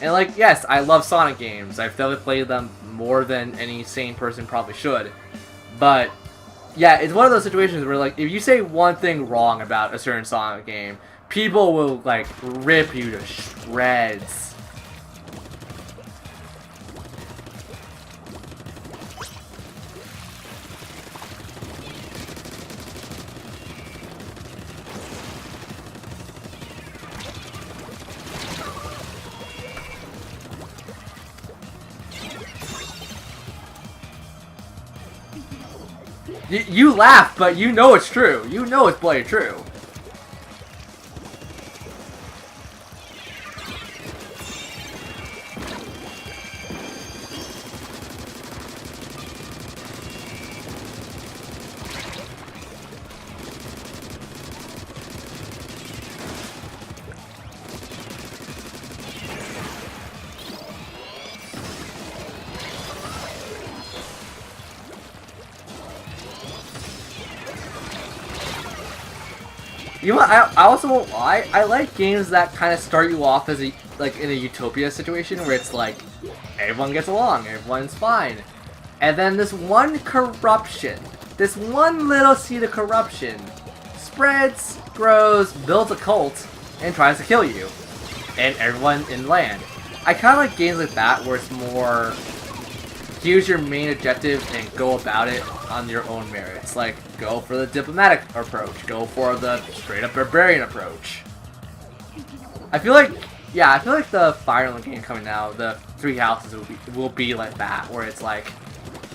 And like, yes, I love Sonic games. I've definitely played them more than any sane person probably should. But yeah, it's one of those situations where like, if you say one thing wrong about a certain Sonic game, people will like rip you to shreds. You laugh, but you know it's true. You know it's bloody true. You know what, I also won't lie, I like games that kind of start you off as a, like, in a utopia situation where it's like, everyone gets along, everyone's fine. And then this one corruption, this one little seed of corruption, spreads, grows, builds a cult, and tries to kill you. And everyone in land. I kind of like games like that where it's more, here's your main objective and go about it on your own merits. Like, go for the diplomatic approach. Go for the straight-up barbarian approach. I feel like, yeah, I feel like the Fire Emblem game coming out, the Three Houses will be like that, where it's like,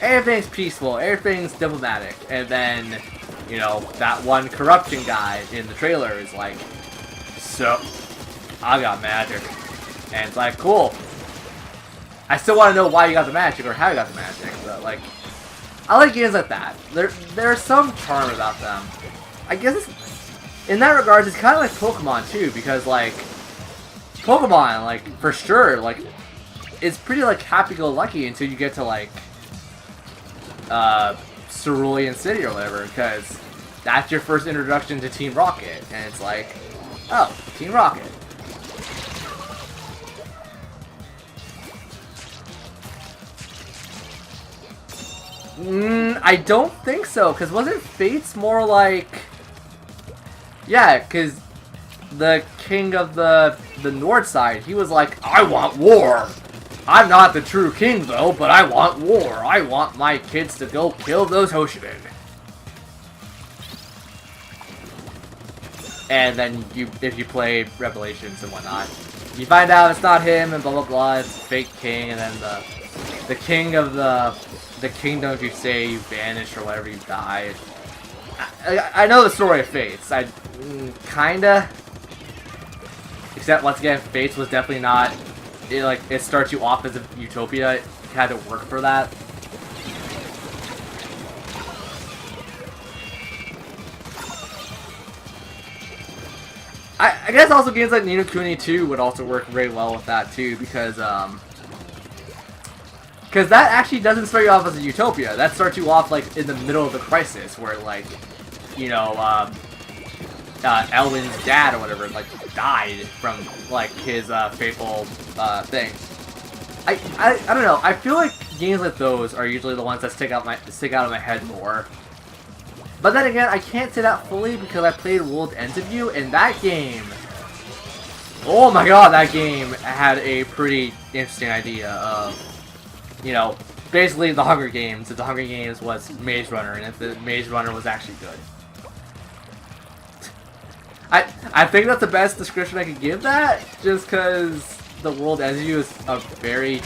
everything's peaceful, everything's diplomatic, and then, you know, that one corruption guy in the trailer is like, so, I got magic. And it's like, cool. I still want to know why you got the magic or how you got the magic, but like, I like games like that. There's some charm about them. I guess in that regards, it's kind of like Pokemon too, because like, Pokemon, like, for sure, like, it's pretty like happy-go-lucky until you get to like, Cerulean City or whatever, because that's your first introduction to Team Rocket, and it's like, oh, Team Rocket. I don't think so, because wasn't Fates more like... Yeah, because the king of the north side, he was like, I want war! I'm not the true king, though, but I want war. I want my kids to go kill those Hoshimen. And then, if you play Revelations and whatnot, you find out it's not him, and blah blah blah, it's a fake king, and then the king of the kingdom, if you say you vanished or whatever, you died. I know the story of Fates. Kinda. Except, once again, Fates was definitely not... It starts you off as a utopia. You had to work for that. I guess also games like Ni no Kuni 2 would also work very well with that, too, because that actually doesn't start you off as a utopia. That starts you off, like, in the middle of the crisis, where, like, you know, Elwin's dad or whatever, like, died from, like, his, fateful, thing. I don't know, I feel like games like those are usually the ones that stick out of my head more. But then again, I can't say that fully because I played World Ends of You, and that game... Oh my god, that game had a pretty interesting idea of... You know, basically the Hunger Games. If the Hunger Games was Maze Runner, and if the Maze Runner was actually good. I think that's the best description I could give that, just because the World Ends of You is a very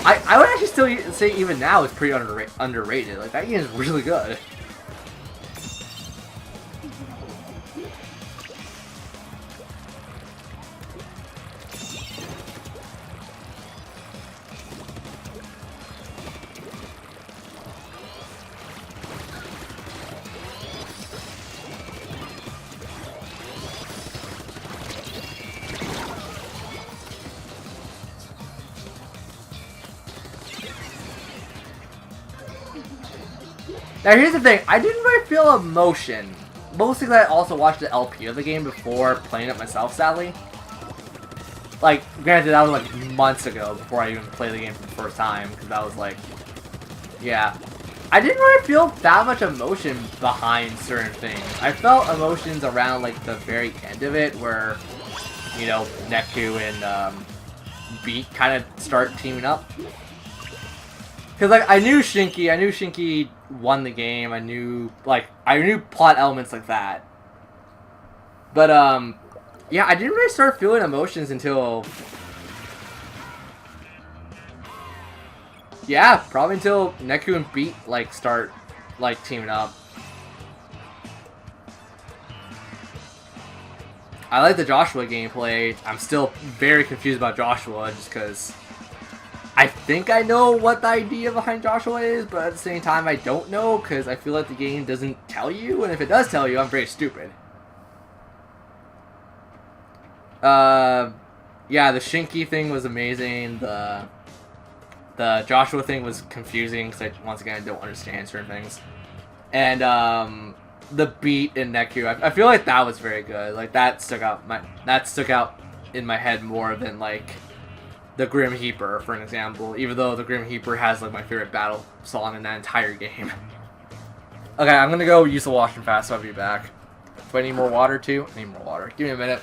I would actually still say even now it's pretty underrated. Like, that game is really good. Now here's the thing, I didn't really feel emotion. Mostly because I also watched the LP of the game before playing it myself, sadly. Like, granted, that was like months ago before I even played the game for the first time, because that was like, yeah. I didn't really feel that much emotion behind certain things. I felt emotions around like the very end of it, where, you know, Neku and Beat kind of start teaming up. Because, like, I knew Shinky won the game, I knew plot elements like that. But, yeah, I didn't really start feeling emotions until... Yeah, probably until Neku and Beat, like, start, like, teaming up. I like the Joshua gameplay. I'm still very confused about Joshua, just because... I think I know what the idea behind Joshua is, but at the same time I don't know, because I feel like the game doesn't tell you, and if it does tell you, I'm very stupid. Yeah, the Shinky thing was amazing, the Joshua thing was confusing, because once again, I don't understand certain things. And, the Beat in Neku, I feel like that was very good, like, that stuck out in my head more than, like, the Grim Heaper, for an example, even though the Grim Heaper has, like, my favorite battle song in that entire game. Okay, I'm gonna go use the washroom fast, so I'll be back. Do I need more water, too? I need more water. Give me a minute.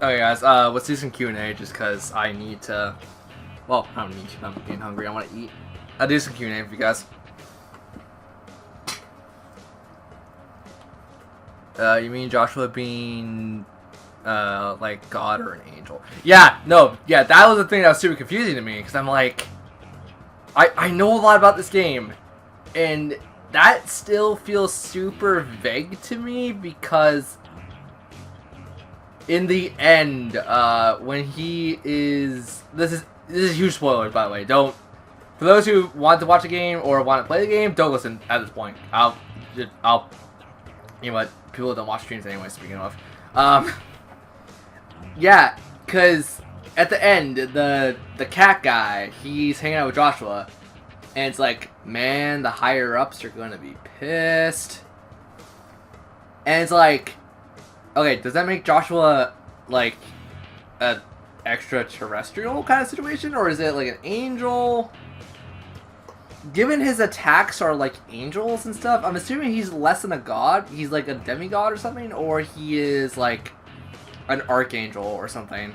Okay, guys, let's do some Q&A just because I need to... Well, I don't need to. I'm getting hungry. I want to eat. I'll do some Q&A for you guys. You mean Joshua being, like, God or an angel? Yeah, no, yeah, that was the thing that was super confusing to me, because I'm like... I know a lot about this game, and that still feels super vague to me, because... in the end, when he is... This is huge spoilers, by the way. Don't For those who want to watch the game or want to play the game, don't listen at this point. I'll, you know what? People don't watch streams anyway. Speaking of, yeah, because at the end, the cat guy, he's hanging out with Joshua, and it's like, man, the higher ups are gonna be pissed. And it's like, okay, does that make Joshua like a extraterrestrial kind of situation, or is it like an angel? Given his attacks are like angels and stuff, I'm assuming he's less than a god. He's like a demigod or something, or he is like an archangel or something.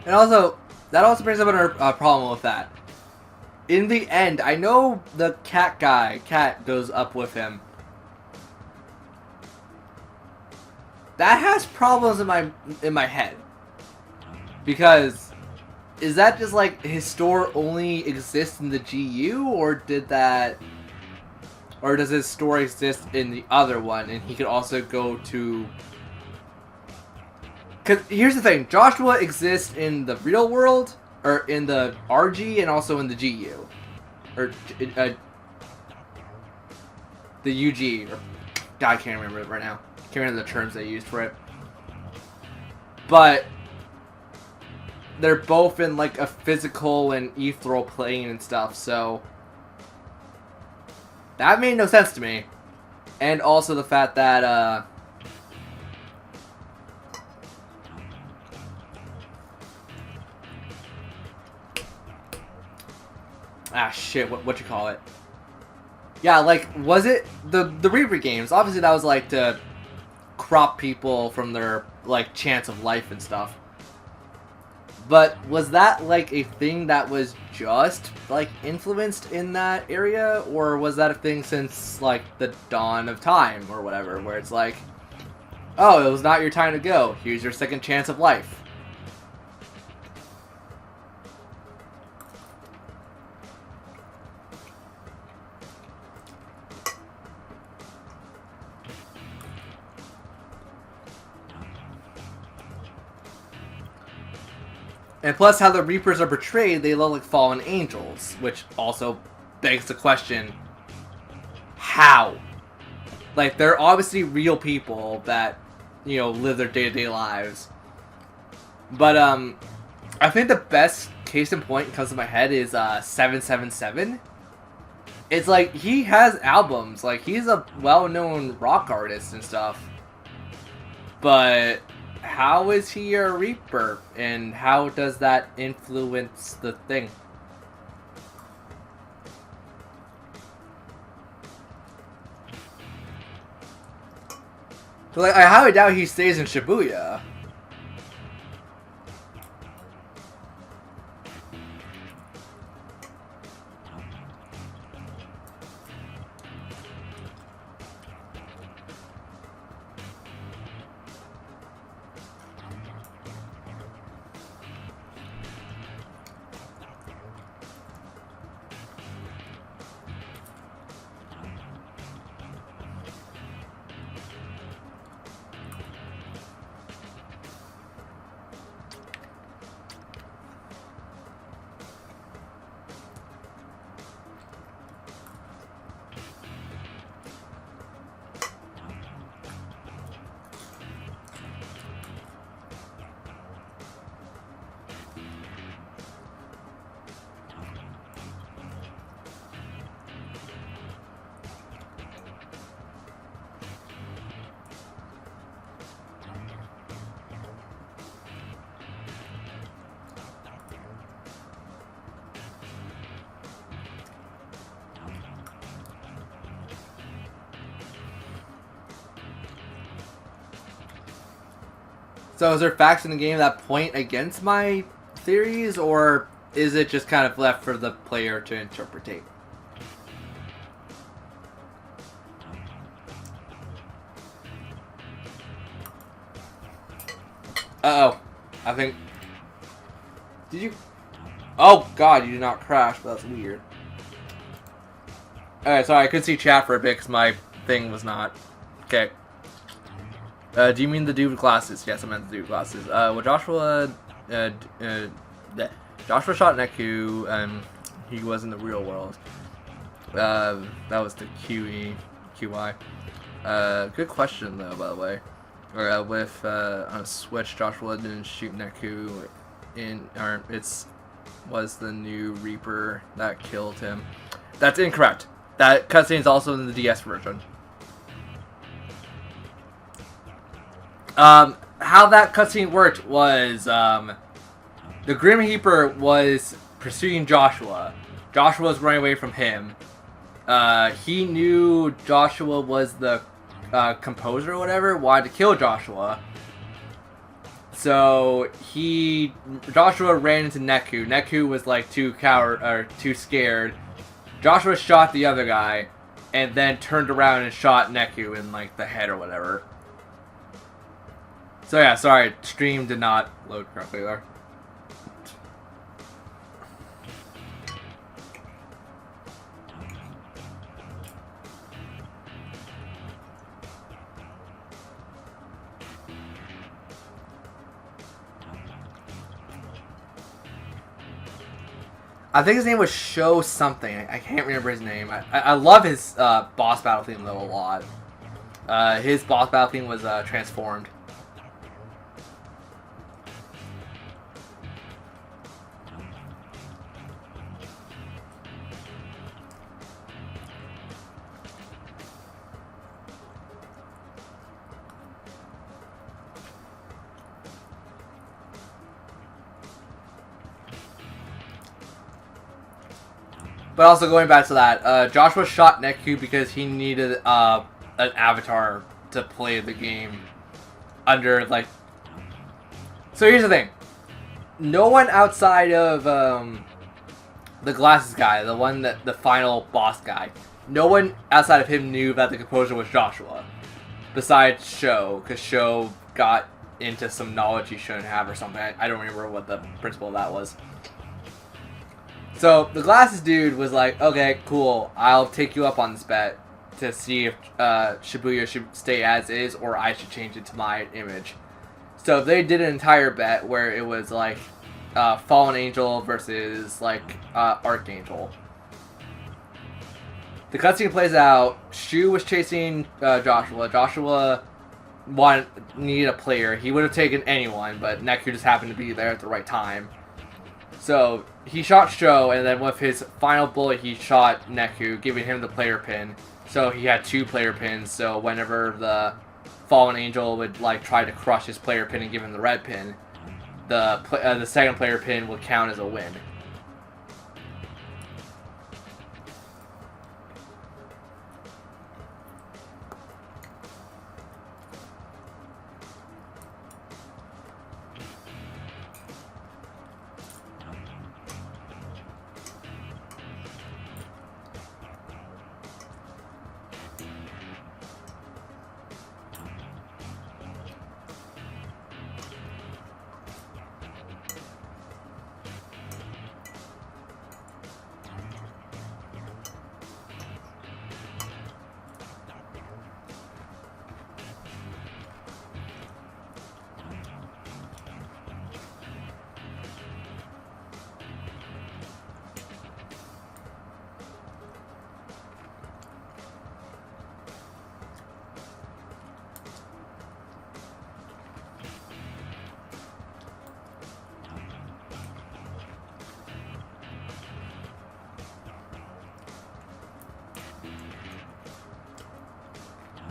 And also, that also brings up another problem with that. In the end, I know the cat goes up with him. That has problems in my head. Because, is that just like his store only exists in the GU, or does his store exist in the other one, and he could also go to... Because here's the thing, Joshua exists in the real world, or in the RG, and also in the GU. Or, the UG. Or, God, I can't remember it right now. Can't remember the terms they used for it. But, they're both in, like, a physical and ethereal plane and stuff, so... That made no sense to me. And also the fact that, shit, what you call it? Yeah, like, was it the Reaper games? Obviously that was, like, to crop people from their, like, chance of life and stuff. But was that, like, a thing that was just, like, influenced in that area? Or was that a thing since, like, the dawn of time or whatever? Where it's like, oh, it was not your time to go. Here's your second chance of life. And plus how the Reapers are portrayed, they look like fallen angels, which also begs the question, how? Like, they're obviously real people that, you know, live their day-to-day lives. But, I think the best case in point that comes to my head is, 777. It's like, he has albums. Like, he's a well-known rock artist and stuff. But how is he a Reaper? And how does that influence the thing? Like, I highly doubt he stays in Shibuya. So is there facts in the game that point against my theories, or is it just kind of left for the player to interpret? Uh-oh. I think... Did you... Oh, God, you did not crash, but that's weird. Alright, sorry, I couldn't see chat for a bit because my thing was not... Okay. Do you mean the dude with glasses? Yes, I meant the dude with glasses. Well, Joshua shot Neku, and he was in the real world. That was the QI. Good question, though, by the way. With on a Switch, Joshua didn't shoot Neku was the new Reaper that killed him. That's incorrect. That cutscene is also in the DS version. How that cutscene worked was, the Grim Reaper was pursuing Joshua. Joshua was running away from him. He knew Joshua was the composer or whatever, wanted to kill Joshua. So Joshua ran into Neku. Neku was like too scared. Joshua shot the other guy, and then turned around and shot Neku in like the head or whatever. So yeah, sorry, stream did not load correctly there. I think his name was Show something. I can't remember his name. I love his boss battle theme though a lot. His boss battle theme was transformed. But also going back to that, Joshua shot Neku because he needed an avatar to play the game under, like... So here's the thing. No one outside of the glasses guy, the final boss guy, no one outside of him knew that the composer was Joshua. Besides Sho, because Sho got into some knowledge he shouldn't have or something. I don't remember what the principle of that was. So, the glasses dude was like, okay, cool, I'll take you up on this bet to see if Shibuya should stay as is or I should change it to my image. So, they did an entire bet where it was like Fallen Angel versus like Archangel. the cutscene plays out. Shu was chasing Joshua. Joshua needed a player. He would have taken anyone, but Neku just happened to be there at the right time. So he shot Sho, and then with his final bullet, he shot Neku, giving him the player pin. So he had 2 player pins. So whenever the fallen angel would like try to crush his player pin and give him the red pin, the second player pin would count as a win.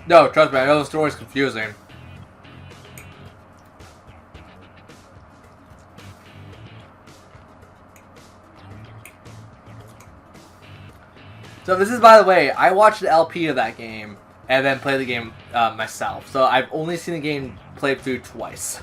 No, trust me, I know the story's confusing. So this is, by the way, I watched the LP of that game and then played the game myself. So I've only seen the game played through twice.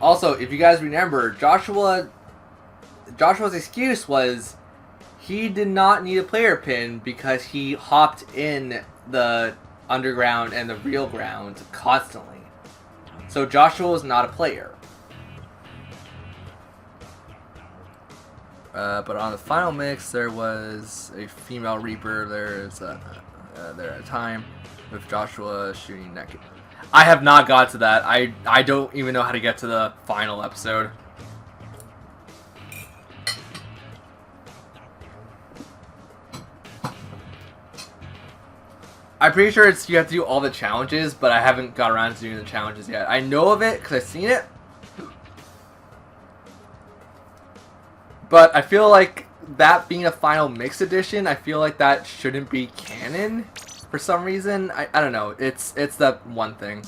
Also, if you guys remember, Joshua's excuse was he did not need a player pin because he hopped in the underground and the real ground constantly. So Joshua was not a player. But on the final mix, there was a female Reaper. There at a time with Joshua shooting naked. I have not got to that. I don't even know how to get to the final episode. I'm pretty sure you have to do all the challenges, but I haven't got around to doing the challenges yet. I know of it because I've seen it. But I feel like that being a final mix edition, I feel like that shouldn't be canon. For some reason, I don't know. It's that one thing.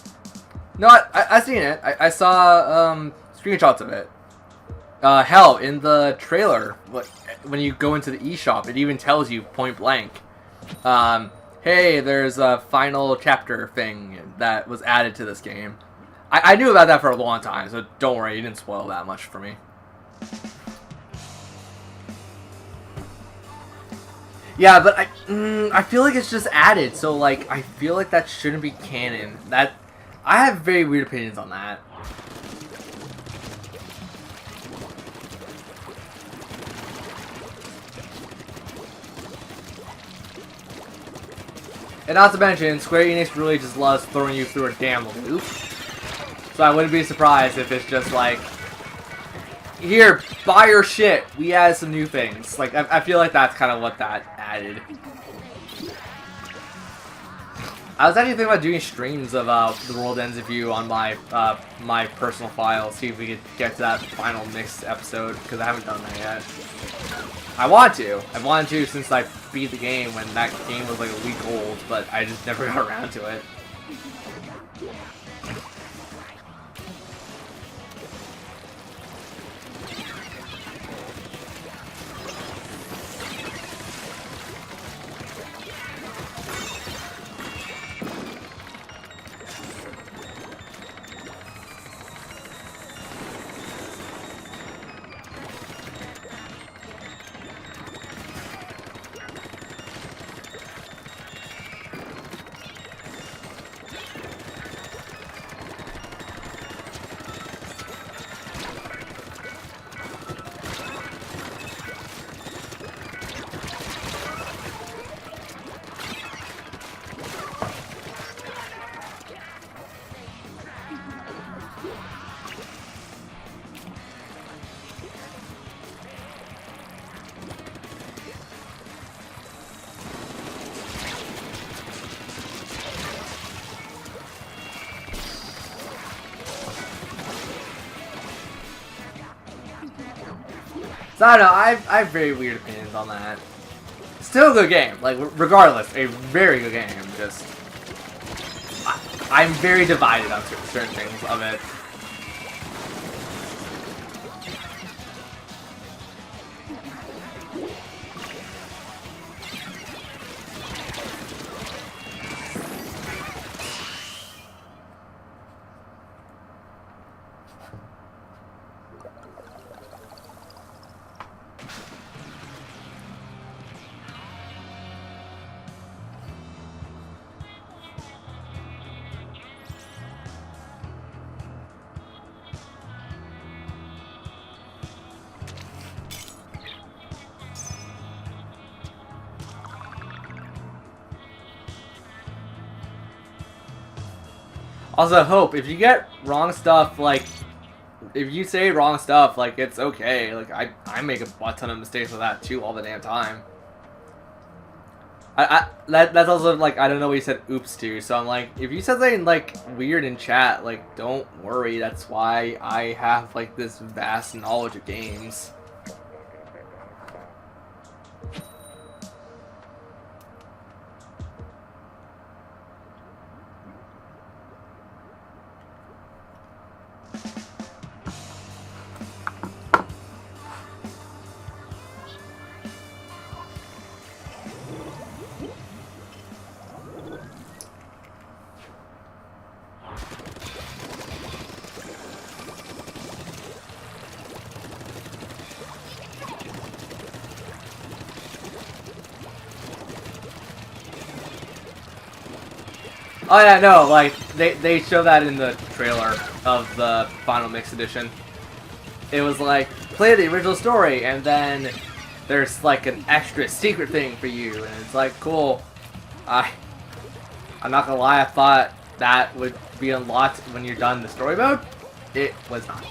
No, I seen it. I saw screenshots of it. Hell, in the trailer, when you go into the eShop, it even tells you point blank. Hey, there's a final chapter thing that was added to this game. I knew about that for a long time, so don't worry, you didn't spoil that much for me. Yeah, but I feel like it's just added, so like I feel like that shouldn't be canon. I have very weird opinions on that. And not to mention, Square Enix really just loves throwing you through a damn loop. So I wouldn't be surprised if it's just like, here, buy your shit. We added some new things. Like, I feel like that's kind of what that added. I was actually thinking about doing streams of The World Ends With You on my my personal file. See if we could get to that final mix episode, because I haven't done that yet. I want to. I've wanted to since I beat the game when that game was like a week old, but I just never got around to it. So I don't know, I have very weird opinions on that. Still a good game, like, regardless, a very good game, just... I'm very divided on certain things of it. Also, Hope, if you get wrong stuff, like, if you say wrong stuff, like, it's okay. Like, I make a butt ton of mistakes with that, too, all the damn time. That's also, like, I don't know what you said oops to, so I'm like, if you said something, like, weird in chat, like, don't worry, that's why I have, like, this vast knowledge of games. Oh yeah, no, like, they show that in the trailer of the Final Mix Edition. It was like, play the original story, and then there's like an extra secret thing for you, and it's like, cool. I'm not gonna lie, I thought that would be unlocked when you're done the story mode. It was not.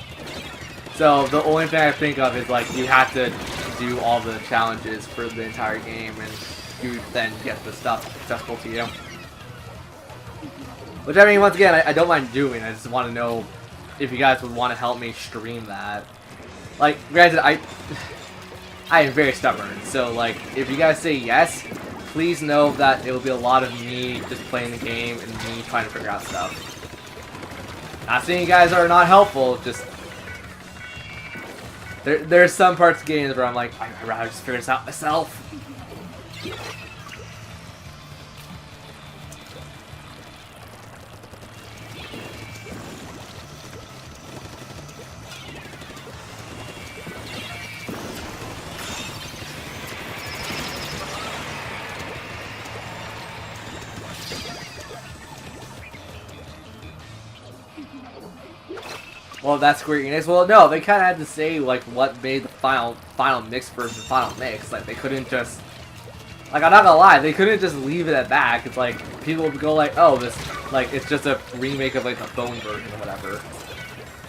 So the only thing I think of is like, you have to do all the challenges for the entire game, and you then get the stuff accessible to you. Which, I mean, once again, I don't mind doing. I just want to know if you guys would want to help me stream that. Like, granted, I am very stubborn, so, like, if you guys say yes, please know that it will be a lot of me just playing the game and me trying to figure out stuff. Not saying you guys are not helpful, just... There's some parts of games where I'm like, I'd rather just figure this out myself. Well, that's Square Enix. Well, no, they kind of had to say, like, what made the final mix versus final mix. Like, they couldn't just... Like, I'm not gonna lie, they couldn't just leave it at that. It's like, people would go like, oh, this, like, it's just a remake of, like, a phone version or whatever.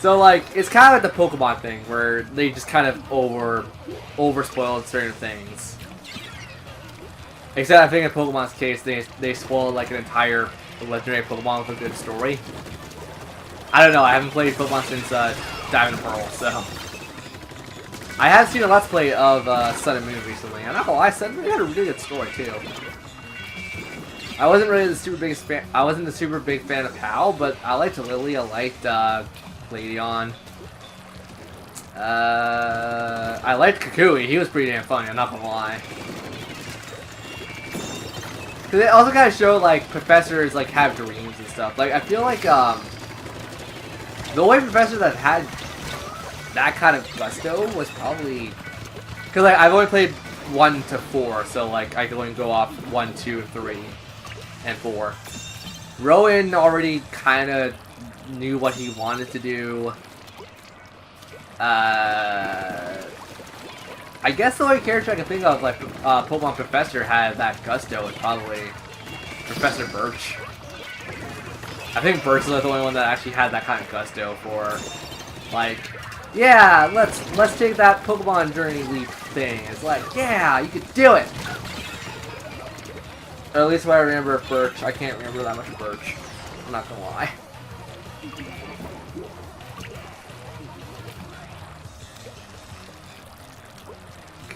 So, like, it's kind of like the Pokemon thing, where they just kind of over-spoiled certain things. Except I think in Pokemon's case, they spoiled, like, an entire legendary Pokemon with a good story. I don't know, I haven't played Pokemon since Diamond and Pearl, so... I have seen a Let's Play of Sun and Moon recently, and I'm not gonna lie, Sun and Moon had a really good story, too. I wasn't really the super biggest fan. I wasn't the super big fan of Pal, but I liked Lily. I liked Gladeon. I liked Kukui. He was pretty damn funny. I'm not gonna lie. Cause they also kind of show like professors like have dreams and stuff. Like I feel like the only professor that had that kind of gusto was probably because like I've only played 1 to 4, so like I can only go off 1, 2, 3, and 4. Rowan already kind of knew what he wanted to do. I guess the only character I can think of, like Pokemon Professor, had that gusto is probably Professor Birch. I think Birch is the only one that actually had that kind of gusto for, like, yeah, let's take that Pokemon Journey Leap thing. It's like, yeah, you could do it. Or at least what I remember of Birch. I can't remember that much of Birch. I'm not gonna lie.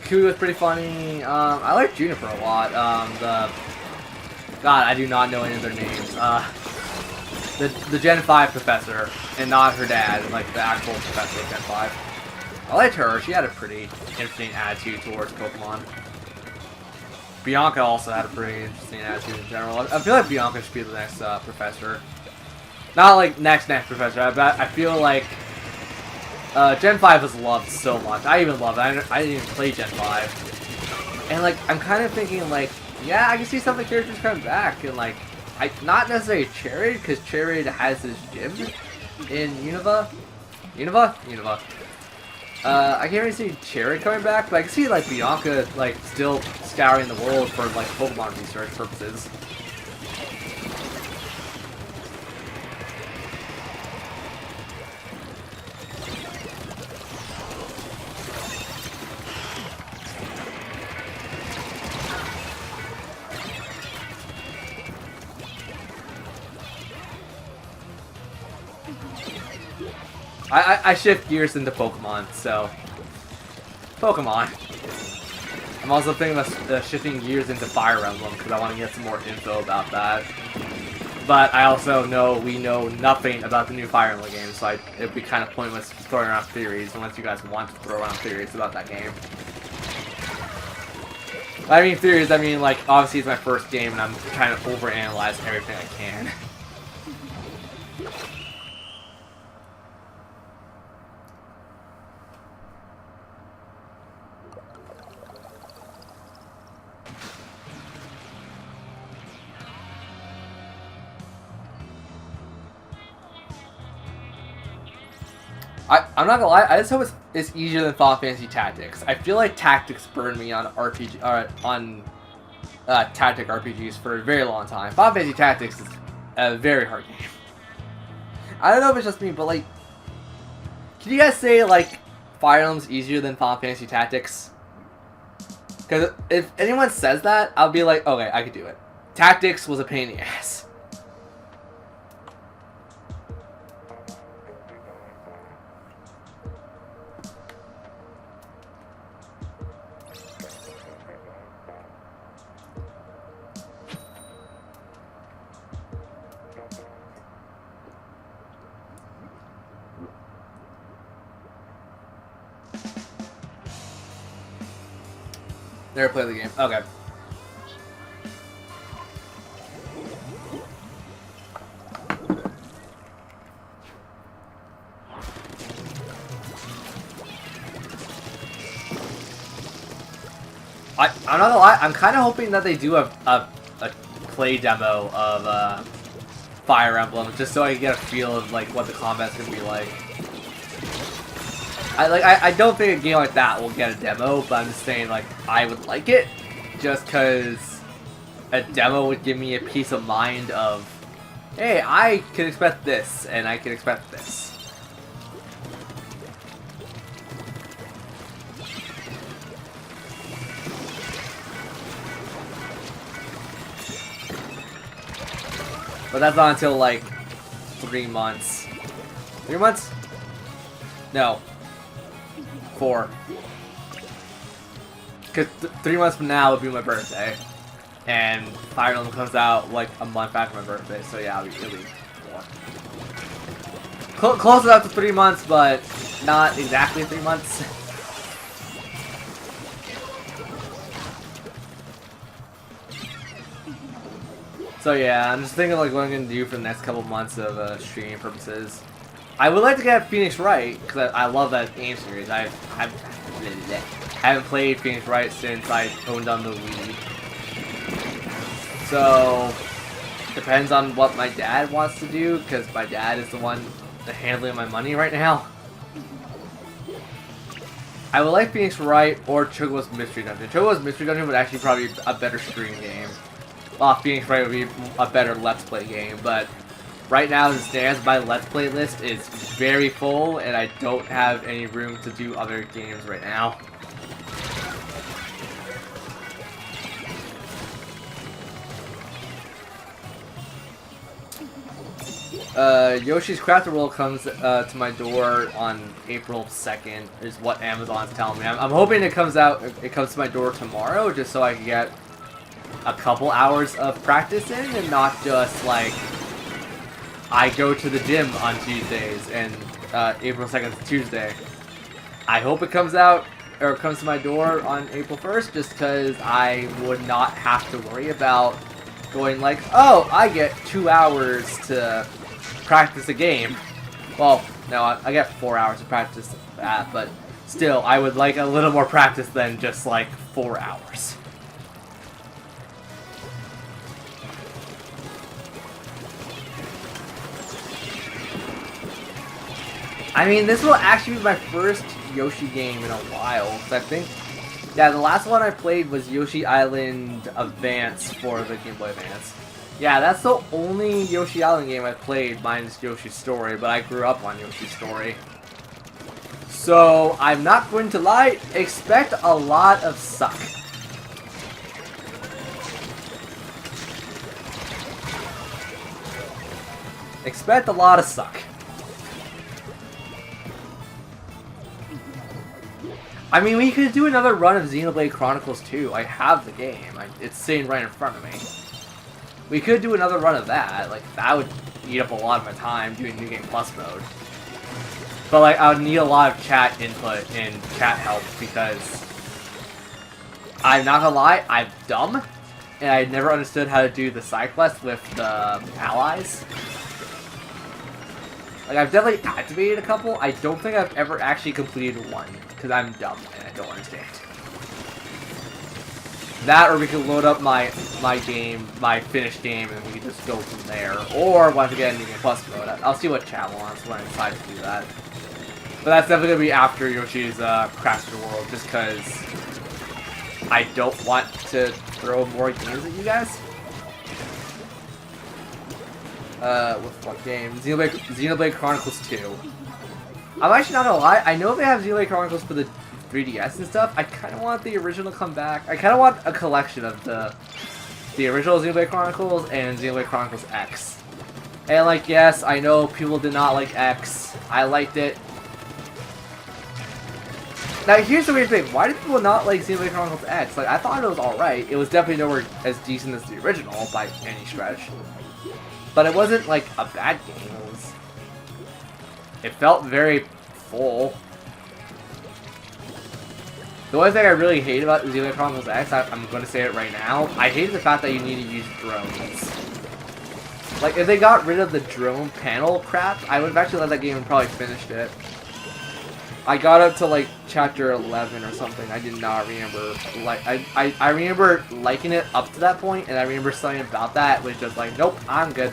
Kukui was pretty funny. I like Juniper a lot. God, I do not know any of their names. The Gen 5 professor, and not her dad, like the actual professor of Gen 5. I liked her. She had a pretty interesting attitude towards Pokemon. Bianca also had a pretty interesting attitude in general. I feel like Bianca should be the next professor. Not like next professor, but I feel like Gen 5 was loved so much. I even love it. I didn't even play Gen 5. And like, I'm kind of thinking like, yeah, I can see some of the characters coming back. And like, not necessarily Charid, because Charid has his gym in Unova. I can't really see Charid coming back, but I can see like Bianca like still scouring the world for like Pokemon research purposes. I shift gears into Pokemon, so... Pokemon. I'm also thinking of shifting gears into Fire Emblem, because I want to get some more info about that. But I also know we know nothing about the new Fire Emblem game, so it'd be kind of pointless throwing around theories, unless you guys want to throw around theories about that game. I mean theories, I mean like, obviously it's my first game, and I'm trying to overanalyze everything I can. I'm not gonna lie, I just hope it's easier than Final Fantasy Tactics. I feel like Tactics burned me on tactic RPGs for a very long time. Final Fantasy Tactics is a very hard game. I don't know if it's just me, but like, can you guys say like Fire Emblem's easier than Final Fantasy Tactics? Because if anyone says that, I'll be like, okay, I could do it. Tactics was a pain in the ass. Never played the game. Okay. I'm not gonna lie, I'm kind of hoping that they do a play demo of Fire Emblem, just so I can get a feel of like what the combat's gonna be like. I don't think a game like that will get a demo, but I'm just saying like I would like it. just because a demo would give me a peace of mind of, hey, I can expect this, and I can expect this. But that's not until like 3 months. 3 months? No. 4. Because 3 months from now would be my birthday. And Fire Emblem comes out like a month after my birthday, so yeah, it'll be 4. Close enough to 3 months, but not exactly 3 months. So yeah, I'm just thinking like what I'm gonna do for the next couple months of streaming purposes. I would like to get Phoenix Wright because I love that game series. I haven't played Phoenix Wright since I owned on the Wii. So depends on what my dad wants to do because my dad is the one handling my money right now. I would like Phoenix Wright or Chocobo's Mystery Dungeon. Chocobo's Mystery Dungeon would actually probably be a better stream game. Well, Phoenix Wright would be a better Let's Play game, but right now as it stands, my Let's Play list is very full, and I don't have any room to do other games right now. Yoshi's Crafted World comes to my door on April 2nd, is what Amazon's telling me. I'm hoping it comes to my door tomorrow, just so I can get a couple hours of practice in, and not just like I go to the gym on Tuesdays and April 2nd is Tuesday. I hope it comes out or comes to my door on April 1st, just because I would not have to worry about going like, oh, I get 2 hours to practice a game. Well, no, I get 4 hours to practice that, but still, I would like a little more practice than just like 4 hours. I mean, this will actually be my first Yoshi game in a while, because I think, yeah, the last one I played was Yoshi Island Advance for the Game Boy Advance. Yeah, that's the only Yoshi Island game I played, minus Yoshi's Story, but I grew up on Yoshi's Story. So, I'm not going to lie, expect a lot of suck. Expect a lot of suck. I mean, we could do another run of Xenoblade Chronicles 2. I have the game. It's sitting right in front of me. We could do another run of that. Like, that would eat up a lot of my time doing New Game Plus mode. But, like, I would need a lot of chat input and chat help because I'm not gonna lie, I'm dumb. And I never understood how to do the side quest with the allies. Like, I've definitely activated a couple. I don't think I've ever actually completed one. Because I'm dumb and I don't understand. That, or we could load up my game, my finished game, and we could just go from there. Or once again, New Game Plus mode. I'll see what chat wants when I decide to do that. But that's definitely gonna be after Yoshi's Crafted World, just because I don't want to throw more games at you guys. With what game? Xenoblade Chronicles 2. I'm actually not gonna lie, I know they have Xenoblade Chronicles for the 3DS and stuff. I kind of want the original to come back. I kind of want a collection of the original Xenoblade Chronicles and Xenoblade Chronicles X. And like, yes, I know people did not like X. I liked it. Now here's the weird thing, why did people not like Xenoblade Chronicles X? Like, I thought it was alright. It was definitely nowhere as decent as the original by any stretch. But it wasn't like a bad game. It felt very full. The only thing I really hate about Xenoblade Chronicles X, I'm going to say it right now, I hate the fact that you need to use drones. Like, if they got rid of the drone panel crap, I would have actually let that game and probably finished it. I got up to, like, chapter 11 or something. I did not remember. Like, I remember liking it up to that point, and I remember something about that was just like, nope, I'm good.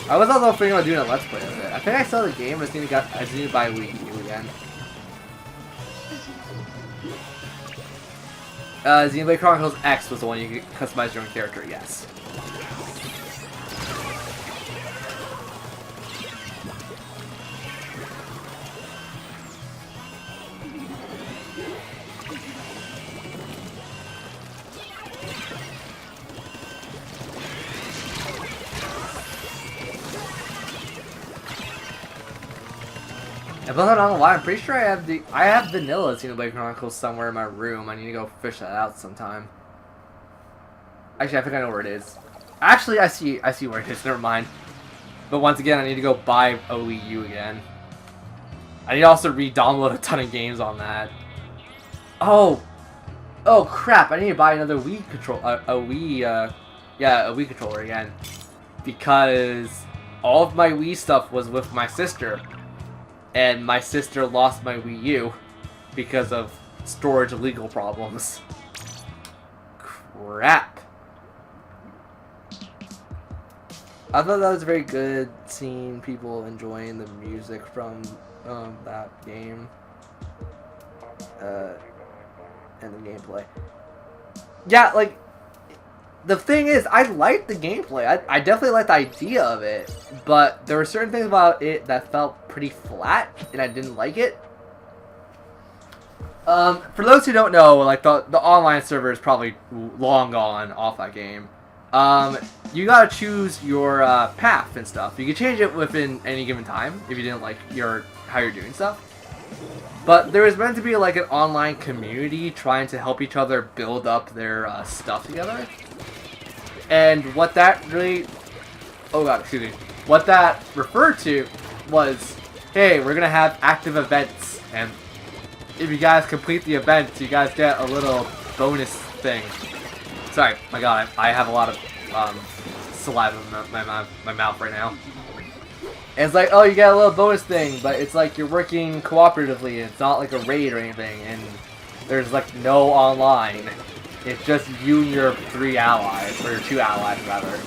I was also thinking about doing a Let's Play of it. I think I saw the game, I just need to buy Wii U again. Xenoblade Chronicles X was the one you could customize your own character, yes. But I'm not gonna lie, I'm pretty sure I have vanilla Xenoblade Chronicles somewhere in my room. I need to go fish that out sometime. Actually, I think I know where it is. Actually, I see where it is. Never mind. But once again, I need to go buy a Wii U again. I need to also re-download a ton of games on that. Oh crap! I need to buy another Wii control, a Wii controller again, because all of my Wii stuff was with my sister. And my sister lost my Wii U because of storage legal problems. Crap. I thought that was very good seeing people enjoying the music from that game. And the gameplay. Yeah, like, the thing is, I liked the gameplay. I definitely liked the idea of it, but there were certain things about it that felt pretty flat, and I didn't like it. For those who don't know, like, the online server is probably long gone off that game. You gotta choose your path and stuff. You can change it within any given time if you didn't like how you're doing stuff. But there was meant to be like an online community trying to help each other build up their stuff together. And what that really, what that referred to was, hey, we're gonna have active events, and if you guys complete the events, you guys get a little bonus thing. Sorry, my god, I have a lot of saliva in my mouth right now. And it's like, oh, you get a little bonus thing, but it's like you're working cooperatively, and it's not like a raid or anything, and there's like no online. It's just you and your 3 allies, or your 2 allies, rather.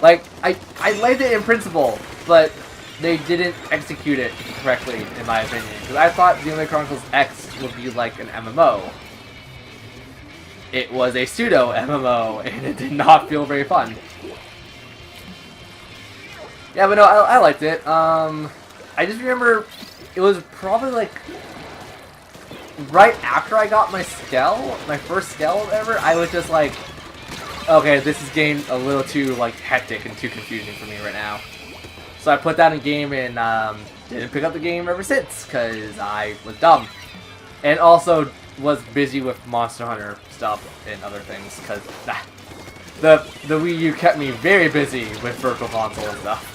Like, I liked it in principle, but they didn't execute it correctly, in my opinion. Because I thought Xenoblade Chronicles X would be like an MMO. It was a pseudo-MMO, and it did not feel very fun. Yeah, but no, I liked it. I just remember it was probably like right after I got my first Skell ever, I was just like, okay, this is getting a little too like hectic and too confusing for me right now. So I put that in game and didn't pick up the game ever since because I was dumb, and also was busy with Monster Hunter stuff and other things because the Wii U kept me very busy with Virtual Console and stuff.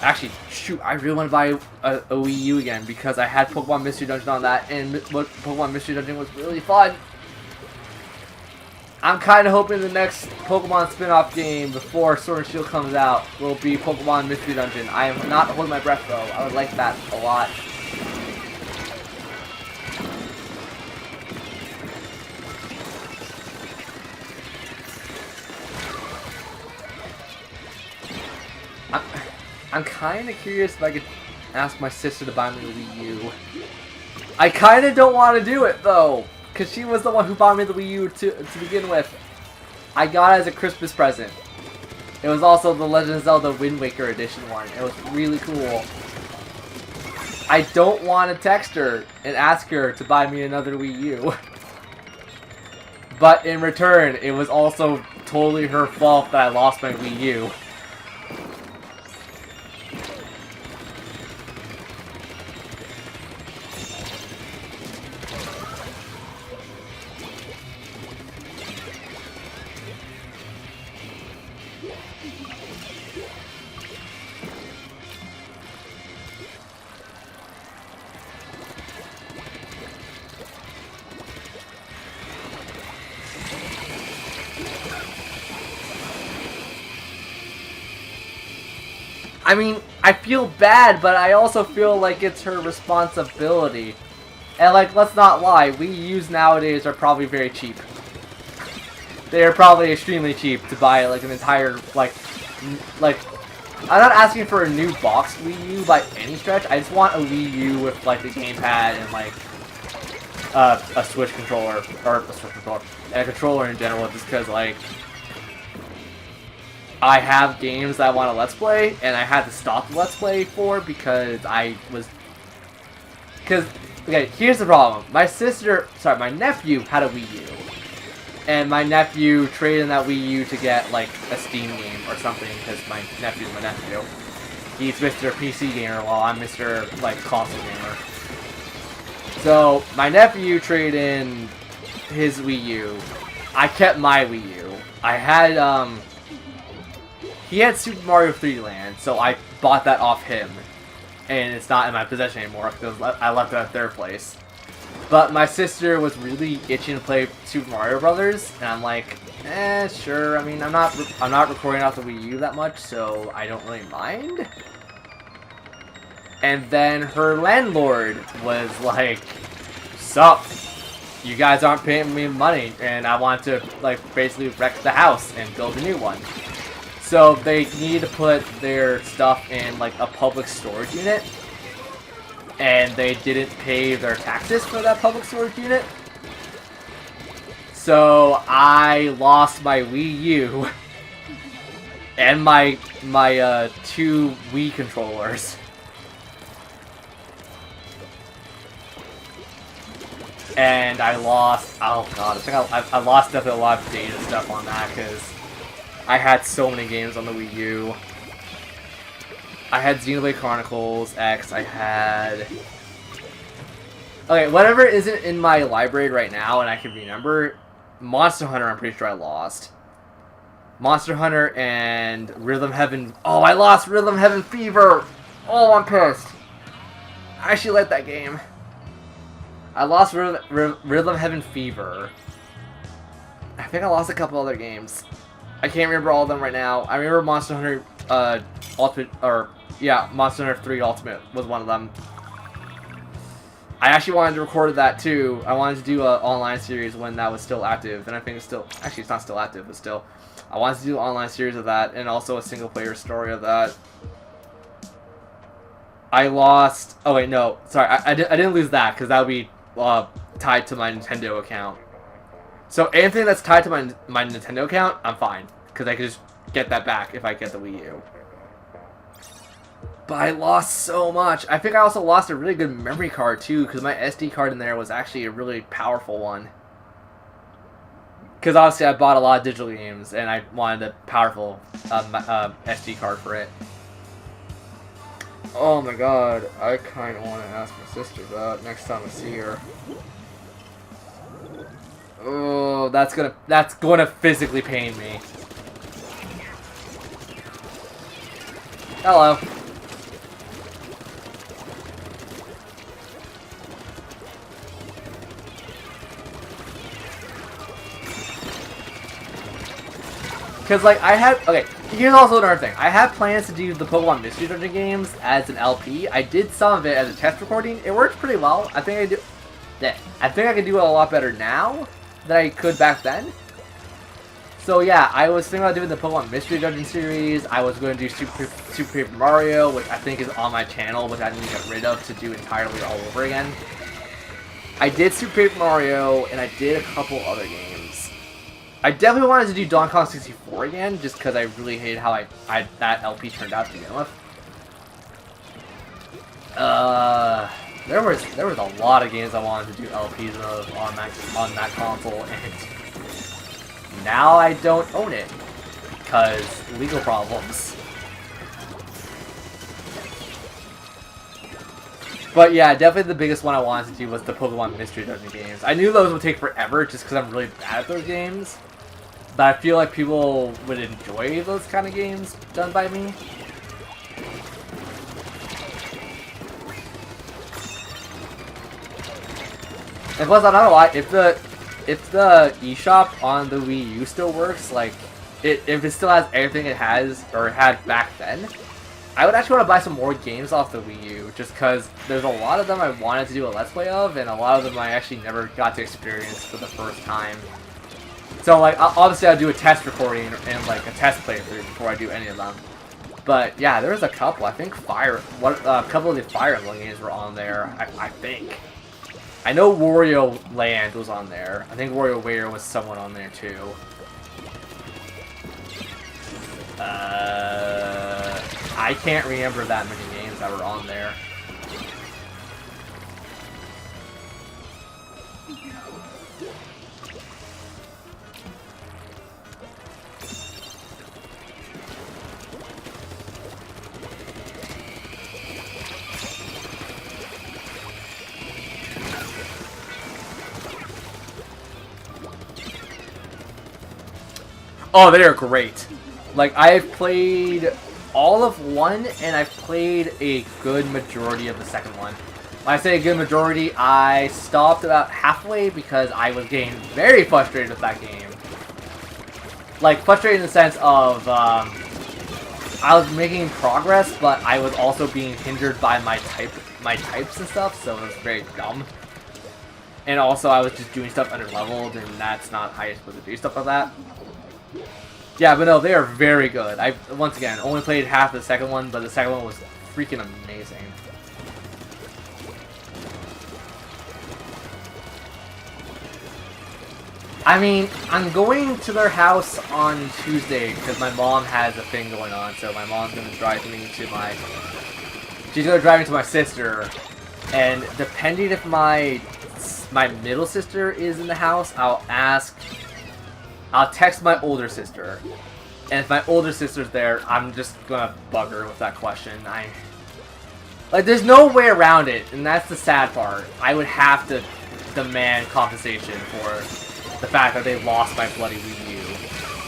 Actually, shoot, I really want to buy a Wii U again because I had Pokemon Mystery Dungeon on that, and Pokemon Mystery Dungeon was really fun. I'm kind of hoping the next Pokemon spin-off game before Sword and Shield comes out will be Pokemon Mystery Dungeon. I am not holding my breath, though. I would like that a lot. I'm kind of curious if I could ask my sister to buy me a Wii U. I kind of don't want to do it, though, because she was the one who bought me the Wii U to begin with. I got it as a Christmas present. It was also the Legend of Zelda Wind Waker Edition one. It was really cool. I don't want to text her and ask her to buy me another Wii U. But in return, it was also totally her fault that I lost my Wii U. I mean, I feel bad, but I also feel like it's her responsibility. And, like, let's not lie, Wii U's nowadays are probably very cheap. They are probably extremely cheap to buy, like, an entire, like, I'm not asking for a new boxed Wii U by any stretch. I just want a Wii U with, like, the gamepad and, like, a Switch controller, or a Switch controller, and a controller in general, just because, like, I have games that I want to Let's Play, and I had to stop the Let's Play for because okay, here's the problem. My nephew had a Wii U. And my nephew traded in that Wii U to get, like, a Steam game or something, because my nephew's my nephew. He's Mr. PC Gamer, while I'm Mr. like, console gamer. So, my nephew traded in his Wii U. I kept my Wii U. I had, he had Super Mario 3D Land, so I bought that off him. And it's not in my possession anymore, because I left it at their place. But my sister was really itching to play Super Mario Brothers, and I'm like, sure. I mean, I'm not recording off the Wii U that much, so I don't really mind. And then her landlord was like, sup? You guys aren't paying me money, and I want to, like, basically wreck the house and build a new one. So they need to put their stuff in, like, a public storage unit. And they didn't pay their taxes for that public storage unit. So I lost my Wii U and my 2 Wii controllers. And I lost, oh god, I think I lost definitely a lot of data stuff on that, because I had so many games on the Wii U. I had Xenoblade Chronicles X, I had... Okay, whatever isn't in my library right now and I can remember, Monster Hunter I'm pretty sure I lost. Monster Hunter and Rhythm Heaven... Oh, I lost Rhythm Heaven Fever! Oh, I'm pissed. I actually liked that game. I lost Rhythm Heaven Fever. I think I lost a couple other games. I can't remember all of them right now. I remember Monster Hunter Ultimate, or yeah, Monster Hunter 3 Ultimate was one of them. I actually wanted to record that too. I wanted to do an online series when that was still active, and I think it's still, actually it's not still active, but still. I wanted to do an online series of that, and also a single player story of that. I lost, oh wait, no, sorry, I didn't lose that, because that would be tied to my Nintendo account. So anything that's tied to my Nintendo account, I'm fine, because I can just get that back if I get the Wii U. But I lost so much. I think I also lost a really good memory card too, because my SD card in there was actually a really powerful one. Because obviously I bought a lot of digital games, and I wanted a powerful SD card for it. Oh my god, I kind of want to ask my sister that next time I see her. Oh, that's gonna physically pain me. Hello. Because, like, okay, here's also another thing. I had plans to do the Pokemon Mystery Dungeon games as an LP. I did some of it as a test recording. It worked pretty well. I think I can do it a lot better now than I could back then. So yeah, I was thinking about doing the Pokemon Mystery Dungeon series. I was going to do Super Paper Mario, which I think is on my channel, which I need to get rid of to do entirely all over again. I did Super Paper Mario, and I did a couple other games. I definitely wanted to do Donkey Kong 64 again, just because I really hated how that LP turned out to begin with. There was a lot of games I wanted to do LPs of on that console, and now I don't own it because legal problems. But yeah, definitely the biggest one I wanted to do was the Pokemon Mystery Dungeon games. I knew those would take forever just because I'm really bad at those games. But I feel like people would enjoy those kind of games done by me. And plus, I'm not gonna lie, if the eShop on the Wii U still works, like, if it still has everything it has, or had back then, I would actually want to buy some more games off the Wii U, just because there's a lot of them I wanted to do a Let's Play of, and a lot of them I actually never got to experience for the first time. So, like, obviously I'll do a test recording and, like, a test playthrough before I do any of them. But, yeah, there was a couple. I think a couple of the Fire Emblem games were on there, I think. I know Wario Land was on there. I think WarioWare was somewhat on there too. I can't remember that many games that were on there. Oh, they are great. Like, I've played all of one, and I've played a good majority of the second one. When I say a good majority, I stopped about halfway because I was getting very frustrated with that game. Like, frustrated in the sense of, I was making progress, but I was also being hindered by my types and stuff, so it was very dumb. And also, I was just doing stuff under-leveled, and that's not how you're supposed to do stuff like that. Yeah, but no, they are very good. I, once again, only played half the second one, but the second one was freaking amazing. I mean, I'm going to their house on Tuesday because my mom has a thing going on, so my mom's going to drive me to my... She's going to drive me to my sister, and depending if my middle sister is in the house, I'll text my older sister, and if my older sister's there, I'm just gonna bug her with that question. Like, there's no way around it, and that's the sad part. I would have to demand compensation for the fact that they lost my bloody Wii U.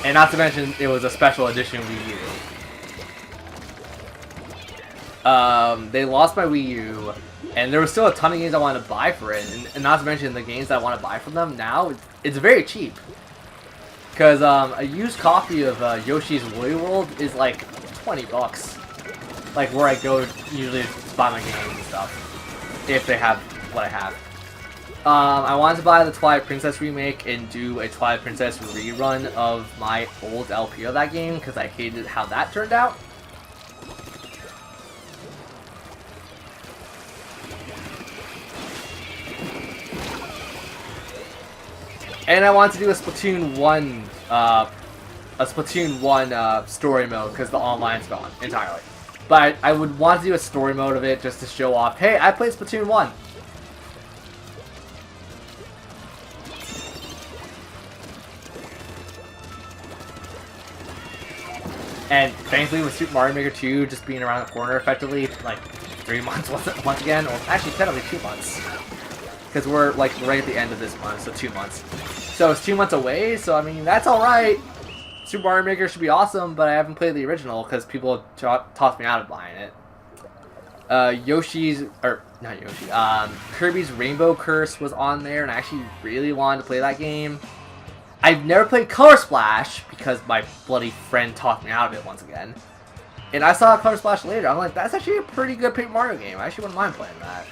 And not to mention, it was a special edition Wii U. They lost my Wii U, and there was still a ton of games I wanted to buy for it, and not to mention the games that I want to buy from them now, it's very cheap. Because a used copy of Yoshi's Woolly World is like 20 bucks. Like where I go usually to buy my games and stuff. If they have what I have. I wanted to buy the Twilight Princess remake and do a Twilight Princess rerun of my old LP of that game because I hated how that turned out. And I want to do a Splatoon 1, story mode because the online's gone entirely. But I would want to do a story mode of it just to show off, hey, I played Splatoon 1. And thankfully with Super Mario Maker 2 just being around the corner effectively, like 3 months once again, or actually technically 2 months. Because we're like right at the end of this month, so 2 months. So it's 2 months away, so I mean, that's alright. Super Mario Maker should be awesome, but I haven't played the original because people tossed me out of buying it. Kirby's Rainbow Curse was on there, and I actually really wanted to play that game. I've never played Color Splash because my bloody friend talked me out of it once again. And I saw Color Splash later. I'm like, that's actually a pretty good Paper Mario game. I actually wouldn't mind playing that.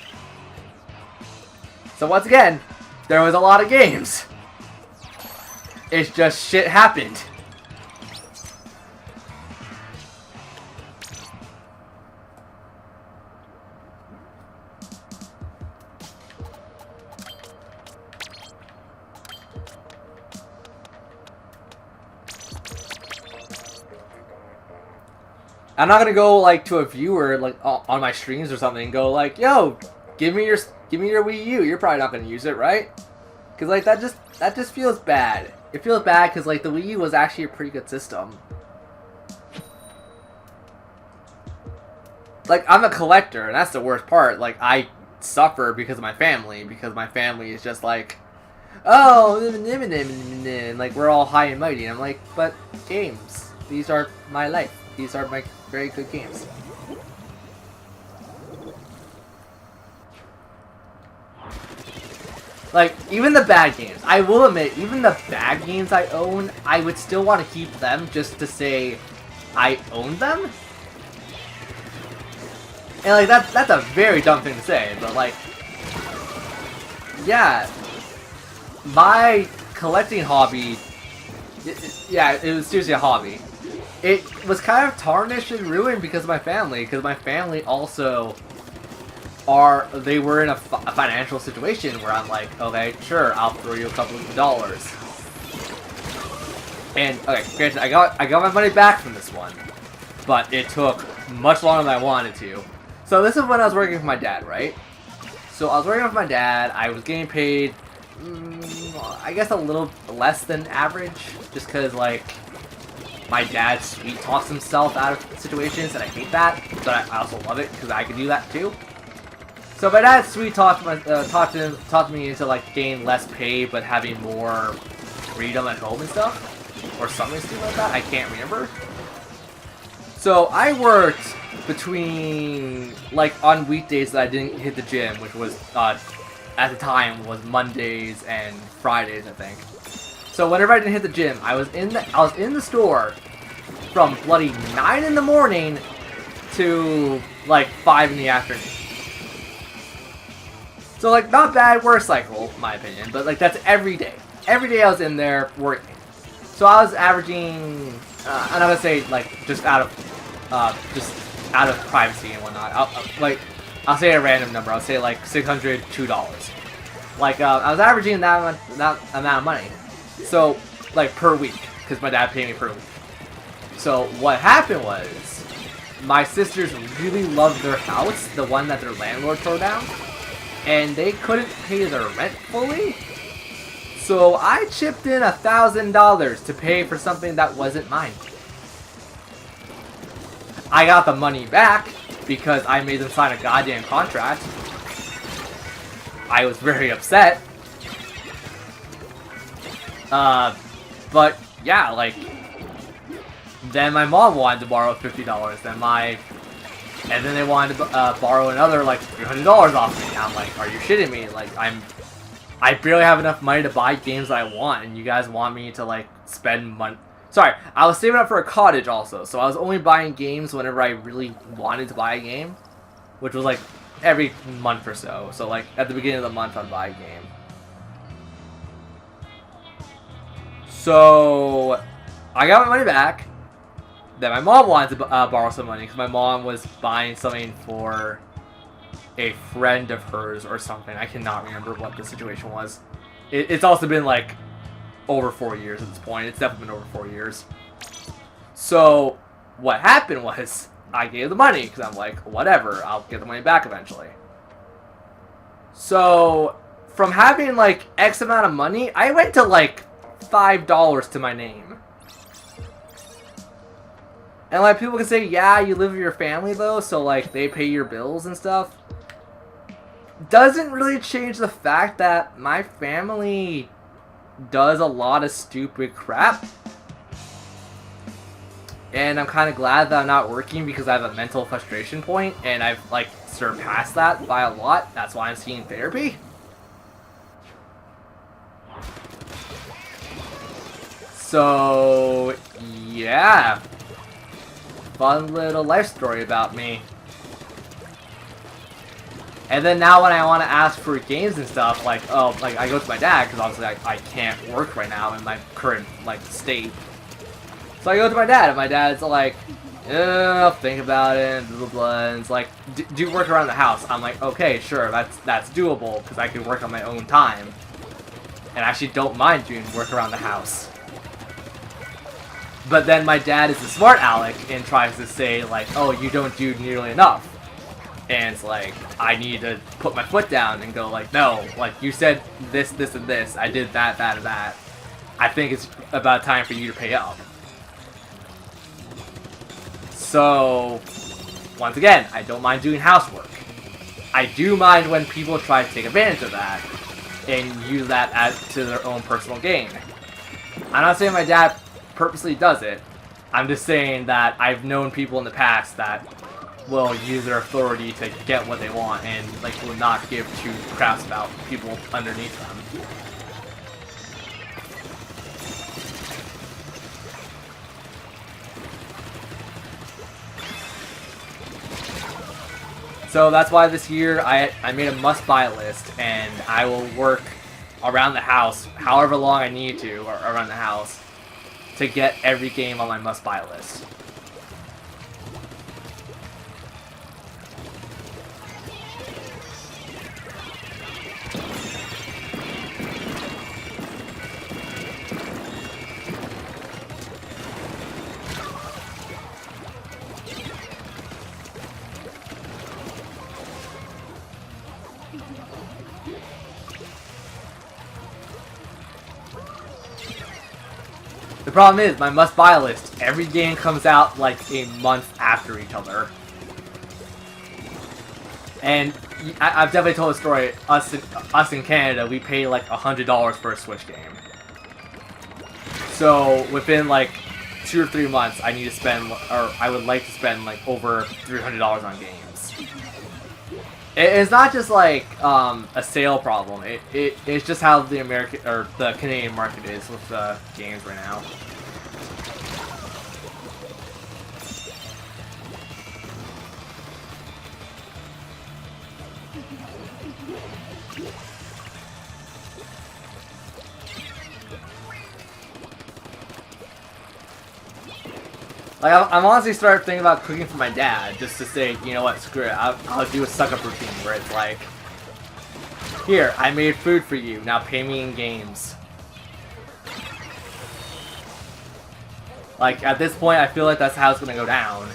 So once again, there was a lot of games. It's just shit happened. I'm not gonna go like to a viewer like on my streams or something and go like, "Yo, give me your Wii U. You're probably not gonna use it, right?" Because like that just feels bad. It feels bad because like the Wii U was actually a pretty good system. Like I'm a collector, and that's the worst part. Like I suffer because of my family is just like, oh, like we're all high and mighty. And I'm like, but games, these are my life. These are my very good games. Like, even the bad games, I will admit, even the bad games I own, I would still want to keep them just to say I own them. And like, that's a very dumb thing to say, but like, yeah, my collecting hobby, it was seriously a hobby. It was kind of tarnished and ruined because of my family also they were in a financial situation where I'm like, okay, sure, I'll throw you a couple of dollars. And okay, granted, I got my money back from this one, but it took much longer than I wanted to. So this is when I was working for my dad, right? So I was working with my dad. I was getting paid, I guess a little less than average, just because like my dad sweet talks himself out of situations, and I hate that, but I also love it because I can do that too. So my dad sweet talked me into like getting less pay, but having more freedom at home and stuff, or something stupid like that. I can't remember. So I worked between, like, on weekdays that I didn't hit the gym, which was, at the time, was Mondays and Fridays, I think. So whenever I didn't hit the gym, I was in the store from bloody 9 in the morning to, like, 5 in the afternoon. So, like, not bad work cycle, in my opinion, but, like, that's every day. Every day I was in there working. So I was averaging, I'm not gonna say, like, just out of privacy and whatnot. I'll say a random number. I'll say like $602. Like I was averaging that amount of money. So like per week, because my dad paid me per week. So what happened was, my sisters really loved their house, the one that their landlord tore down, and they couldn't pay their rent fully. So I chipped in $1,000 to pay for something that wasn't mine. I got the money back because I made them sign a goddamn contract. I was very upset. But yeah, like, then my mom wanted to borrow $50. And then they wanted to borrow another like $300 off me. I'm like, are you shitting me? Like, I barely have enough money to buy games that I want, and you guys want me to like spend money. Sorry, I was saving up for a cottage also, so I was only buying games whenever I really wanted to buy a game, which was like every month or so. So like at the beginning of the month I'd buy a game. So I got my money back. Then my mom wanted to borrow some money because my mom was buying something for a friend of hers or something. I cannot remember what the situation was. It's also been like over 4 years at this point. It's definitely been over 4 years. So what happened was, I gave the money because I'm like, whatever, I'll get the money back eventually. So from having like X amount of money, I went to like $5 to my name. And like people can say, yeah, you live with your family though, so like they pay your bills and stuff. Doesn't really change the fact that my family does a lot of stupid crap. And I'm kind of glad that I'm not working because I have a mental frustration point and I've like surpassed that by a lot. That's why I'm seeing therapy. So yeah, fun little life story about me. And then now when I want to ask for games and stuff, like, oh, like I go to my dad because obviously I can't work right now in my current like state. So I go to my dad, and my dad's like, I'll think about it, blah, blah, blah. And it's like, do work around the house. I'm like, okay, sure, that's doable because I can work on my own time. And I actually don't mind doing work around the house. But then my dad is a smart aleck and tries to say like, oh, you don't do nearly enough. And it's like, I need to put my foot down and go like, no, like you said this, this, and this. I did that, that, and that. I think it's about time for you to pay up. So, once again, I don't mind doing housework. I do mind when people try to take advantage of that and use that as to their own personal gain. I'm not saying my dad purposely does it. I'm just saying that I've known people in the past that will use their authority to get what they want and like will not give two craps about people underneath them. So that's why this year I made a must-buy list, and I will work around the house however long I need to, or around the house, to get every game on my must-buy list. The problem is, my must-buy list, every game comes out like a month after each other. And I've definitely told a story, us in Canada, we pay like $100 for a Switch game. So, within like 2 or 3 months, I need to spend, or I would like to spend like over $300 on games. It's not just like a sale problem. It's just how the American or the Canadian market is with games right now. Like, I'm honestly starting thinking about cooking for my dad, just to say, you know what, screw it, I'll do a suck-up routine, where it's like, here, I made food for you, now pay me in games. Like, at this point, I feel like that's how it's gonna go down.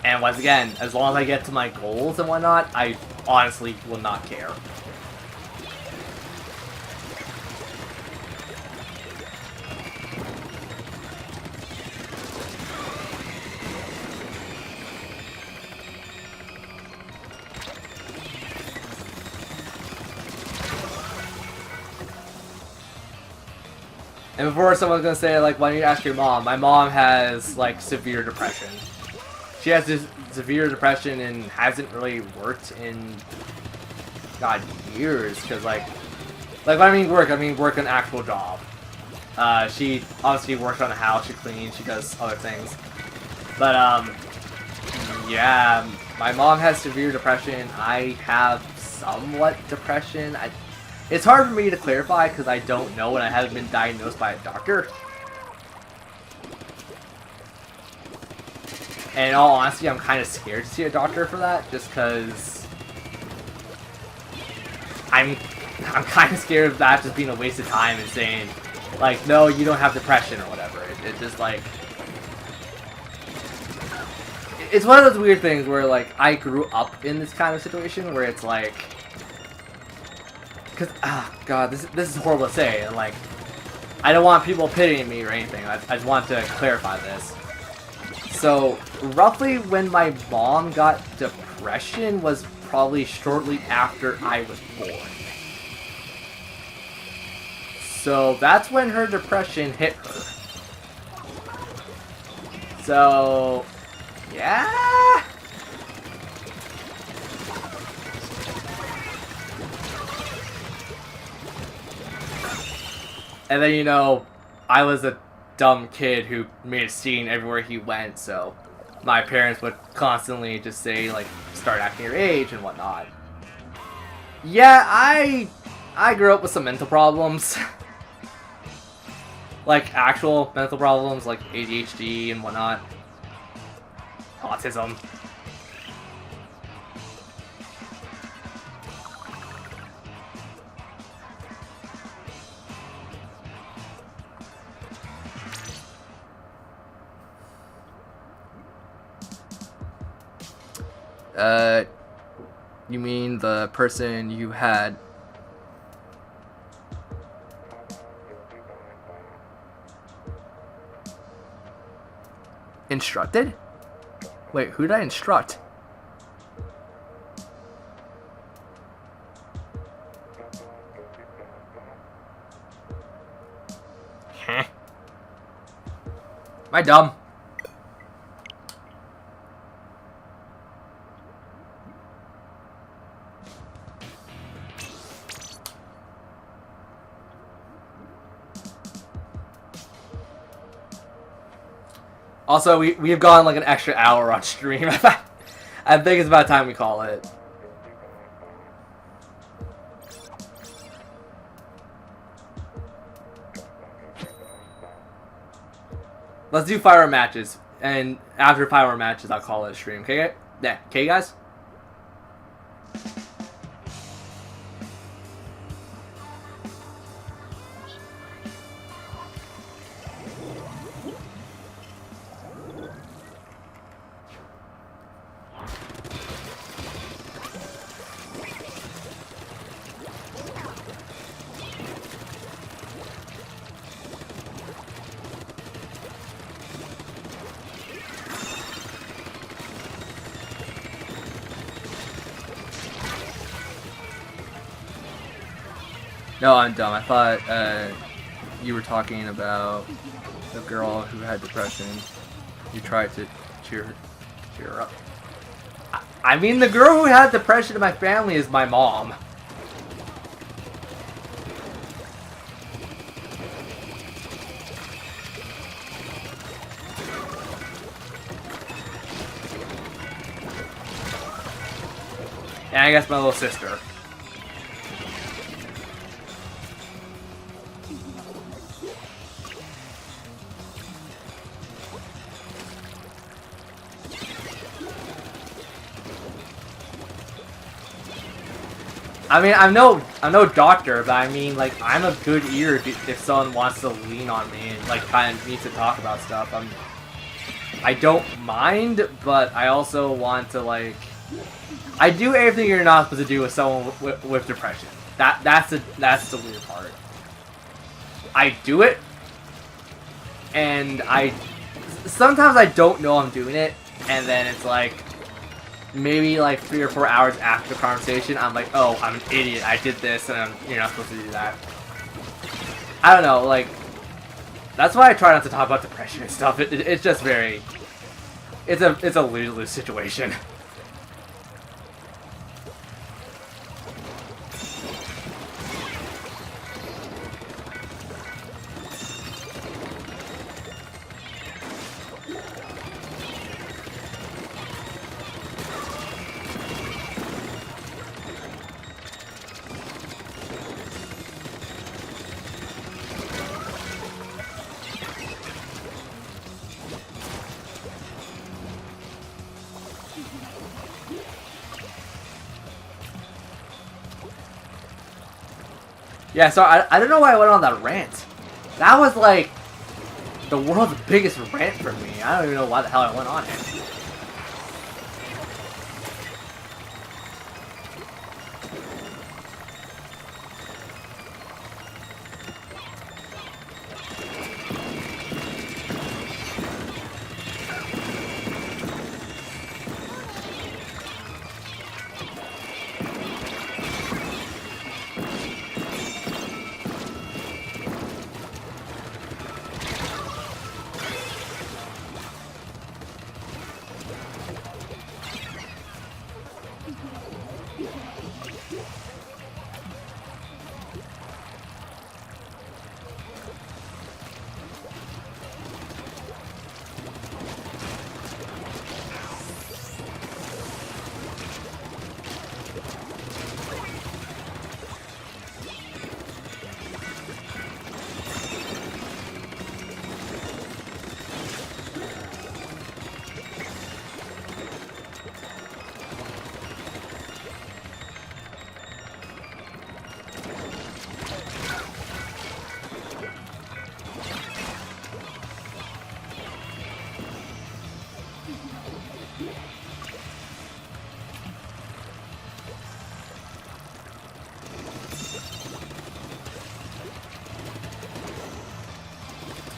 And once again, as long as I get to my goals and whatnot, I honestly will not care. And before someone's gonna say, like, why don't you ask your mom? My mom has, like, severe depression. She has this severe depression and hasn't really worked in, God, years. Because, like when I mean work an actual job. She obviously works on a house, she cleans, she does other things. But, yeah, my mom has severe depression. I have somewhat depression. It's hard for me to clarify because I don't know and I haven't been diagnosed by a doctor. And in all honesty, I'm kind of scared to see a doctor for that, just because I'm kind of scared of that just being a waste of time and saying, like, no, you don't have depression or whatever. It's just like, it's one of those weird things where, like, I grew up in this kind of situation where it's like, because, God, this is horrible to say, and, like, I don't want people pitying me or anything. I just want to clarify this. So, roughly when my mom got depression was probably shortly after I was born. So, that's when her depression hit her. So, yeah. And then, you know, I was a dumb kid who made a scene everywhere he went, so my parents would constantly just say, like, start acting your age and whatnot. Yeah, I grew up with some mental problems. Like, actual mental problems, like ADHD and whatnot. Autism. You mean the person you had instructed? Wait, who did I instruct? Huh? Am I dumb? Also, we've gone like an extra hour on stream. I think it's about time we call it. Let's do 5-hour matches, and after 5-hour matches, I'll call it a stream. Okay, yeah, okay, guys. No, I'm dumb. I thought you were talking about the girl who had depression. You tried to cheer her up. I mean, the girl who had depression in my family is my mom. And I guess my little sister. I mean, I'm no doctor, but I mean, like, I'm a good ear if someone wants to lean on me and, like, kind of needs to talk about stuff. I don't mind, but I also want to, like, I do everything you're not supposed to do with someone with depression. That's the weird part. I do it, and sometimes I don't know I'm doing it, and then it's like, maybe like 3 or 4 hours after the conversation, I'm like, oh, I'm an idiot. I did this, and you're not supposed to do that. I don't know, like, that's why I try not to talk about depression and stuff. It's just very, it's a lose-lose situation. Yeah, so I don't know why I went on that rant. That was like the world's biggest rant for me. I don't even know why the hell I went on it.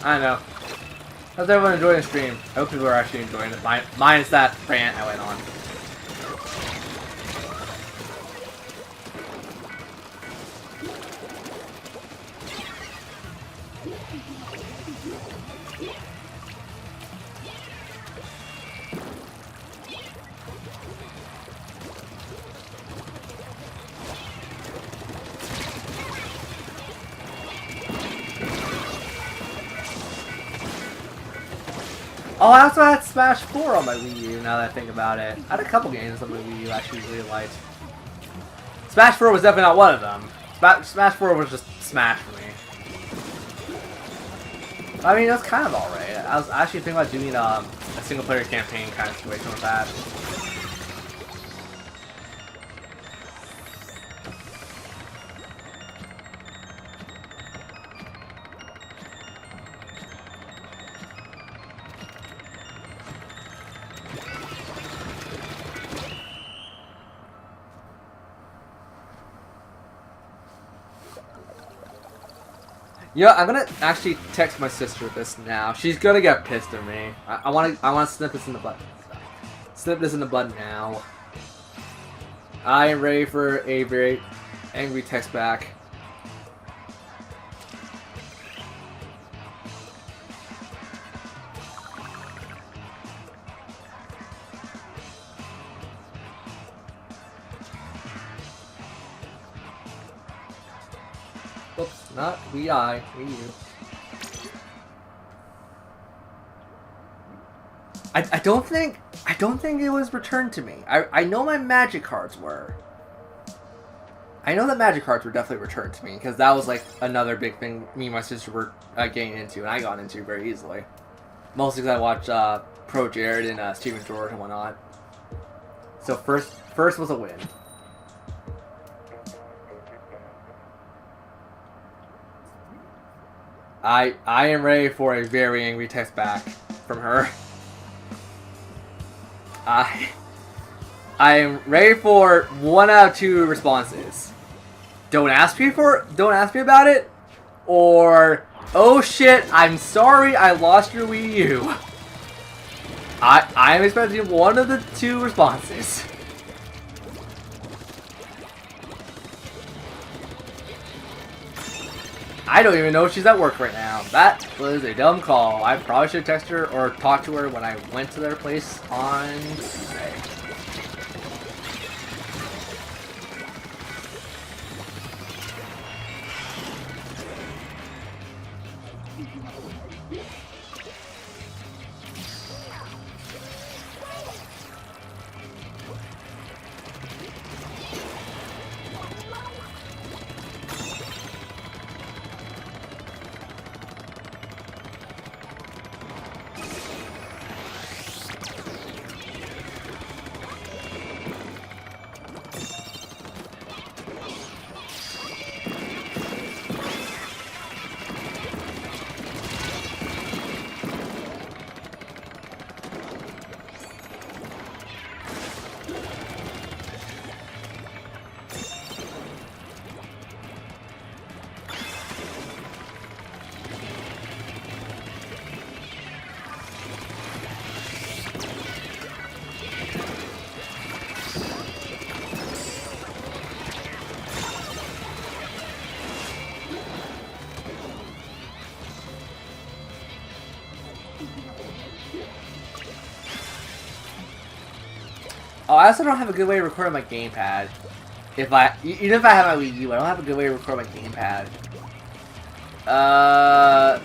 I don't know. How's everyone enjoying the stream? I hope people are actually enjoying it. Minus that rant I went on. Oh, I also had Smash 4 on my Wii U, now that I think about it. I had a couple games on my Wii U I actually really liked. Smash 4 was definitely not one of them. Smash 4 was just Smash for me. I mean, it was kind of alright. I was actually thinking about doing a single-player campaign kind of situation with that. Yeah, I'm gonna actually text my sister this now. She's gonna get pissed at me. I wanna snip this in the butt. Snip this in the bud now. I am ready for a very angry text back. Oops, not Wii I, Wii U. I don't think it was returned to me. I know my magic cards were. I know that magic cards were definitely returned to me because that was like another big thing me and my sister were getting into, and I got into very easily. Mostly because I watched Pro Jared and Steven George and whatnot. So first was a win. I am ready for a very angry text back from her. I am ready for 1 out of 2 responses. Don't ask me about it, or oh shit, I'm sorry I lost your Wii U. I am expecting 1 of the 2 responses. I don't even know if she's at work right now. That was a dumb call. I probably should text her or talk to her when I went to their place on Tuesday. Oh, I also don't have a good way of recording my gamepad. Even if I have my Wii U, I don't have a good way to record my gamepad. Damn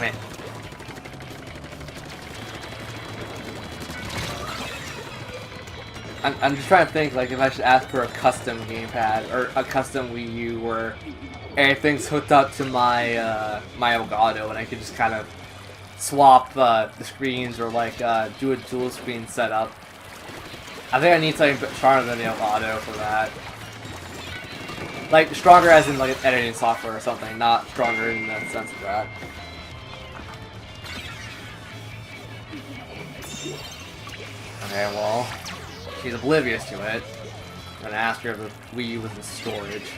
it. I'm just trying to think, like, if I should ask for a custom gamepad or a custom Wii U where everything's hooked up to my my Elgato and I can just kind of swap the screens or like do a dual screen setup. I think I need something stronger than the Elgato for that. Like stronger as in like editing software or something, not stronger in the sense of that. Okay, well, she's oblivious to it. I'm gonna ask her if the Wii U was in storage.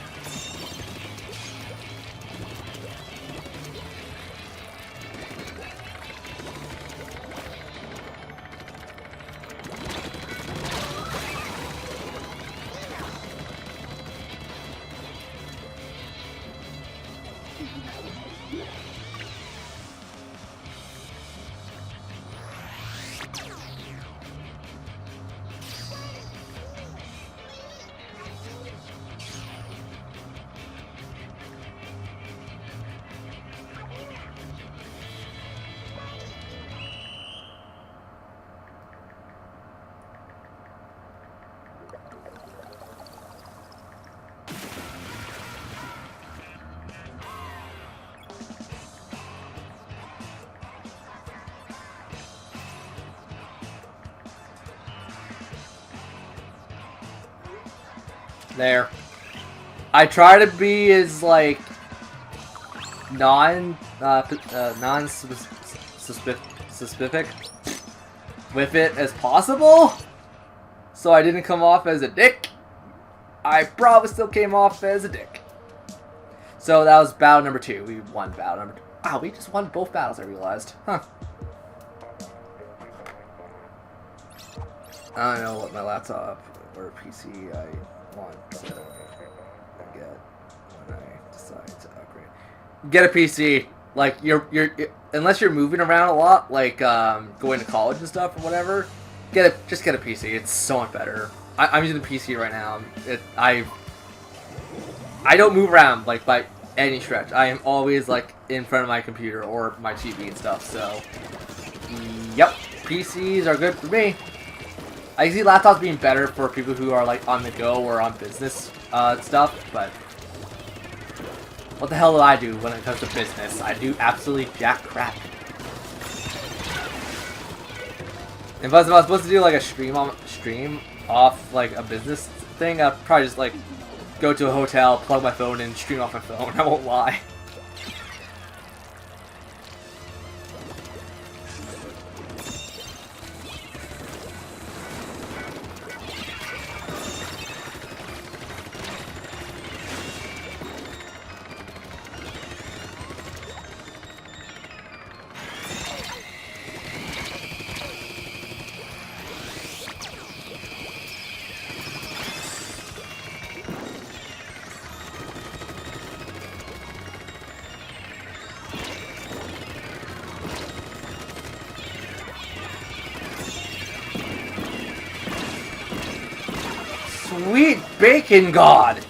There. I try to be as like non-specific with it as possible, so I didn't come off as a dick. I probably still came off as a dick. So that was battle number 2. We won battle number 2. Wow, we just won both battles, I realized. Huh. I don't know what my laptop or PC I want to get when I decide to upgrade. Get a PC. Like you're unless you're moving around a lot, like going to college and stuff or whatever. Just get a PC. It's so much better. I'm using the PC right now. I don't move around like by any stretch. I am always like in front of my computer or my TV and stuff. So, yep, PCs are good for me. I see laptops being better for people who are like on the go or on business stuff, but what the hell do I do when it comes to business? I do absolutely jack crap. If I was supposed to do like a stream off like a business thing, I'd probably just like go to a hotel, plug my phone in, stream off my phone. I won't lie. Sweet bacon god!